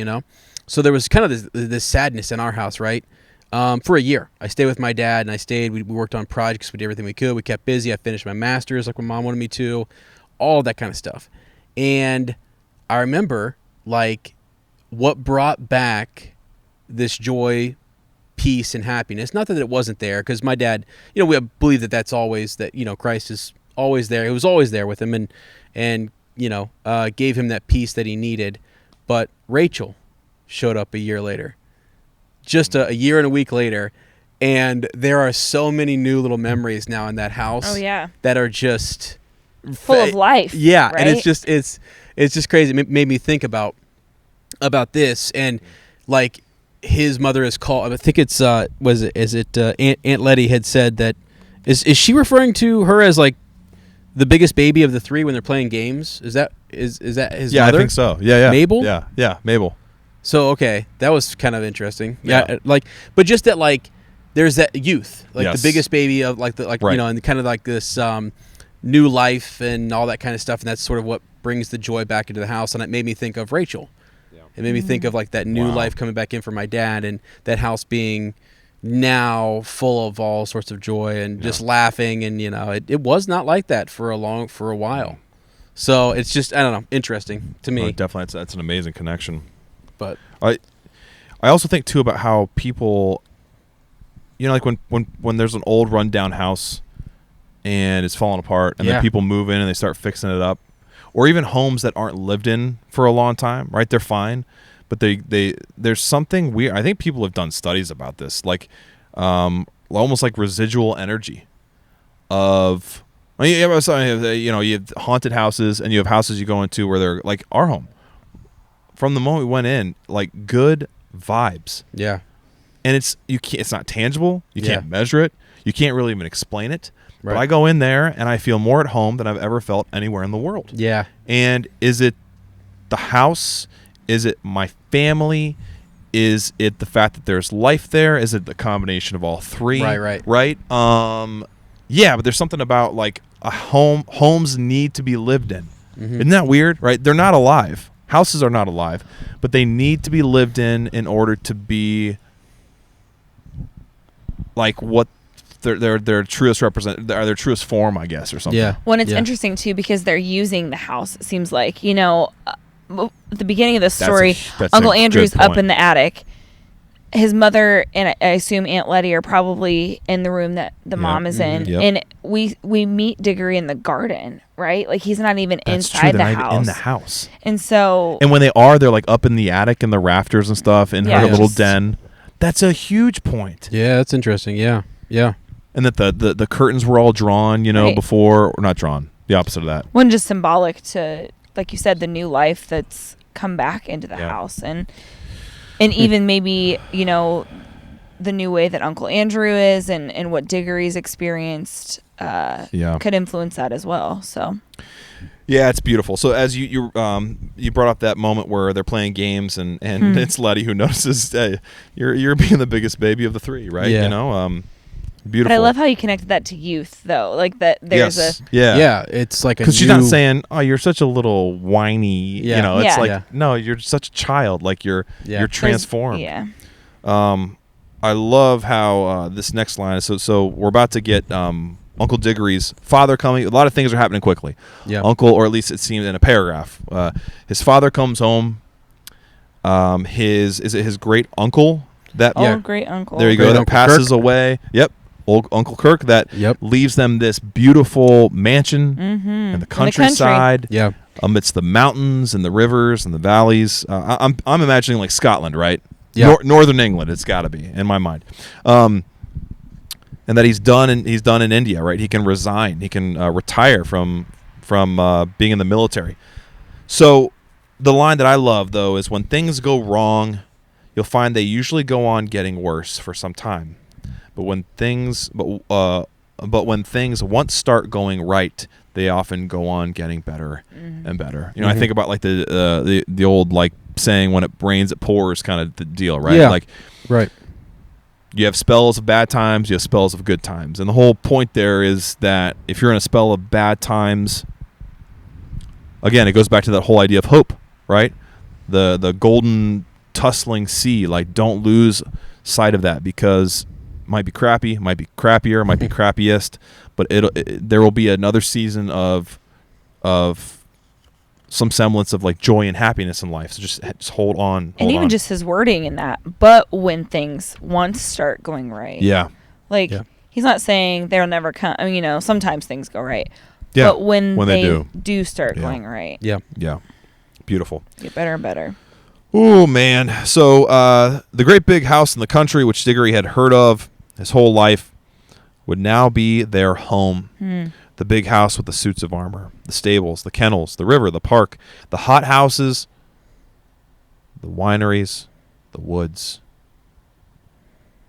So there was kind of this sadness in our house, right? For a year, I stayed with my dad, and I stayed. We worked on projects. We did everything we could. We kept busy. I finished my master's, like when Mom wanted me to, all that kind of stuff. And I remember, like, what brought back this joy, peace, and happiness. Not that it wasn't there, because my dad, we believe that that's always that. Christ is always there. He was always there with him, and gave him that peace that he needed. But Rachel showed up a year later. Just a year and a week later, and there are so many new little memories now in that house. Oh yeah, that are just full of life. Yeah, right? And it's just crazy. It made me think about this, and like his mother is called. I think it's Aunt Letty had said that. Is she referring to her as like the biggest baby of the three when they're playing games? Is that his mother? Yeah, I think so. Yeah. Mabel? Yeah, Mabel. So, okay, that was kind of interesting. Yeah. But just that, like, there's that youth, like Yes. the biggest baby of, like, Right. and kind of like this new life and all that kind of stuff, and that's sort of what brings the joy back into the house. And it made me think of Rachel. Yeah. It made me think of, like, that new life coming back in for my dad, and that house being now full of all sorts of joy and just laughing, and it was not like that for a while. So it's just, I don't know, interesting to me. Oh, definitely, that's an amazing connection. But I also think too about how people, like when there's an old rundown house and it's falling apart, and then people move in and they start fixing it up, or even homes that aren't lived in for a long time, right? They're fine, but there's something weird. I think people have done studies about this, like almost like residual energy of. You have haunted houses, and you have houses you go into where they're like our home. From the moment we went in, like good vibes. Yeah. And it's not tangible. You can't measure it. You can't really even explain it. Right. But I go in there and I feel more at home than I've ever felt anywhere in the world. Yeah. And is it the house? Is it my family? Is it the fact that there's life there? Is it the combination of all three? Right. Yeah, but there's something about like a home. Homes need to be lived in. Mm-hmm. Isn't that weird? Right? They're not alive. Houses are not alive, but they need to be lived in order to be like what their truest their truest form, I guess, or something. Yeah. Well, it's interesting too because they're using the house. It seems like at the beginning of the story, Uncle Andrew's up in the attic. His mother and I assume Aunt Letty are probably in the room that the mom is in, and we meet Diggory in the garden, right? Like he's not even inside the house. In the house, and when they are, they're like up in the attic in the rafters and stuff in her little den. That's a huge point. Yeah, that's interesting. Yeah. And that the curtains were all drawn, before, or not drawn. The opposite of that. One just symbolic to, like you said, the new life that's come back into the house, and even maybe, the new way that Uncle Andrew is and what Diggory's experienced could influence that as well. So, yeah, it's beautiful. So as you brought up that moment where they're playing games and it's Letty who notices, hey, you're being the biggest baby of the three, right? Yeah. Beautiful. But I love how you connected that to youth, though. Like that there's yeah. It's like because she's not saying, "Oh, you're such a little whiny," It's like, no, you're such a child. Like you're transformed. Yeah. I love how this next line is. So we're about to get Uncle Diggory's father coming. A lot of things are happening quickly. Yeah. Uncle, or at least it seems in a paragraph. His father comes home. Is it his great uncle that? Great uncle. There you go. That passes away. Yep. Old Uncle Kirk that leaves them this beautiful mansion in the countryside, amidst the mountains and the rivers and the valleys. I'm imagining like Scotland, right? Yeah. Northern England. It's got to be in my mind. And that he's done in India, right? He can resign. He can retire from being in the military. So the line that I love, though, is when things go wrong, you'll find they usually go on getting worse for some time. But when things once start going right, they often go on getting better and better. I think about like the old like saying, when it rains it pours kind of the deal, right? Yeah. Like, right. You have spells of bad times, you have spells of good times. And the whole point there is that if you're in a spell of bad times, again, it goes back to that whole idea of hope, right? The golden tussling sea, like, don't lose sight of that, because it might be crappy, might be crappier, might be crappiest, but there will be another season of some semblance of like joy and happiness in life. So just hold on. And even just his wording in that, but when things once start going right. Yeah. Like, he's not saying they'll never come. I mean, sometimes things go right. Yeah. But when they do start going right. Yeah. Yeah. Beautiful. Get better and better. Oh, man. So the great big house in the country, which Diggory had heard of his whole life, would now be their home. The big house with the suits of armor, the stables, the kennels, the river, the park, the hot houses, the wineries, the woods,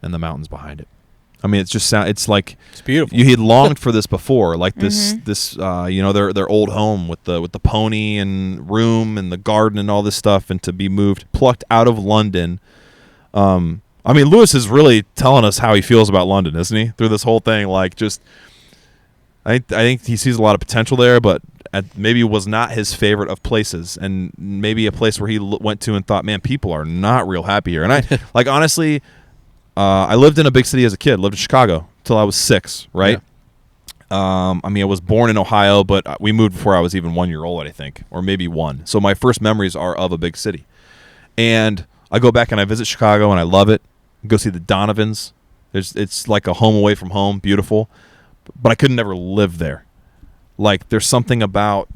and the mountains behind it. I mean, it's like it's beautiful. You had longed for this before, like this their old home with the pony and room and the garden and all this stuff, and to be plucked out of London. I mean, Lewis is really telling us how he feels about London, isn't he? Through this whole thing, like, just I think he sees a lot of potential there, but maybe was not his favorite of places, and maybe a place where he went to and thought, man, people are not real happy here. And I like, honestly, I lived in a big city as a kid. Lived in Chicago till I was 6, right? Yeah. I mean, I was born in Ohio, but we moved before I was even 1 year old, I think, or maybe 1. So my first memories are of a big city, and I go back and I visit Chicago, and I love it. Go see the Donovans. It's like a home away from home, beautiful. But I could never live there. Like, there's something about,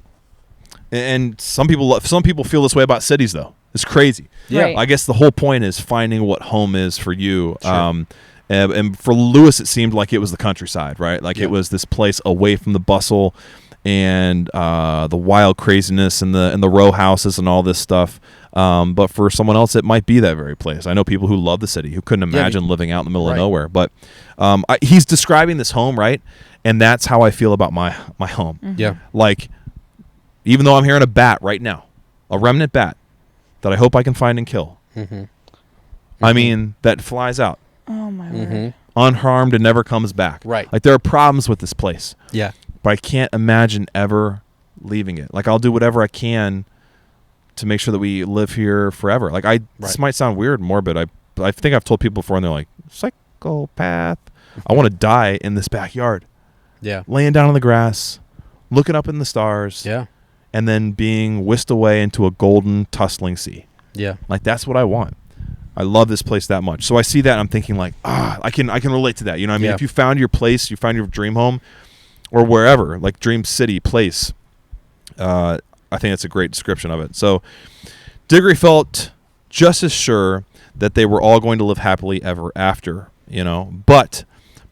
and some people feel this way about cities, though. It's crazy. Yeah. Right. I guess the whole point is finding what home is for you. Sure. And for Lewis, it seemed like it was the countryside, right? Like, it was this place away from the bustle and the wild craziness and the row houses and all this stuff. But for someone else, it might be that very place. I know people who love the city, who couldn't imagine living out in the middle of nowhere. But he's describing this home, right? And that's how I feel about my home. Mm-hmm. Yeah. Like, even though I'm hearing a bat right now, a remnant bat that I hope I can find and kill. Mm-hmm. I mean, that flies out. Oh, my word. Unharmed and never comes back. Right. Like, there are problems with this place. Yeah. But I can't imagine ever leaving it. Like, I'll do whatever I can to make sure that we live here forever. Like, this might sound weird and morbid. I think I've told people before, and they're like, psychopath. I want to die in this backyard. Yeah. Laying down on the grass, looking up in the stars. Yeah. And then being whisked away into a golden, tussling sea. Yeah. Like, that's what I want. I love this place that much. So I see that, and I'm thinking, like, I can relate to that. You know what I mean? Yeah. If you found your place, you found your dream home, or wherever, like dream city, place, I think that's a great description of it. So Diggory felt just as sure that they were all going to live happily ever after, but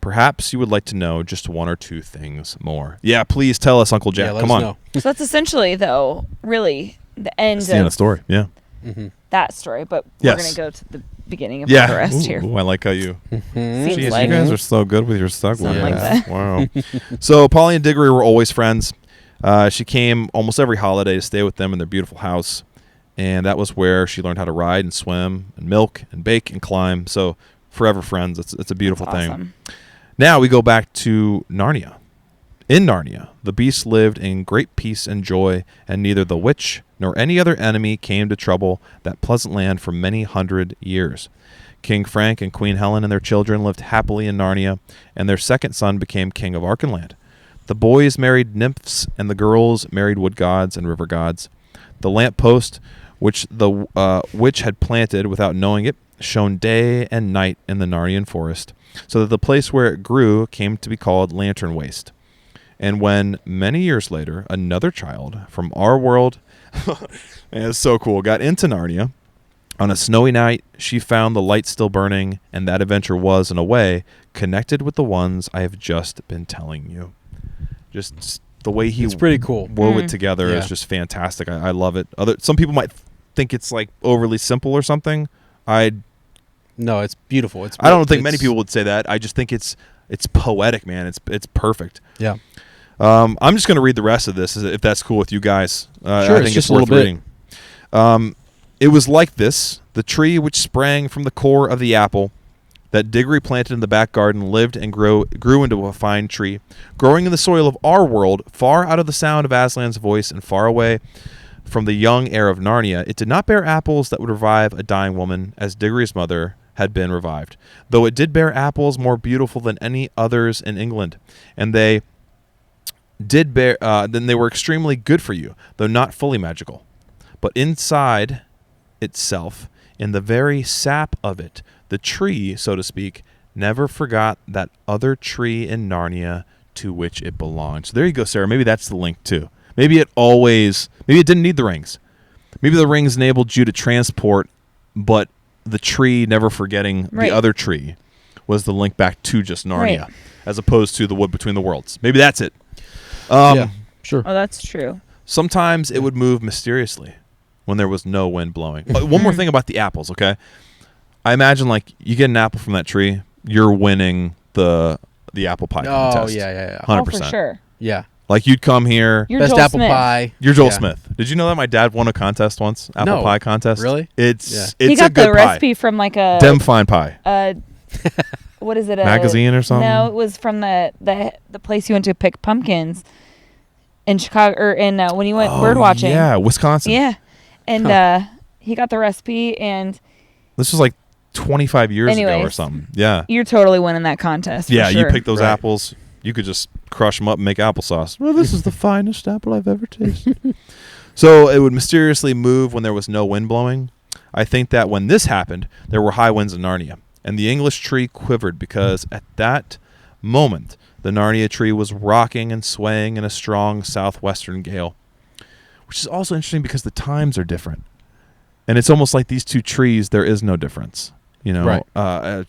perhaps you would like to know just one or two things more. Yeah, please tell us, Uncle Jack. Yeah, Come on. know. So that's essentially, though, really the end That's the end of of the story. Yeah. Mm-hmm. that story. But Yes. we're going to go to the beginning of Yeah. the rest here. Ooh, I like how you. Seems Jeez, like you guys are so good with your segues. Something like that. Wow. So Polly and Diggory were always friends. She came almost every holiday to stay with them in their beautiful house, and that was where she learned how to ride and swim and milk and bake and climb. So forever friends. It's a beautiful That's thing. awesome. Now we go back to Narnia. In Narnia, the beasts lived in great peace and joy, and neither the witch nor any other enemy came to trouble that pleasant land for many 100 years. King Frank and Queen Helen and their children lived happily in Narnia, and their second son became king of Archenland. The boys married nymphs, and the girls married wood gods and river gods. The lamppost, which the witch had planted without knowing it, shone day and night in the Narnian forest, so that the place where it grew came to be called Lantern Waste. And when, many years later, another child from our world, man, it's so cool, got into Narnia, on a snowy night, she found the light still burning, and that adventure was, in a way, connected with the ones I have just been telling you. Just the way he It's pretty cool. wove it together is just fantastic. I love it. Some people might think it's like overly simple or something. No, it's beautiful. I don't think many people would say that. I just think it's poetic, man. It's perfect. Yeah. I'm just going to read the rest of this, if that's cool with you guys. Sure, I think just it's a worth little bit. reading. It was like this: the tree which sprang from the core of the apple that Diggory planted in the back garden lived and grew into a fine tree, growing in the soil of our world, far out of the sound of Aslan's voice and far away from the young air of Narnia. It did not bear apples that would revive a dying woman, as Diggory's mother had been revived, though it did bear apples more beautiful than any others in England, and they did bear. Then they were extremely good for you, though not fully magical. But inside itself, in the very sap of it, the tree, so to speak, never forgot that other tree in Narnia to which it belonged. So there you go, Sarah. Maybe that's the link too. Maybe it didn't need the rings. Maybe the rings enabled you to transport, but the tree never forgetting the other tree was the link back to just Narnia, as opposed to the wood between the worlds. Maybe that's it. Yeah, sure. Oh, that's true. Sometimes it would move mysteriously when there was no wind blowing. One more thing about the apples, okay? I imagine like you get an apple from that tree, you're winning the apple pie contest. Oh, yeah. 100%. Oh, for sure. Yeah. Like you'd come here. You're Best Joel apple Smith. pie. You're Joel Yeah. Smith. Did you know that my dad won a contest once? Apple No. pie contest. Really? It's He a got good the pie. recipe from like a Dem fine pie. what is it? Magazine or something? No, it was from the place you went to pick pumpkins in Chicago, or in when you went bird watching. Yeah, Wisconsin. Yeah, and he got the recipe, and This was like 25 years ago or Anyways. something. Yeah. you're totally winning that contest. Yeah, for you sure. pick those Right. apples. You could just crush them up and make applesauce. Well, this is the finest apple I've ever tasted. So it would mysteriously move when there was no wind blowing. I think that when this happened, there were high winds in Narnia, and the English tree quivered because at that moment, the Narnia tree was rocking and swaying in a strong southwestern gale, which is also interesting because the times are different. And it's almost like these two trees, there is no difference. You know, Right. I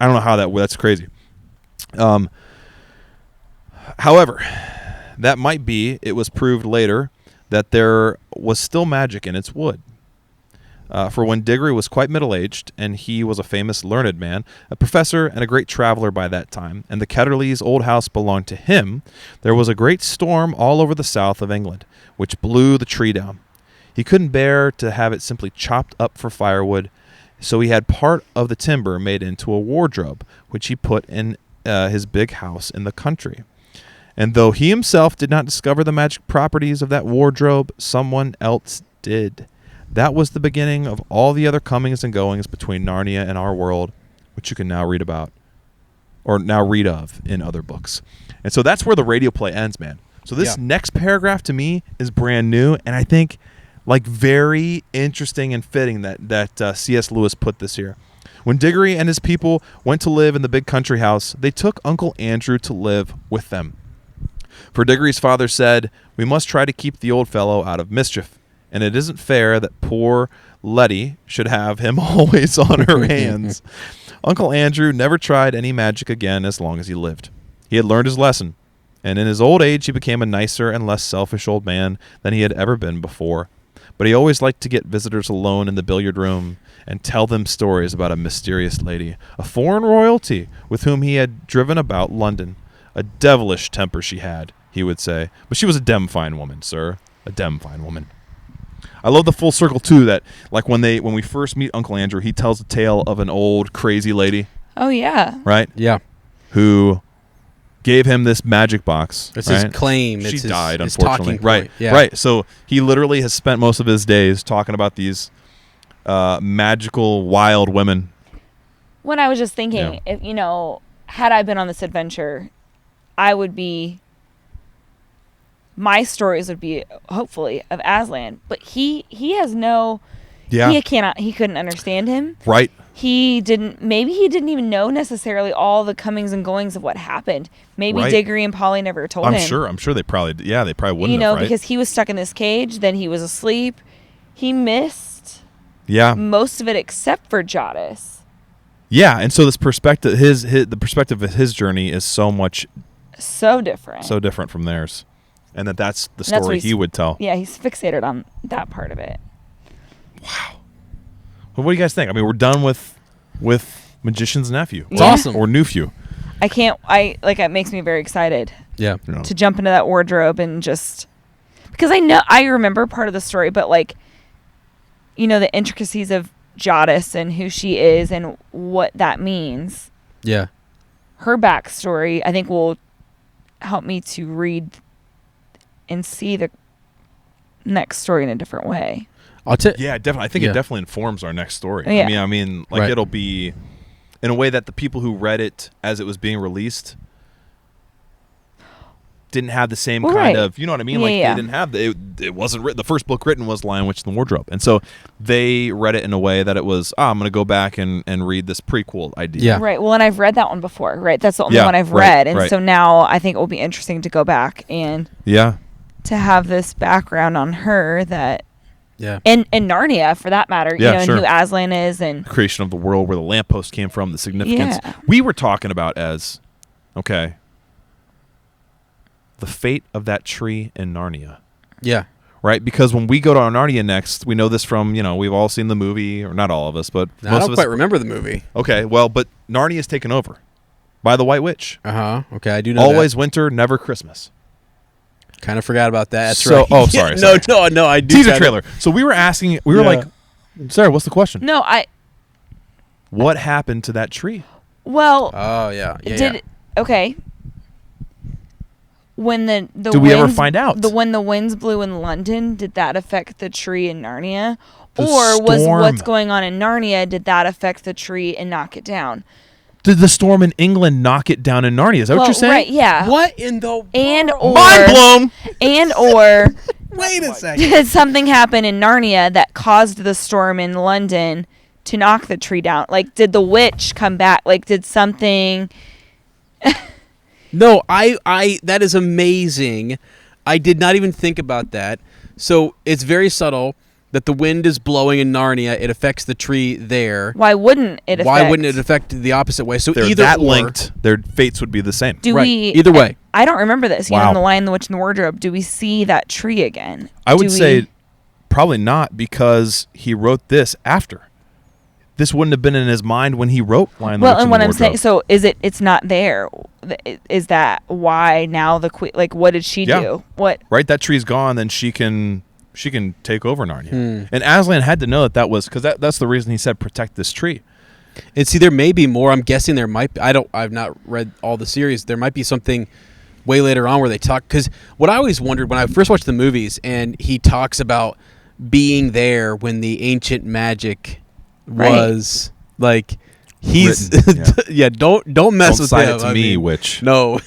don't know how that's crazy. However, that might be, it was proved later that there was still magic in its wood. For when Diggory was quite middle-aged, and he was a famous learned man, a professor and a great traveler by that time, and the Ketterleys' old house belonged to him, there was a great storm all over the south of England, which blew the tree down. He couldn't bear to have it simply chopped up for firewood, so he had part of the timber made into a wardrobe, which he put in his big house in the country. And though he himself did not discover the magic properties of that wardrobe, someone else did. That was the beginning of all the other comings and goings between Narnia and our world, which you can now read about, or now read of in other books. And so that's where the radio play ends, man. So this next paragraph to me is brand new, and I think like very interesting and fitting that C.S. Lewis put this here. When Diggory and his people went to live in the big country house, they took Uncle Andrew to live with them. For Diggory's father said, "We must try to keep the old fellow out of mischief, and it isn't fair that poor Letty should have him always on her hands." Uncle Andrew never tried any magic again as long as he lived. He had learned his lesson, and in his old age he became a nicer and less selfish old man than he had ever been before. But he always liked to get visitors alone in the billiard room and tell them stories about a mysterious lady, a foreign royalty with whom he had driven about London. A devilish temper she had, he would say. But she was a dem fine woman, sir. A dem fine woman. I love the full circle, too, that like when we first meet Uncle Andrew, he tells a tale of an old crazy lady. Oh yeah. Right? Yeah. Who gave him this magic box. It's right? his claim. She It's his, died, his unfortunately. talking Right. point. Yeah. Right. So he literally has spent most of his days talking about these magical, wild women. When I was just thinking, Yeah. if had I been on this adventure, my stories would be hopefully of Aslan, but he has no. Yeah. He couldn't understand him. Right. He didn't even know necessarily all the comings and goings of what happened. Maybe Right. Diggory and Polly never told him. I'm sure they probably wouldn't have, right? because he was stuck in this cage, then he was asleep. He missed Yeah. most of it except for Jadis. Yeah, and so this perspective, the perspective of his journey is so different So different. from theirs. and that's the that's what story he's- he would tell. Yeah, he's fixated on that part of it. Well, what do you guys think? I mean, we're done with Magician's Nephew. It's awesome. Or Nephew. It makes me very excited Yeah. You know. to jump into that wardrobe and just because I remember part of the story, but like, you know, the intricacies of Jadis and who she is and what that means. Yeah. Her backstory, I think, will help me to read and see the next story in a different way. Yeah, definitely. I think Yeah. it definitely informs our next story. Yeah. I mean, like Right. it'll be in a way that the people who read it as it was being released didn't have the same kind Right. of, you know what I mean? Yeah, Like yeah. they didn't have it wasn't written. The first book written was Lion, Witch, and the Wardrobe, and so they read it in a way that it was, I'm going to go back and read this prequel idea. Yeah. Right. Well, and I've read that one before, right? That's the only Yeah, one I've right, read. And right. so now I think it will be interesting to go back and Yeah. to have this background on her that, Yeah. and Narnia for that matter, Yeah, you know, sure. and who Aslan is. And The creation of the world, where the lamppost came from, the significance. Yeah. We were talking about as, okay, the fate of that tree in Narnia. Yeah. Right, because when we go to Narnia next, we know this from, you know, we've all seen the movie, or not all of us, but I most don't of quite us. remember the movie. Okay, well, but Narnia is taken over by the White Witch. Okay, I do know Always winter, never Christmas. Kind of forgot about that. That's So- right. oh, sorry, no, sorry. no, I do. Teaser kinda- trailer. So we were asking, we were Yeah. like, Sarah, what's the question? no, What happened to that tree? well, Oh yeah. Yeah. did, yeah. okay. When the Did we ever find out? when the winds blew in London, did that affect the tree in Narnia? The Or was storm. what's going on in Narnia, did that affect the tree and knock it down? Did the storm in England knock it down in Narnia? Is that what you're saying? Right, yeah. What in the And or Mind blown. and or Wait a second. did something happen in Narnia that caused the storm in London to knock the tree down? Like, did the witch come back? Like, did something? No, I that is amazing. I did not even think about that. So it's very subtle that the wind is blowing in Narnia. It affects the tree there. Why wouldn't it affect? Why wouldn't it affect the opposite way? So They're either that or, linked, their fates would be the same. Do Right. we? Either way. I don't remember this. You know, Wow. in The Lion, the Witch, and the Wardrobe. Do we see that tree again? I would Do say we- probably not, because he wrote this after. This wouldn't have been in his mind when he wrote Lion, the Well, Witch, and and what the I'm saying, Wardrobe. so it's not there. Is that why now the queen? Like, what did she Yeah. do? What? Right, that tree's gone, then she can take over Narnia. And Aslan had to know that was because that's the reason he said protect this tree. And see, there may be more. I'm guessing there might be. I've not read all the series. There might be something way later on where they talk. Because what I always wondered when I first watched the movies, and he talks about being there when the ancient magic was like, he's Written, yeah. Don't mess Don't with sign him. it to I me, mean, which no.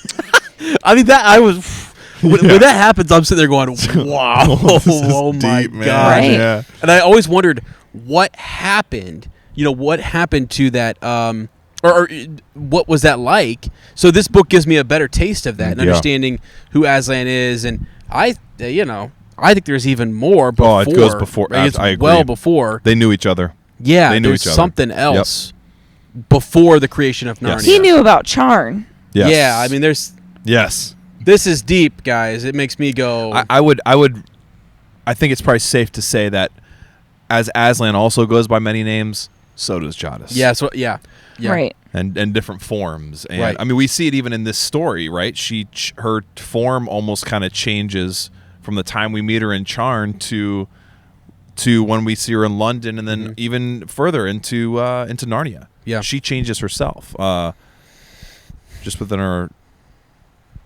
I mean that I was. When that happens, I'm sitting there going, "Wow, This is oh my deep, man. god!" Right. Yeah. And I always wondered what happened. You know, what happened to that, or what was that like? So this book gives me a better taste of that and Yeah. understanding who Aslan is, and I think there's even more before. Oh, it goes before. Right? It's I agree. well before. They knew each other. Yeah, they knew there's each other. something else before the creation of Narnia. Yes. He knew about Charn. Yes. Yeah, I mean, yes. this is deep, guys. It makes me go. I think it's probably safe to say that as Aslan also goes by many names, so does Jadis. Yeah, so yeah. Right. And different forms. And Right. I mean, we see it even in this story, right? Her form almost kind of changes from the time we meet her in Charn to when we see her in London, and then even further into Narnia. Yeah. She changes herself just within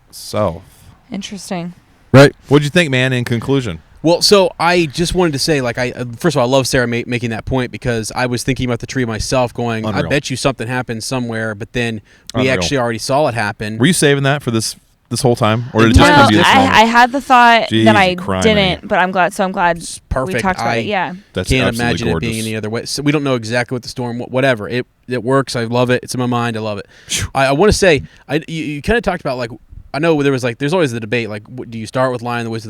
herself. Interesting. Right. What'd you think, man, in conclusion? Well, so I just wanted to say, like, first of all, I love Sarah making that point, because I was thinking about the tree myself, going, Unreal. I bet you something happened somewhere, but then we Unreal. actually already saw it happen. Were you saving that for this whole time, or did it No, just come to you this moment? I had the thought Jeez, that I criminy. didn't, but I'm glad. So I'm glad perfect. we talked about it. Yeah. That's Can't absolutely imagine gorgeous. it being any other way. So we don't know exactly what the storm, whatever. It works. I love it. It's in my mind. I love it. I want to say, you kind of talked about, like, I know there's always the debate, like, do you start with Lion, the Witch,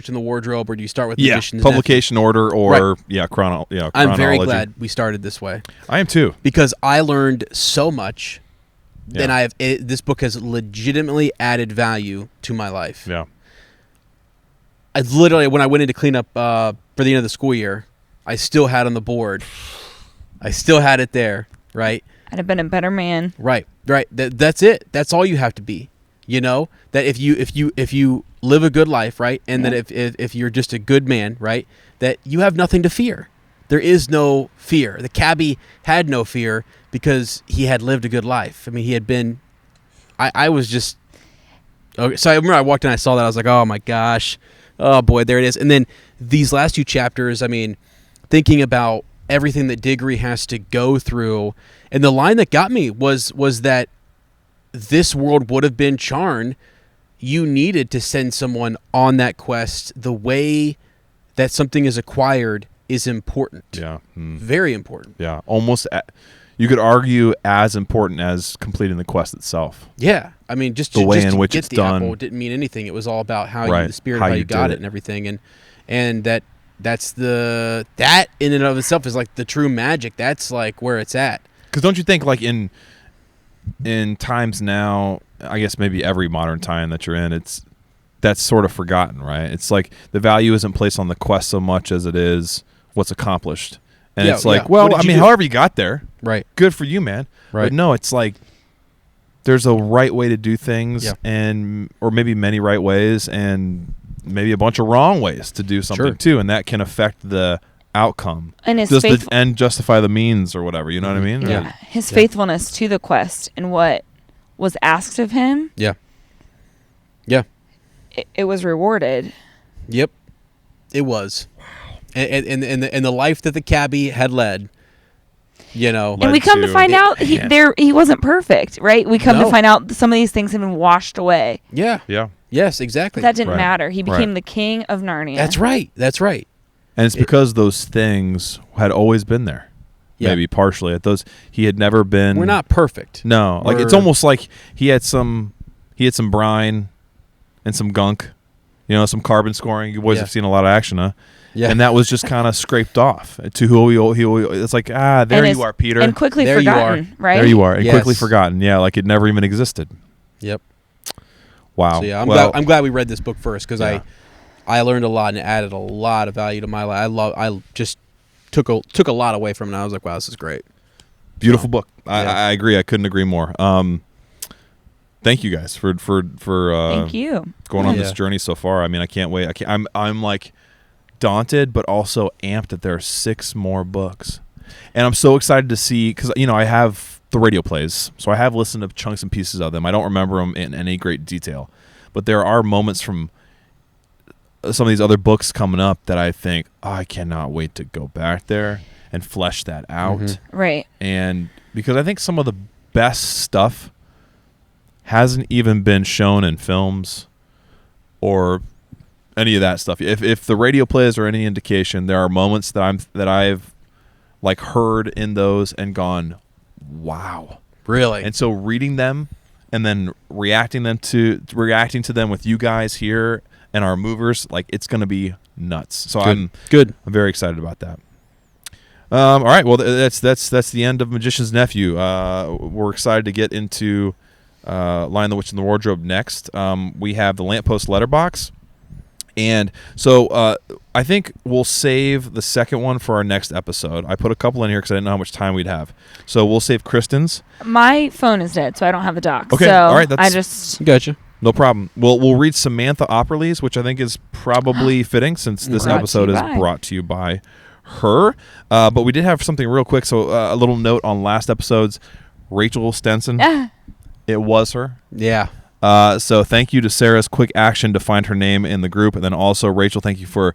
and the Wardrobe, or do you start with Magician's publication order, or Right. chronology. I'm very glad we started this way, I am too. because I learned so much. Yeah. And this book has legitimately added value to my life. Yeah. I literally, when I went in to clean up for the end of the school year, I still had on the board. I still had it there, right? I'd have been a better man. Right. That's it. That's all you have to be. That if you live a good life, right, and that if you're just a good man, right, that you have nothing to fear. There is no fear. The cabbie had no fear because he had lived a good life. I mean, he had been. I was just. Okay, so I remember I walked in, I saw that, I was like, oh my gosh, oh boy, there it is. And then these last 2 chapters, I mean, thinking about everything that Diggory has to go through, and the line that got me was that this world would have been Charn. You needed to send someone on that quest. The way that something is acquired is important. Yeah. Very important. Yeah. Almost, you could argue as important as completing the quest itself. Yeah. I mean, just the way just in to which get it's the done. apple didn't mean anything. It was all about how Right. you, the spirit, How how you you got did it it. and everything. And that's that in and of itself is like the true magic. That's like where it's at. Because don't you think, like, in times now, I guess maybe every modern time that you're in, that's sort of forgotten, right? It's like the value isn't placed on the quest so much as it is what's accomplished. And Yeah, it's like, yeah. well, What I did you mean, do? however you got there, Right. good for you, man. Right. But no, it's like there's a right way to do things, Yeah. or maybe many right ways, and maybe a bunch of wrong ways to do something Sure. too, and that can affect the outcome. And his Does the faithful- end justify the means or whatever? You know what I mean? Yeah. His faithfulness to the quest and what was asked of him, Yeah. Yeah. it was rewarded. Yep. It was. And the life that the cabbie had led, And Led we come to to- find out he wasn't perfect, right? We come No. to find out some of these things have been washed away. Yeah. Yeah. Yes, exactly. That didn't Right. matter. He became Right. the king of Narnia. That's right. That's right. And it's because those things had always been there. Yeah. Maybe partially at those. He had never been. We're not perfect. No, like it's We're- almost like he had some brine and some gunk, some carbon scoring. You boys Yeah. have seen a lot of action, huh? Yeah. And that was just kind of scraped off to who he. It's like there And you are, Peter. And quickly There you forgotten, right? There you are, and Yes. quickly forgotten. Yeah, like it never even existed. Yep. Wow. So yeah, Well, I'm glad we read this book first because Yeah. I learned a lot and it added a lot of value to my life. I just took a lot away from it. And I was like, wow, this is great. Beautiful book. Yeah. I agree. I couldn't agree more. Thank you guys for Thank you. going on Yeah. this journey so far. I mean, I can't wait. I'm like daunted, but also amped that there are 6 more books, and I'm so excited to see because I have the radio plays, so I have listened to chunks and pieces of them. I don't remember them in any great detail, but there are moments from some of these other books coming up that I think I cannot wait to go back there and flesh that out. Mm-hmm. Right. And because I think some of the best stuff hasn't even been shown in films or any of that stuff. If the radio plays are any indication, there are moments that I've like heard in those and gone, wow. Really? And so reading them and then reacting to them with you guys here and our movers, like it's going to be nuts. So I'm very excited about that. All right, well that's the end of Magician's Nephew. We're excited to get into Lion, the Witch, and the Wardrobe next. We have the Lamppost Letterbox, and so I think we'll save the second one for our next episode. I put a couple in here because I didn't know how much time we'd have, so we'll save Kristen's. My phone is dead, so I don't have the doc. Okay, so all right, I just Gotcha. No problem. We'll read Samantha Opperly's, which I think is probably fitting since this Brought to episode you is by. brought to you by her. But we did have something real quick. So a little note on last episode's Rachel Stenson. It was her. Yeah. So thank you to Sarah's quick action to find her name in the group. And then also, Rachel, thank you for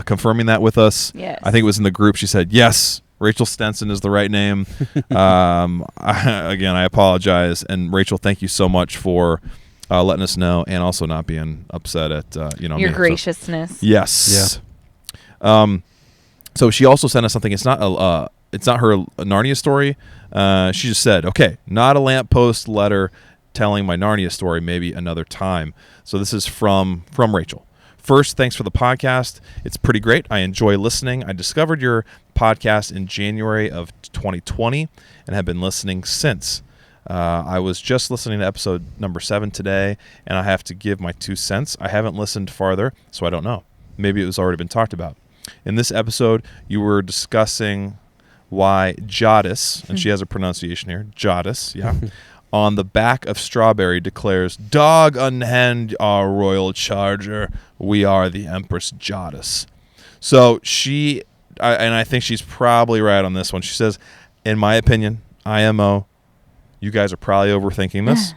confirming that with us. Yes. I think it was in the group. She said, yes, Rachel Stenson is the right name. Again, I apologize. And Rachel, thank you so much for letting us know and also not being upset at your me. So- graciousness. yes. So she also sent us something. It's not her Narnia story. She just said, okay, not a lamppost letter telling my Narnia story, maybe another time. So this is from Rachel. First, thanks for the podcast. It's pretty great. I enjoy listening. I discovered your podcast in January of 2020 and have been listening since. I was just listening to episode number 7 today, and I have to give my 2 cents. I haven't listened farther, so I don't know. maybe it was already been talked about. In this episode, you were discussing why Jadis, and she has a pronunciation here, Jadis, yeah, on the back of Strawberry declares, "Dog unhand our royal charger. We are the Empress Jadis." So I think she's probably right on this one. She says, in my opinion, IMO, you guys are probably overthinking this.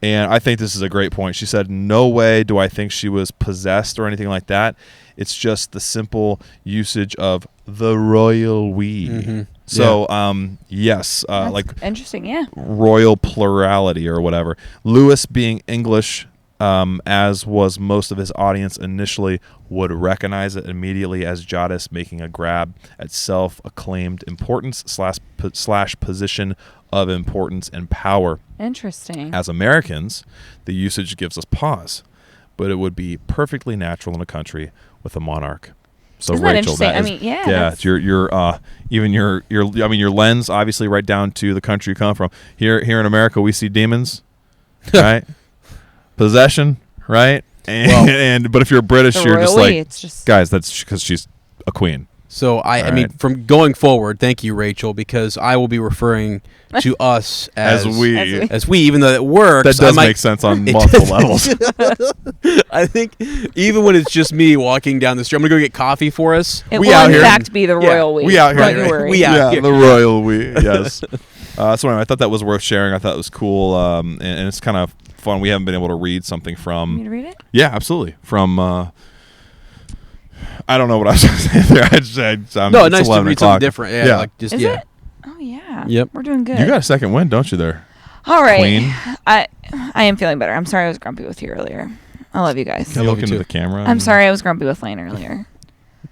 And I think this is a great point. She said, no way do I think she was possessed or anything like that. It's just the simple usage of the royal we. Mm-hmm. So, yes, like interesting, yeah. Royal plurality or whatever. Lewis, being English, as was most of his audience initially, would recognize it immediately as Jadis making a grab at self-acclaimed importance slash position of importance and power. Interesting. As Americans, the usage gives us pause, but it would be perfectly natural in a country with a monarch. So Isn't Rachel, that interesting? it's your even your lens, obviously, right down to the country you come from. Here in America, we see demons, right? Possession, right? And but if you're British, you're just like, it's just guys, that's because she's a queen. So I mean, from going forward, thank you, Rachel, because I will be referring to us as we, even though it works. That does make sense on multiple levels. I think even when it's just me walking down the street, I'm gonna go get coffee for us. It will in fact be the royal we. We out here. Don't you worry. We out here. The royal we. Yes. So anyway, I thought that was worth sharing. I thought it was cool, and it's kind of fun. We haven't been able to read something from. You want me to read it? Yeah, absolutely. From. I don't know what I was going to say there. No, nice to read something different. Yeah, like just Is it? Oh yeah. Yep. We're doing good. You got a second wind, don't you? There. All right. Queen. I am feeling better. I'm sorry I was grumpy with you earlier. I love you guys. Can you look into the camera? I'm sorry I was grumpy with Lane earlier.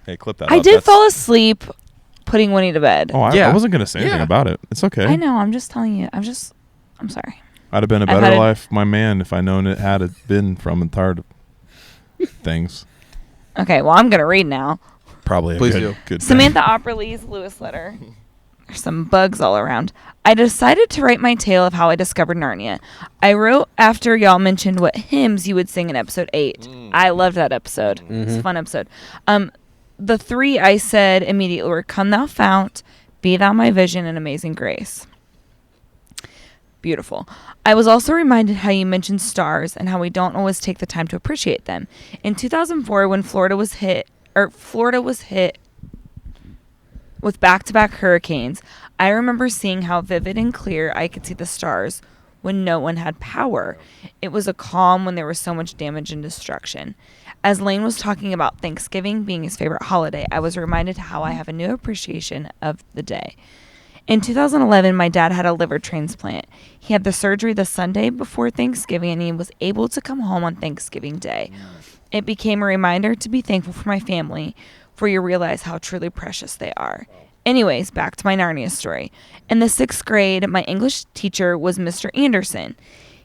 Hey, clip that. I did fall asleep putting Winnie to bed. Oh, I wasn't going to say anything about it. It's okay. I know. I'm just telling you. I'm sorry. I'd have been a better life, my man, if I'd known it had been from and tired of things. Okay, well, I'm going to read now. Probably Please a good Samantha Opperlee's Lewis letter. There's some bugs all around. I decided to write my tale of how I discovered Narnia. I wrote after y'all mentioned what hymns you would sing in episode 8. I loved that episode. Mm-hmm. It's a fun episode. The 3 I said immediately were Come Thou Fount, Be Thou My Vision, and Amazing Grace. Beautiful. I was also reminded how you mentioned stars and how we don't always take the time to appreciate them. In 2004, when Florida was hit with back-to-back hurricanes, I remember seeing how vivid and clear I could see the stars when no one had power. It was a calm when there was so much damage and destruction. As Lane was talking about Thanksgiving being his favorite holiday, I was reminded how I have a new appreciation of the day. In 2011, my dad had a liver transplant. He had the surgery the Sunday before Thanksgiving, and he was able to come home on Thanksgiving Day. It became a reminder to be thankful for my family, for you realize how truly precious they are. Anyways, back to my Narnia story. In the 6th grade, my English teacher was Mr. Anderson.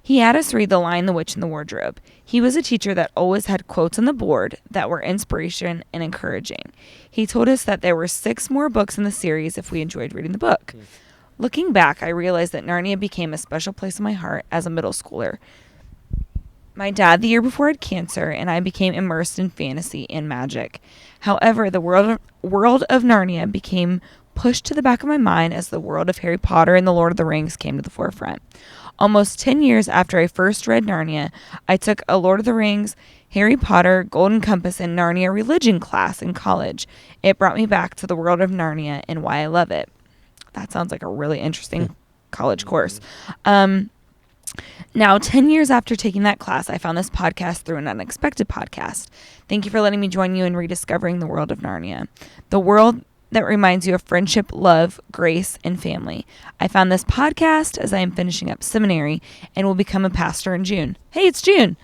He had us read The Lion, the Witch, and the Wardrobe. He was a teacher that always had quotes on the board that were inspiration and encouraging. He told us that there were 6 more books in the series if we enjoyed reading the book. Looking back, I realized that Narnia became a special place in my heart as a middle schooler. My dad the year before had cancer, and I became immersed in fantasy and magic. However, the world of Narnia became pushed to the back of my mind as the world of Harry Potter and the Lord of the Rings came to the forefront. Almost 10 years after I first read Narnia, I took a Lord of the Rings, Harry Potter, Golden Compass, and Narnia religion class in college. It brought me back to the world of Narnia and why I love it. That sounds like a really interesting college course. Now, 10 years after taking that class, I found this podcast through an unexpected podcast. Thank you for letting me join you in rediscovering the world of Narnia. The world that reminds you of friendship, love, grace, and family. I found this podcast as I am finishing up seminary and will become a pastor in June. Hey, it's June.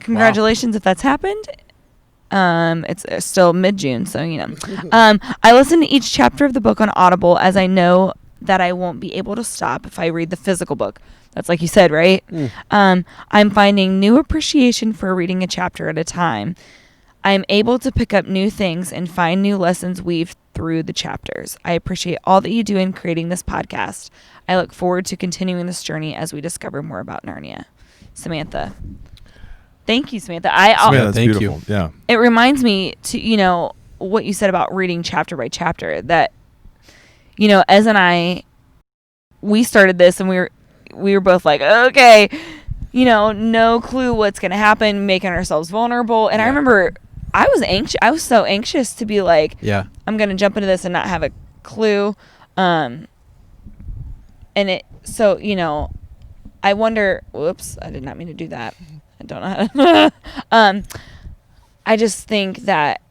Congratulations if that's happened. It's still mid-June, so you know. I listen to each chapter of the book on Audible as I know that I won't be able to stop if I read the physical book. That's like you said, right? I'm finding new appreciation for reading a chapter at a time. I am able to pick up new things and find new lessons weaved through the chapters. I appreciate all that you do in creating this podcast. I look forward to continuing this journey as we discover more about Narnia. Samantha. Thank you, Samantha. That's thank beautiful. you. Yeah. It reminds me to what you said about reading chapter by chapter, that Ez and I, we started this and we were both like, okay, no clue what's going to happen, making ourselves vulnerable. And I remember I was anxious. I was so anxious to be like, I'm going to jump into this and not have a clue. I wonder, whoops, I did not mean to do that. I don't know how to, I just think that,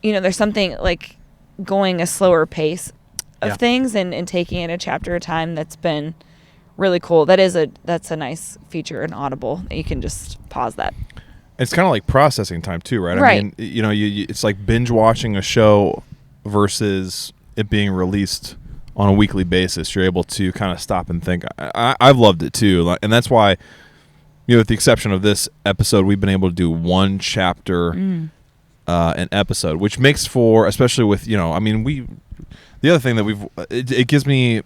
there's something like going a slower pace of things and taking it a chapter at a time that's been really cool. That's a nice feature in Audible that you can just pause that. It's kind of like processing time too, right? Right. I mean, it's like binge watching a show versus it being released on a weekly basis. You're able to kind of stop and think. I've loved it too, and that's why, with the exception of this episode, we've been able to do one chapter an episode, which makes for, especially with the other thing that it gives me.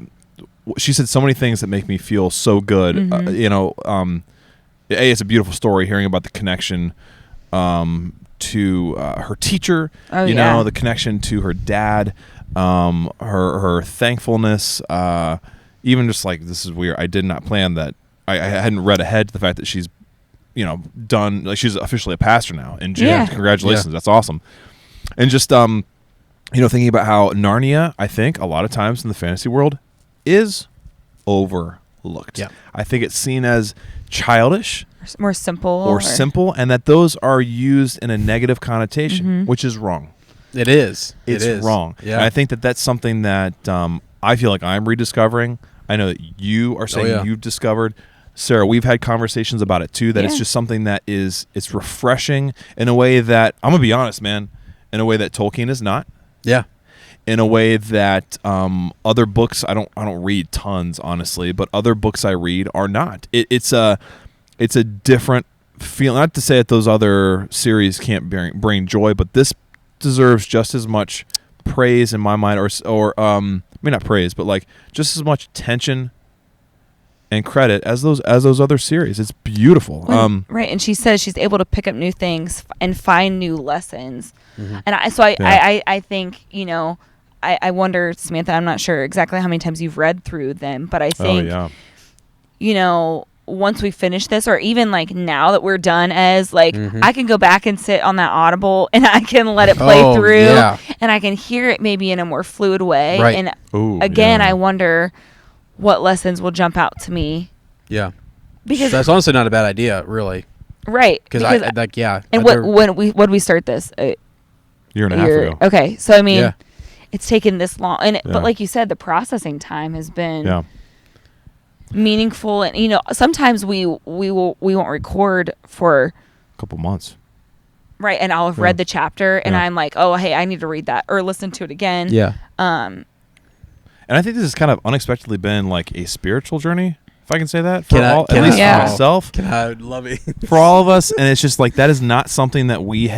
She said so many things that make me feel so good. It's a beautiful story hearing about the connection to her teacher. The connection to her dad, her thankfulness. Even just like, this is weird. I did not plan that. I hadn't read ahead to the fact that she's, done, like, she's officially a pastor now in June. Yeah. Congratulations. Yeah. That's awesome. And just, thinking about how Narnia, I think a lot of times in the fantasy world is overlooked. Yeah. I think it's seen as childish, more simple, or simple, and that those are used in a negative connotation, which is wrong. It is. It's wrong. Yeah. And I think that that's something that I feel like I'm rediscovering. I know that you are saying you've discovered. Sarah, we've had conversations about it too, that it's just something that it's refreshing in a way that, I'm going to be honest, man, in a way that Tolkien is not. Yeah. In a way that other books, I don't read tons, honestly, but other books I read are not. It's a different feel. Not to say that those other series can't bring joy, but this deserves just as much praise in my mind, or not praise, but like just as much attention and credit as those other series. It's beautiful. Right, and she says she's able to pick up new things and find new lessons. And I think, I wonder, Samantha, I'm not sure exactly how many times you've read through them, but I think, once we finish this, or even like now that we're done, as like, I can go back and sit on that Audible and I can let it play through, and I can hear it maybe in a more fluid way. Right. And I wonder what lessons will jump out to me. Yeah. Because that's honestly not a bad idea, really. Right. Because I like, And when we start this? Year and a half ago. Okay. So, I mean, it's taken this long. But like you said, the processing time has been meaningful. And, sometimes we won't record for a couple months. Right. And I'll have read the chapter and I'm like, oh, hey, I need to read that or listen to it again. Yeah. And I think this has kind of unexpectedly been like a spiritual journey, if I can say that, for myself. I love it. For all of us. And it's just like, that is not something that we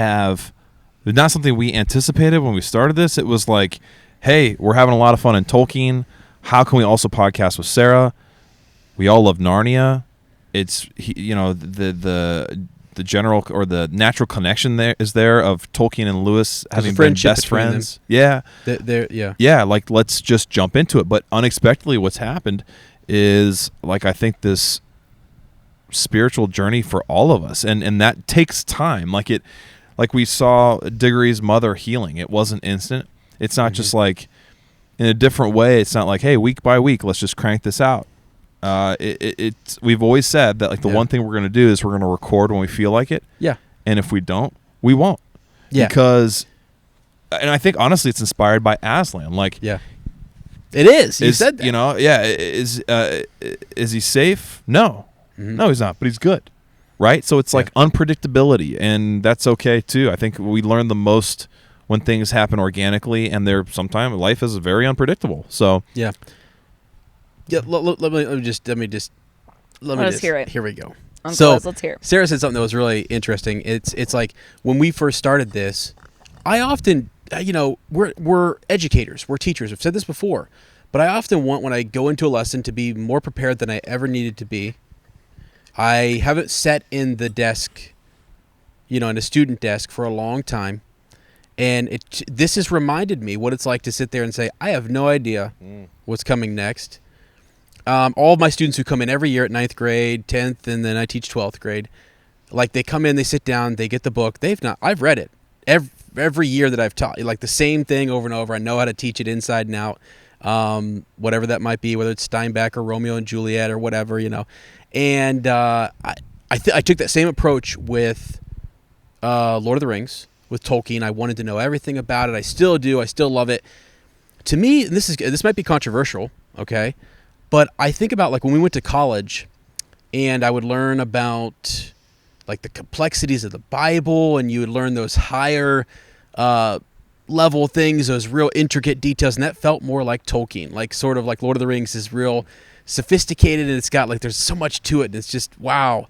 anticipated when we started this. It was like, hey, we're having a lot of fun in Tolkien. How can we also podcast with Sarah? We all love Narnia. It's, the general or the natural connection there of Tolkien and Lewis having been best friends. Them. Yeah. Yeah, like, let's just jump into it. But unexpectedly what's happened is, like, I think this spiritual journey for all of us, and that takes time. Like we saw Diggory's mother healing. It wasn't instant. It's not just like, in a different way, it's not like, hey, week by week, let's just crank this out. We've always said that, like, the one thing we're going to do is we're going to record when we feel like it. Yeah. And if we don't, we won't. Yeah. Because, and I think honestly it's inspired by Aslan. Like, it is. You said that. Is he safe? No. No, he's not, but he's good. Right? So it's like unpredictability, and that's okay too. I think we learn the most when things happen organically, and sometimes life is very unpredictable. So yeah. Let me just hear it. Here we go. Let's hear it. Sarah said something that was really interesting. It's like, when we first started this, I often, we're educators, we're teachers. I've said this before, but I often want, when I go into a lesson, to be more prepared than I ever needed to be. I haven't sat in the desk, in a student desk for a long time. And this has reminded me what it's like to sit there and say, I have no idea what's coming next. All of my students who come in every year at 9th grade, 10th, and then I teach 12th grade, like they come in, they sit down, they get the book. I've read it every year that I've taught, like the same thing over and over. I know how to teach it inside and out, whatever that might be, whether it's Steinbeck or Romeo and Juliet or whatever, And I took that same approach with Lord of the Rings, with Tolkien. I wanted to know everything about it. I still do. I still love it. To me, this might be controversial, okay? But I think about like when we went to college and I would learn about like the complexities of the Bible, and you would learn those higher level things, those real intricate details, and that felt more like Tolkien, like sort of like Lord of the Rings is real sophisticated, and it's got like there's so much to it, and it's just wow.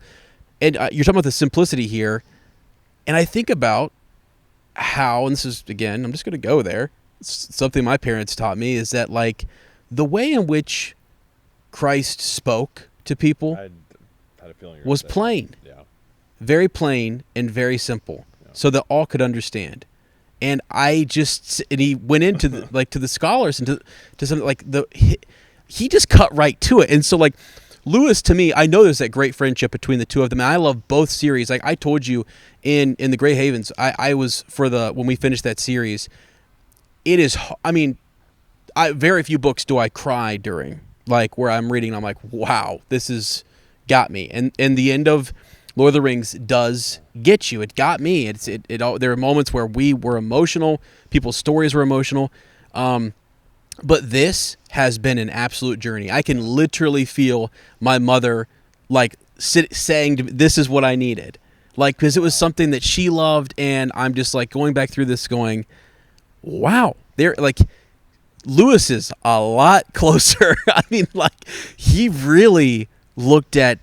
And you're talking about the simplicity here, and I think about how, and this is, again, I'm just going to go there. It's something my parents taught me, is that like the way in which Christ spoke to people was plain, very plain and very simple, so that all could understand. And he went into to the scholars and to something like he just cut right to it. And so like Lewis, to me, I know there's that great friendship between the two of them, and I love both series. Like I told you in the Grey Havens, I was when we finished that series. It is, very few books do I cry during, like where I'm reading, I'm like, wow, this has got me. And the end of Lord of the Rings does get you. It got me. There are moments where we were emotional, people's stories were emotional. But this has been an absolute journey. I can literally feel my mother like saying to me, this is what I needed. Like, because it was something that she loved, and I'm just like going back through this going, wow, Lewis is a lot closer. I mean, like, he really looked at,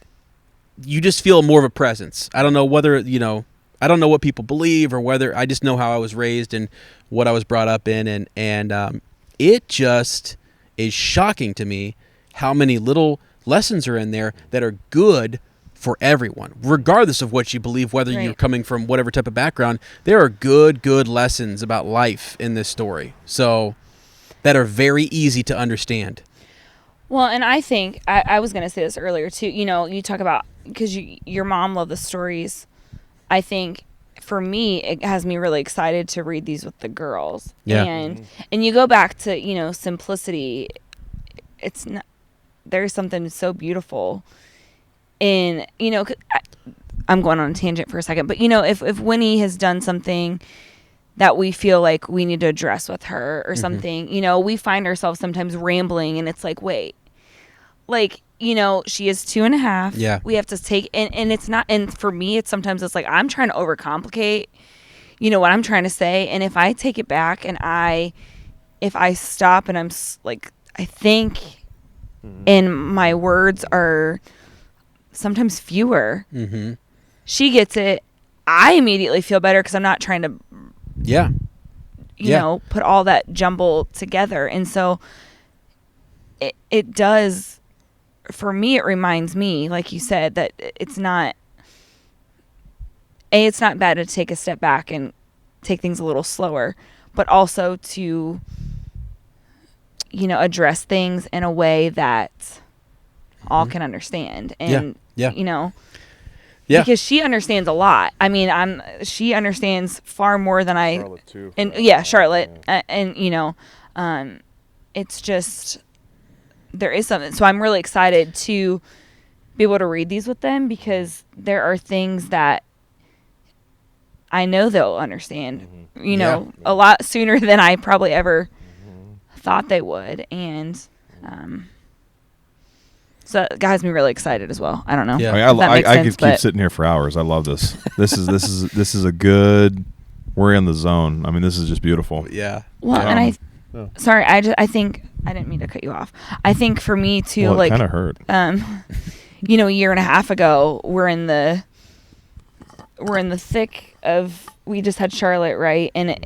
you just feel more of a presence. I don't know whether, I don't know what people believe or whether, I just know how I was raised and what I was brought up in. And it just is shocking to me how many little lessons are in there that are good for everyone, regardless of what you believe, whether you're coming from whatever type of background. There are good lessons about life in this story, so that are very easy to understand. Well, and I think I was going to say this earlier too. You talk about, because your mom loved the stories. I think for me, it has me really excited to read these with the girls. Yeah. And you go back to simplicity. It's not, there's something so beautiful in, I'm going on a tangent for a second, but if Winnie has done something that we feel like we need to address with her or something, we find ourselves sometimes rambling, and it's like, wait, like, she is 2.5. Yeah. We have to take, and it's not, and for me, sometimes it's like, I'm trying to overcomplicate, what I'm trying to say. And if I take it back and if I stop and I'm like, I think, and my words are sometimes fewer, she gets it. I immediately feel better because I'm not trying to, put all that jumble together. And so it does, for me, it reminds me, like you said, that it's not bad to take a step back and take things a little slower, but also to, address things in a way that all can understand. And, because she understands a lot. I mean, she understands far more than I. Charlotte too. And Charlotte, it's just, there is something. So I'm really excited to be able to read these with them, because there are things that I know they'll understand, a lot sooner than I probably ever thought they would. And, so that has me really excited as well. I don't know. Yeah. I could keep sitting here for hours. I love this. This is a good. We're in the zone. I mean, this is just beautiful. Yeah. Well, and sorry, I think I didn't mean to cut you off. I think for me too, it kind of hurt. A year and a half ago, we're in the thick of. We just had Charlotte, right, and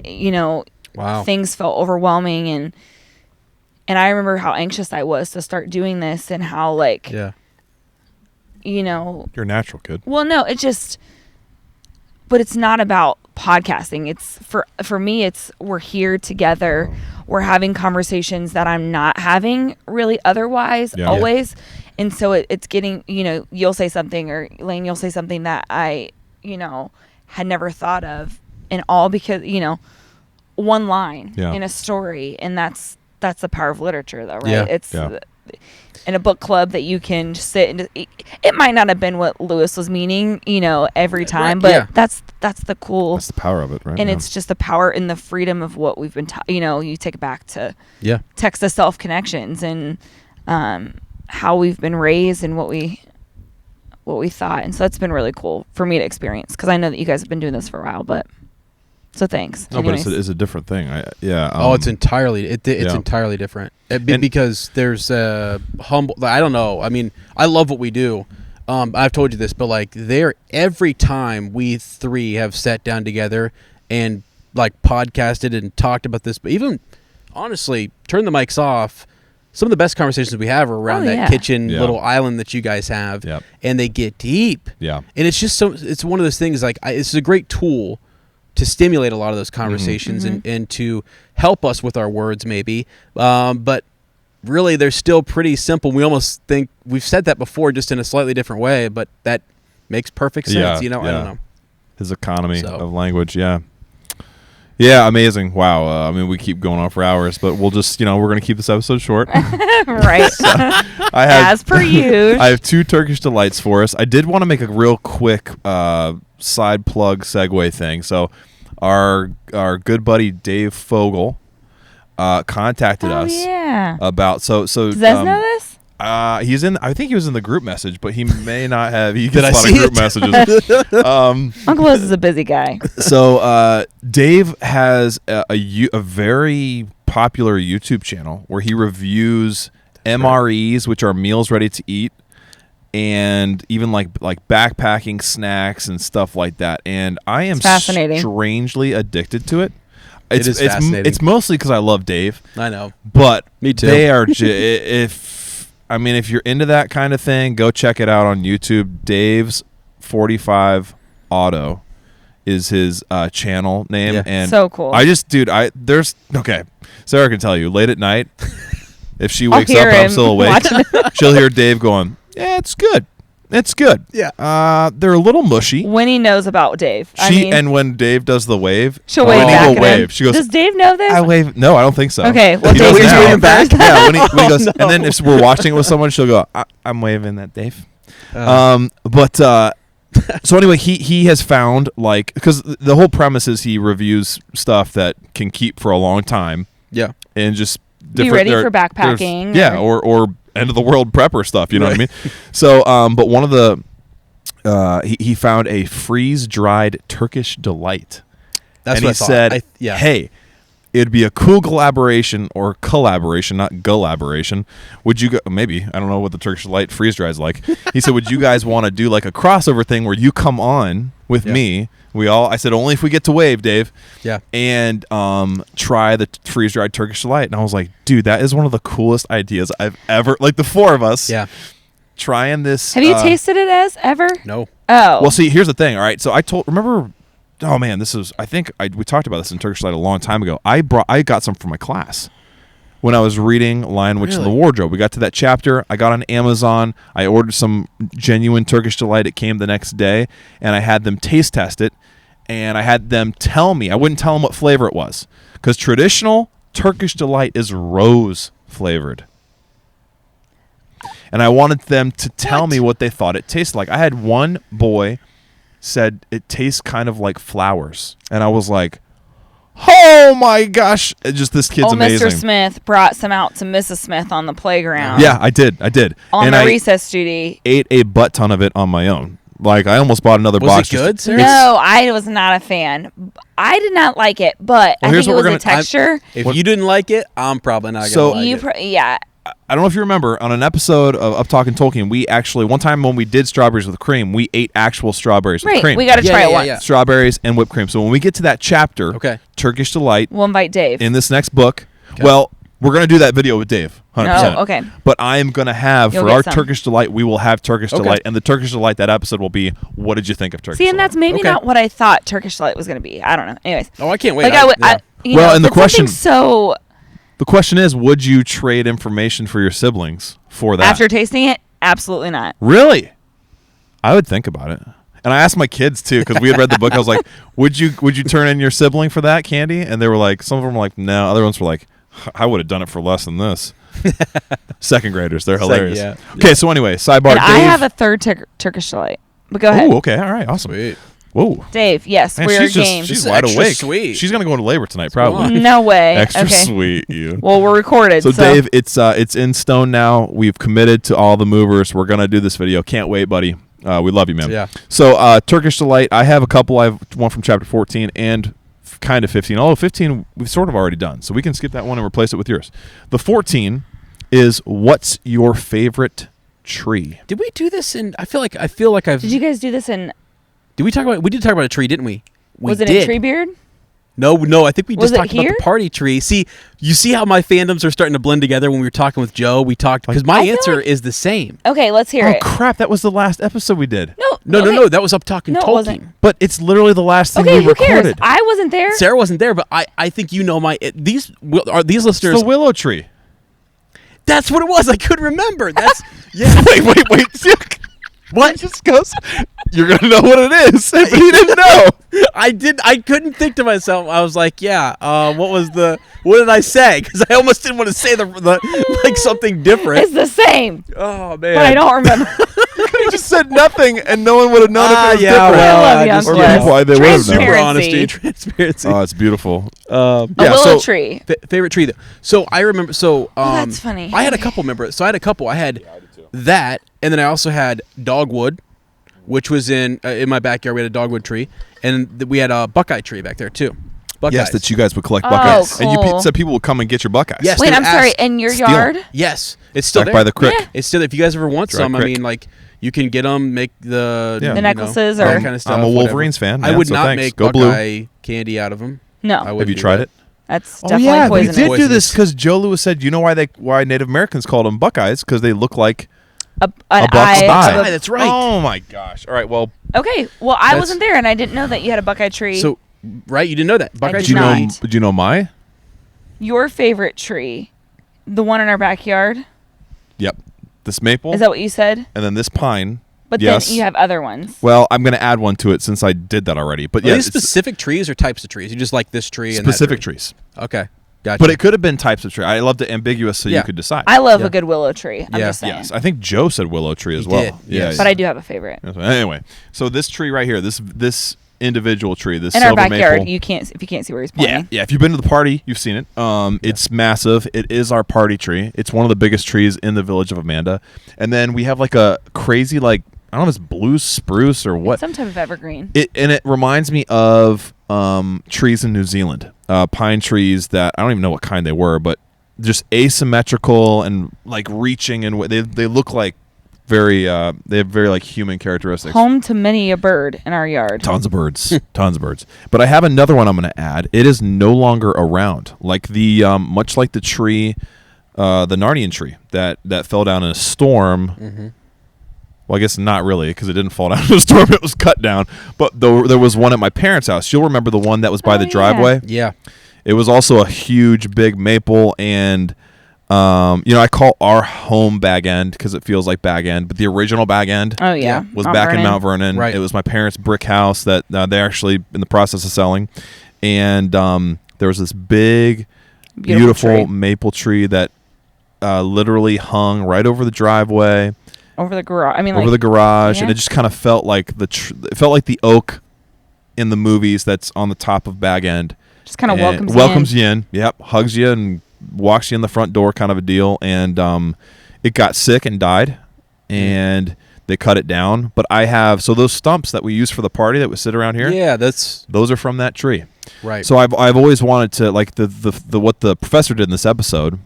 wow, things felt overwhelming, and I remember how anxious I was to start doing this, and how you know, You're a natural kid. well, no, but it's not about podcasting. It's for me, it's we're here together. We're having conversations that I'm not having really otherwise always. And so it's getting, you know, you'll say something, or Lane, you'll say something that I, you know, had never thought of, and all because, you know, one line in a story. And that's the power of literature, though, right? Yeah. It's in a book club that you can sit and it might not have been what Lewis was meaning, you know, every time, but that's the cool. That's the power of it, right? And it's just the power and the freedom of what we've been, you know, you take it back to text to self connections and how we've been raised and what we thought. And so it's been really cool for me to experience, because I know that you guys have been doing this for a while, but so thanks. No, Anyways. but it's a different thing. It's entirely entirely different because there's humble. I don't know. I mean, I love what we do. I've told you this, but like every time we three have sat down together and like podcasted and talked about this, but even honestly, turn the mics off. Some of the best conversations we have are around that kitchen little island that you guys have, and they get deep. Yeah, and it's just it's one of those things. Like it's a great tool to stimulate a lot of those conversations and to help us with our words, maybe. But really, they're still pretty simple. We almost think we've said that before, just in a slightly different way, but that makes perfect sense. You know, I don't know. His economy of language, Yeah, amazing. Wow. I mean, we keep going on for hours, but we'll just, we're going to keep this episode short. Right. As per usual. I have 2 Turkish delights for us. I did want to make a real quick side plug segue thing. So our good buddy Dave Fogel contacted us about does Zez know this? He's in. I think he was in the group message, but he may not have. He gets a lot of group messages. Uncle Liz is a busy guy. So Dave has a very popular YouTube channel where he reviews MREs, which are meals ready to eat, and even like backpacking snacks and stuff like that. And I am strangely addicted to it. It's fascinating. It's mostly because I love Dave. I know, but me too. They are if you're into that kind of thing, go check it out on YouTube. Dave's 45 Auto is his channel name, and so cool. Sarah can tell you late at night if she wakes up and I'm still awake, she'll hear Dave going, "Yeah, it's good. It's good. Yeah. They're a little mushy." When he knows about Dave. And when Dave does the wave, she'll wave back at him. She goes, "Does Dave know this?" I wave. No, I don't think so. Okay. Well, Dave is waving back. Yeah. When he goes, and then if we're watching it with someone, she'll go, "I'm waving at Dave." So anyway, he has found, because the whole premise is he reviews stuff that can keep for a long time. Yeah. And just be ready for backpacking. Yeah. Or end of the world prepper stuff, you know what I mean? So, but one of the he found a freeze dried Turkish delight. That's and what he I thought. said, "Hey, it'd be a cool collaboration, not collaboration. Would you go? Maybe I don't know what the Turkish delight freeze dry is like." He said, "Would you guys want to do like a crossover thing where you come on with me? I said only if we get to wave, Dave. Yeah, and try the freeze dried Turkish delight." And I was like, "Dude, that is one of the coolest ideas I've ever. Like the 4 of us. Yeah." Trying this. Have you tasted it ever? No. Oh. Well, see, here's the thing. All right, so remember. Oh man, we talked about this in Turkish Delight a long time ago. I got some for my class when I was reading Lion, Witch, and the Wardrobe. We got to that chapter. I got on Amazon. I ordered some genuine Turkish Delight. It came the next day, and I had them taste test it, and I had them tell me. I wouldn't tell them what flavor it was, because traditional Turkish Delight is rose flavored. And I wanted them to tell me what they thought it tasted like. I had one boy said it tastes kind of like flowers, and I was like, "Oh my gosh!" This kid's amazing. Mr. Smith brought some out to Mrs. Smith on the playground. Yeah, I did. On the recess duty. Ate a butt ton of it on my own. Like I almost bought another box. Was it good, Sarah? No, I was not a fan. I did not like it, but I think it was the texture. If you didn't like it, I'm probably not gonna like it. Yeah. I don't know if you remember, on an episode of Talking Tolkien, we actually, one time when we did strawberries with cream, we ate actual strawberries with cream. We got to try it once. Strawberries and whipped cream. So when we get to that chapter, Turkish Delight, we'll invite Dave in this next book. Okay. Well, We're gonna do that video with Dave, 100%. Oh, okay. But I am gonna have You'll for get our some. Turkish delight. We will have Turkish Okay. delight, and the Turkish delight that episode will be. What did you think of Turkish? See, and delight? that's maybe Okay. not what I thought Turkish delight was going to be. I don't know. Anyways, Oh, I can't wait. like I would. yeah. You Well, know, and the if it's something question- So The question is, would you trade information for your siblings for that? after tasting it, absolutely not. Really? I would think about it. And I asked my kids too, because we had read the book. I was like, would you turn in your sibling for that candy? And they were like, some of them were like, no. Other ones were like, I would have done it for less than this. Second graders, they're hilarious. yeah. Okay, so anyway, sidebar. And I Dave. have a third Turkish delight. But go ahead, Oh, okay, all right, awesome. Sweet. Whoa, Dave. Yes, man, we're she's just game. This she's is wide extra awake. sweet. She's gonna go into labor tonight, Come probably. on. No way. Extra okay. sweet, you. Well, we're recorded. So Dave, it's in stone now. We've committed to all the movers. We're gonna do this video. Can't wait, buddy. We love you, man. Yeah. So Turkish delight. I have a couple. I have one from chapter 14 and kind of 15. Although 15 we've sort of already done, so we can skip that one and replace it with yours. The 14 is what's your favorite tree? Did we do this in? I feel like I've. Did you guys do this in? Did we talk about? We did talk about a tree, didn't we? We Was it did. in Treebeard? No. I think we Was just it talked about here? the party tree. See, you see how my fandoms are starting to blend together. When we were talking with Joe, we talked because my I feel answer like- is the same. Okay, let's hear Oh it. crap! That was the last episode we did. No, No. That was up talking No, it Tolkien. wasn't. But it's literally the last thing Okay, we who cares? recorded. I wasn't there. Sarah wasn't there, but I think you know my these listeners. It's the willow tree. That's what it was. I couldn't remember. That's yeah. wait. What? Just goes. You're gonna know what it is, but he didn't know. I couldn't think to myself. I was like, yeah. What did I say? Because I almost didn't want to say the like something different. It's the same, Oh man. but I don't remember. You just said nothing, and no one would have known if it was yeah, different. well, I love you, just, I'm Or blessed. people, they would have known. super Transparency. honesty, transparency. Oh, it's beautiful. A Yeah, willow so- tree. Favorite tree. So I remember. So that's funny. I had a couple. Remember? So I had a couple. I had that, and then I also had dogwood, which was in my backyard. We had a dogwood tree, and we had a buckeye tree back there too. Buckeyes. Yes, that you guys would collect Oh, buckeyes, and you cool. said people would come and get your buckeyes. Yes. Wait, they I'm sorry. asked- In your steal 'em. yard? Yes, it's still Back there. by the creek. Yeah. It's still. If you guys ever want Dry some, crick. I mean, like you can get them, make the Yeah. The you know, necklaces all or- that kind of stuff. I'm a whatever. Wolverines fan. I yeah, would so not thanks. make Go buckeye candy out of them. No. I Blue. wouldn't Have you do tried that. it? That's Oh definitely yeah, we poisonous. did do this Poisonous. because Joe Lewis said, you know why Native Americans called them buckeyes? Because they look like An a buck's eye eye. of a- That's right. Oh my gosh! All right, well, Okay, well, I That's- wasn't there, and I didn't know that you had a buckeye tree. So, right, you didn't know that buckeye did tree. not. do you know my? Your favorite tree, the one in our backyard, Yep, this maple, is that what you said? and then this pine. But Yes. then you have other ones. Well, I'm going to add one to it since I did that already. But Are yeah, these it's specific trees or types of trees? You just like this tree and specific that tree? trees. Okay, gotcha. But it could have been types of tree. I loved it ambiguous so Yeah. you could decide. I love Yeah. a good willow tree. I'm Yeah. just saying. Yes, I think Joe said willow tree as He well. did, Yeah, yes. But I do have a favorite. Anyway, so this tree right here, this individual tree, this In our silver backyard, maple. you can't if you can't see where he's pointing. Yeah. If you've been to the party, you've seen it. It's massive. It is our party tree. It's one of the biggest trees in the village of Amanda. And then we have like a crazy I don't know if it's blue spruce or what. Some type of evergreen. It reminds me of trees in New Zealand, pine trees that I don't even know what kind they were, but just asymmetrical and like reaching and they look like they have very like human characteristics. Home to many a bird in our yard. Tons of birds, tons of birds. But I have another one I'm going to add. It is no longer around, like the much like the tree, the Narnian tree that fell down in a storm. Mm-hmm. Well, I guess not really because it didn't fall down in a storm. It was cut down. But there was one at my parents' house. You'll remember the one that was by the yeah. driveway. Yeah. It was also a huge, big maple, and I call our home Bag End because it feels like Bag End, but the original Bag End Oh yeah. was Mount back in Vernon. Mount Vernon. Right. It was my parents' brick house that they're actually in the process of selling, and there was this big, beautiful tree. maple tree that literally hung right over the driveway, Over the garage. I mean, over like, the garage, and yeah. it just kind of felt like it felt like the oak in the movies that's on the top of Bag End. just kind of And welcomes you in. Yep, hugs you and walks you in the front door, kind of a deal. And it got sick and died, and they cut it down. But I have those stumps that we use for the party that we sit around here. Yeah, that's Those are from that tree. right. So I've always wanted to like the what the professor did in this episode,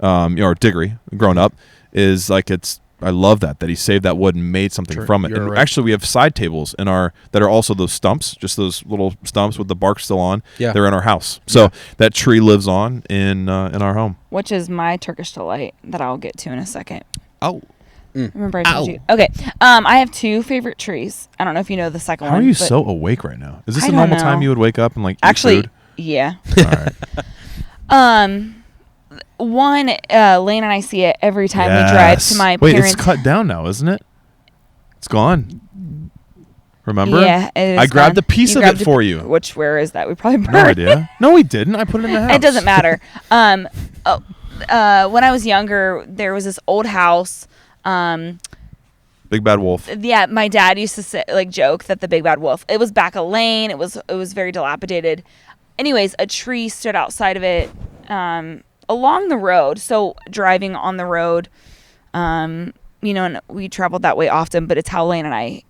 or Diggory, growing up, is like it's I love that he saved that wood and made something from it. You're And right. actually, we have side tables that are also those stumps, just those little stumps with the bark still on. Yeah. They're in our house, so that tree lives on in our home. Which is my Turkish delight that I'll get to in a second. Oh, Remember I told you. Okay. I have two favorite trees. I don't know if you know the second how one. are you but so awake right now? Is this I a don't normal know. time you would wake up and like eat Actually, food? yeah. All right. One, Lane and I see it every time we drive to my Wait, parents. it's cut down now, isn't it? It's gone. Remember? Yeah, it is I grabbed gone. a piece You of grabbed it for you. Where is that? We probably burned No idea. No, we didn't. I put it in the house. It doesn't matter. When I was younger, there was this old house. Big Bad Wolf. Yeah, my dad used to say, joke that the big bad wolf. It was back a lane. It was very dilapidated. Anyways, a tree stood outside of it, along the road. So driving on the road, and we traveled that way often. But it's how Lane and I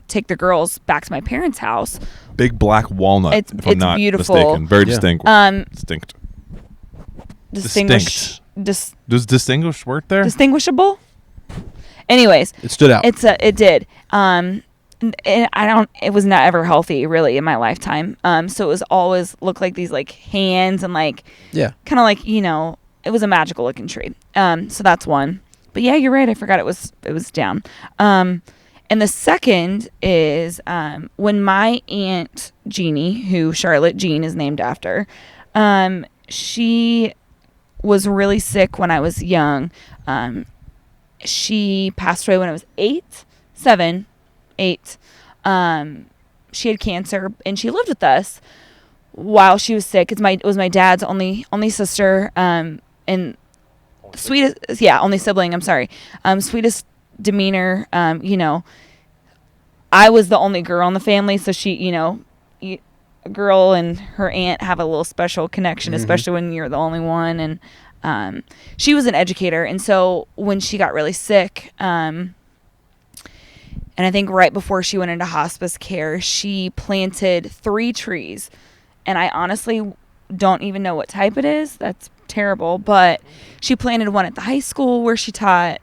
take the girls back to my parents' house. Big black walnut. It's if I'm not beautiful. mistaken. Very distinct. Distinguished. Does distinguished work there? Distinguishable. Anyways, It stood out. It did. And it was not ever healthy really in my lifetime. So it was always looked like these hands and Yeah. kind of it was a magical looking tree. So that's one. But yeah, you're right. I forgot it was down. And the second is when my Aunt Jeannie, who Charlotte Jean is named after, she was really sick when I was young. She passed away when I was 8. She had cancer, and she lived with us while she was sick. It was my dad's only sister, and sweetest, only sibling. I'm sorry, sweetest demeanor. I was the only girl in the family, so she, a girl and her aunt have a little special connection, especially when you're the only one. And she was an educator, and so when she got really sick, and I think right before she went into hospice care, she planted 3 trees, and I honestly don't even know what type it is. That's terrible, but she planted one at the high school where she taught,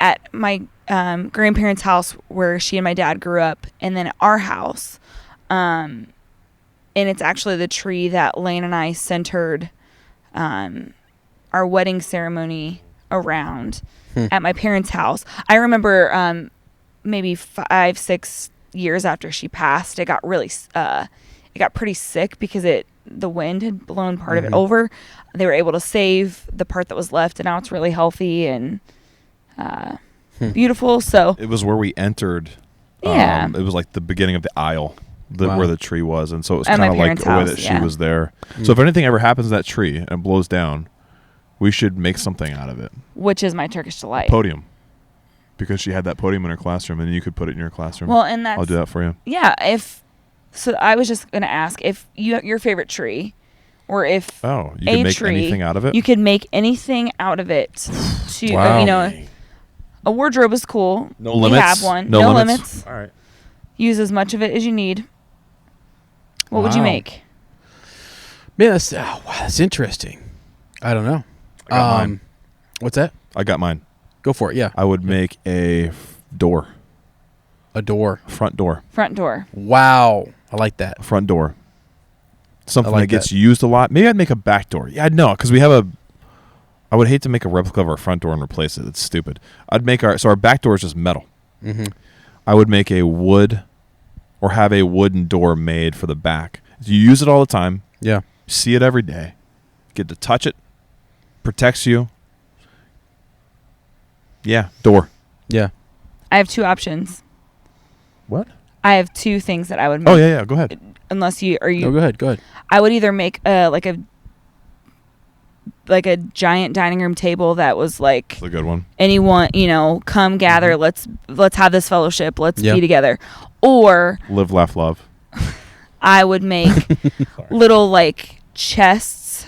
at my grandparents' house where she and my dad grew up, and then at our house. And it's actually the tree that Lane and I centered our wedding ceremony around at my parents' house. I remember maybe 5-6 years after she passed, it got pretty sick because the wind had blown part of it over. They were able to save the part that was left, and now it's really healthy and beautiful. So It was where we entered. Yeah. It was like the beginning of the aisle. Wow. Where the tree was, and so it was At kind my of like parents' the way house, that she yeah. was there. So if anything ever happens to that tree and it blows down, we should make something out of it. which is my Turkish delight. Podium, because she had that podium in her classroom, and you could put it in your classroom. Well, and that's I'll do that for you. yeah. So I was just gonna ask if your favorite tree, or if Oh, you can make tree, anything out of it. you could make anything out of it. To Wow. a wardrobe is cool. No We limits. have one. No No limits. limits. All right. Use as much of it as you need. What would you Wow. make? Man, that's interesting. I don't know. I got mine. What's that? I got mine. Go for it. Yeah. I would make a door, A door. front door, Front door. Wow. I like that. front door. Something like that gets that. used a lot. Maybe I'd make a back door. Yeah, no, because we have I would hate to make a replica of our front door and replace it. It's stupid. I'd make our back door is just metal. Mm-hmm. I would make a wood, or have a wooden door made for the back. You use it all the time. Yeah. See it every day. Get to touch it. Protects you. Yeah, door. Yeah. I have 2 options. What? I have 2 things that I would make. Oh yeah, go ahead. Unless you are you. No, go ahead. Go ahead. I would either make like a giant dining room table that was like That's a good one. anyone, come gather, let's have this fellowship, let's Yep. be together. Or Live, laugh, love. I would make little chests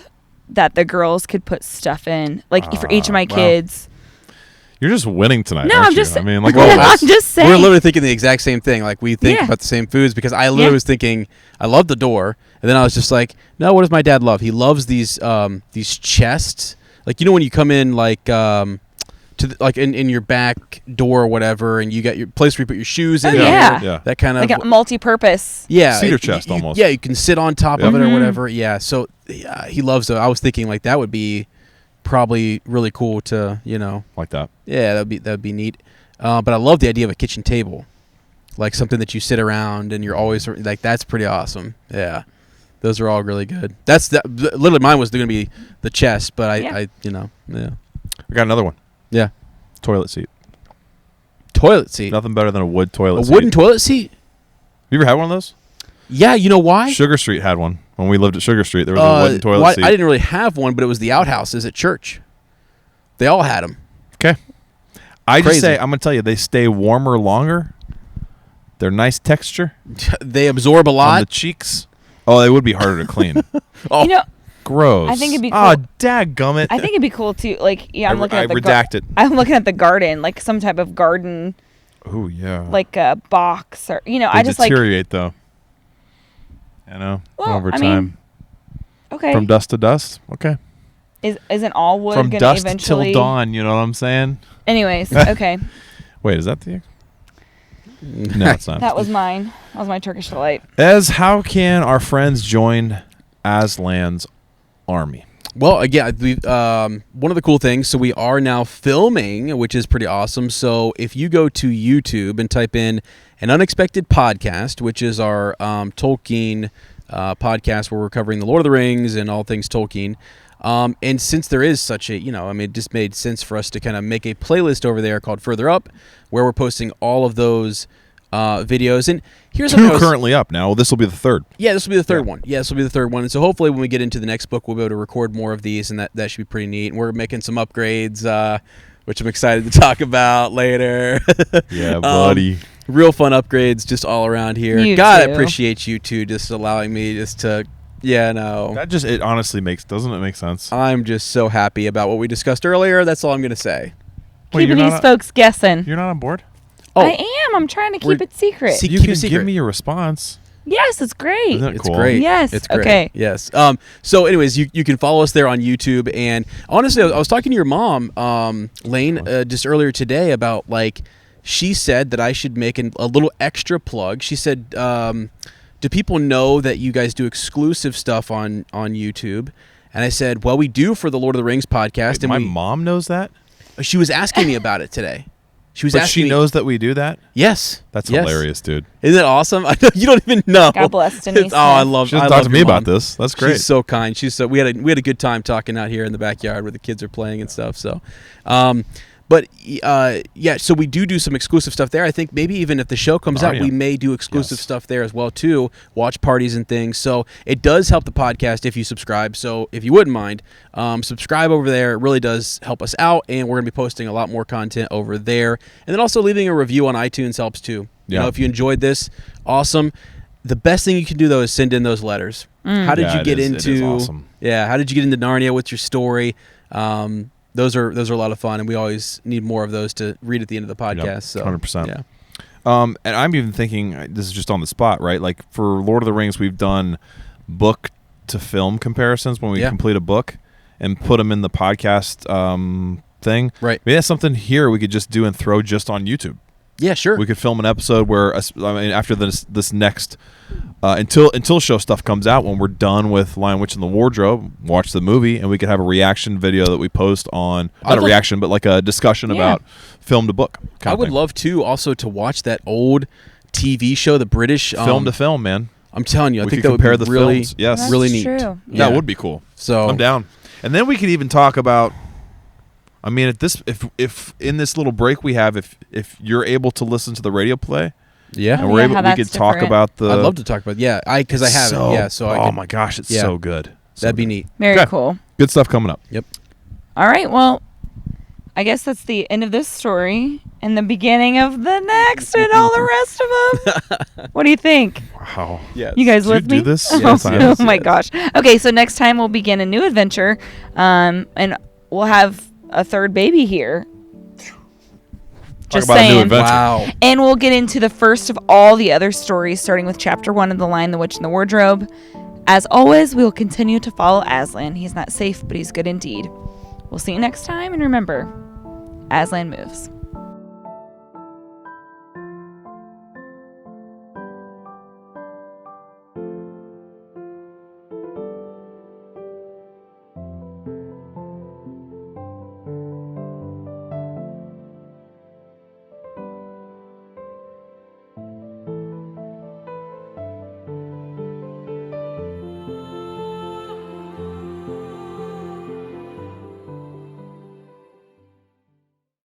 that the girls could put stuff in, for each of my wow. kids. You're just winning tonight. No, aren't I'm you? just I mean, like Well, always. I'm just saying. We're literally thinking the exact same thing. Like we think Yeah. about the same foods, because I literally Yeah. was thinking I love the door, and then I was just like, no, what does my dad love? He loves these chests. Like when you come in to to like in your back door or whatever, and you got your place where you put your shoes in. Oh, yeah. Yeah. That kind of Like a multi-purpose. yeah, Cedar chest almost. Yeah, you can sit on top of it or Mhm. whatever. Yeah, so he loves it. I was thinking like that would be probably really cool to Like that. yeah, that'd be neat. But I love the idea of a kitchen table, like something that you sit around and you're always like that's pretty awesome. Yeah, those are all really good. Literally mine was going to be the chest, but I I got another one. Yeah. Toilet seat. Toilet seat. Nothing better than a wood toilet A seat. wooden toilet seat? You ever had one of those? Yeah, you know why? Sugar Street had one. When we lived at Sugar Street, there was a wooden toilet seat. I didn't really have one, but it was the outhouses at church. They all had them. Okay. I Crazy. just say, I'm going to tell you, they stay warmer longer. They're nice texture They absorb a on lot. the cheeks. Oh, they would be harder to clean. Oh, You know, Gross. I think it'd be Oh, cool. dadgummit. I think it'd be cool too. Like, yeah, I'm looking I at the redact it. I'm looking at the garden, like some type of garden, Oh, yeah. like a box or they I just like. deteriorate, though. Well, over I time. mean, okay, From dust to dust. Okay. isn't all wood From gonna dusk eventually? till dawn, you know what I'm saying? Anyways, okay, Wait, is that the... No, it's not. that was mine. That was my Turkish delight. How can our friends join Aslan's army? Well, again, one of the cool things, so we are now filming, which is pretty awesome. So if you go to YouTube and type in An Unexpected Podcast, which is our Tolkien podcast where we're covering the Lord of the Rings and all things Tolkien, and since there is such a, it just made sense for us to kind of make a playlist over there called Further Up, where we're posting all of those videos. And here's Two currently up now. This will be the third. Yeah, this will be the third one. Yeah, this will be the third one. And so hopefully when we get into the next book, we'll be able to record more of these, and that should be pretty neat. And we're making some upgrades, which I'm excited to talk about later. Yeah, buddy. Real fun upgrades just all around here. You God, I too. appreciate you two just allowing me just to, It honestly doesn't it make sense? I'm just so happy about what we discussed earlier. That's all I'm going to say. Wait, Keeping you're these not- folks guessing. You're not on board? Oh, I am. I'm trying to keep We're- it secret. See- You keep can it secret. give me your response. Yes, it's great. Isn't it It's cool? great. Yes, It's great. okay. Yes. So anyways, you can follow us there on YouTube. And honestly, I was talking to your mom, Lane, just earlier today about she said that I should make a little extra plug. She said, do people know that you guys do exclusive stuff on YouTube? And I said, well, we do for the Lord of the Rings podcast. Wait, And my mom knows that? she was asking me about it today. She was But asking she me, knows that we do that? Yes. That's Yes. hilarious, dude. Isn't that awesome? I know you don't even know. God bless Denise Oh, I Smith. love. She doesn't I talk love to me your about mom. this. That's great. She's so kind. We had a good time talking out here in the backyard where the kids are playing and stuff. So, so we do some exclusive stuff there. I think maybe even if the show comes out, yeah. we may do exclusive Yes. stuff there as well too. Watch parties and things. So it does help the podcast if you subscribe. So if you wouldn't mind, subscribe over there. It really does help us out, and we're gonna be posting a lot more content over there. And then also leaving a review on iTunes helps too. You know, if you enjoyed this, awesome. The best thing you can do though is send in those letters. How did Yeah, you get it is into? awesome. Yeah, how did you get into Narnia? What's your story? Those are a lot of fun, and we always need more of those to read at the end of the podcast. So 100%. Yeah. And I'm even thinking, this is just on the spot, right? Like for Lord of the Rings, we've done book to film comparisons when we complete a book and put them in the podcast thing. Right. Maybe that's something here we could just do and throw just on YouTube. Yeah, sure. We could film an episode where, after this next, until show stuff comes out, when we're done with Lion, Witch, and the Wardrobe, watch the movie, and we could have a reaction video that we post on, not a reaction, but like a discussion about film to book. I would love to also to watch that old TV show, the British film to film, man. I'm telling you, I We think could that would compare be the really, films. Yes. That's really neat. true. Yeah. That would be cool. So I'm down. And then we could even talk about. I mean, at this, if in this little break we have, if you're able to listen to the radio play, Yeah, and Oh, we're yeah, able, how we could that's talk different. about the. I'd love to talk about. Because I have it. Yeah, so I oh could, my gosh, it's yeah. so good. So that'd be good. neat. Very Okay. cool. Good stuff coming up. Yep. All right. Well, I guess that's the end of this story and the beginning of the next and all the rest of them. What do you think? Wow. Yeah. You guys Did with you me? do this Oh, sometimes? oh my gosh. Okay, so next time we'll begin a new adventure, and we'll have a third baby here. Just about a new saying. adventure. Wow. And we'll get into the first of all the other stories, starting with chapter 1 of The Lion, the Witch, and the Wardrobe. As always, we will continue to follow Aslan. He's not safe, but he's good indeed. We'll see you next time, and remember, Aslan Moves.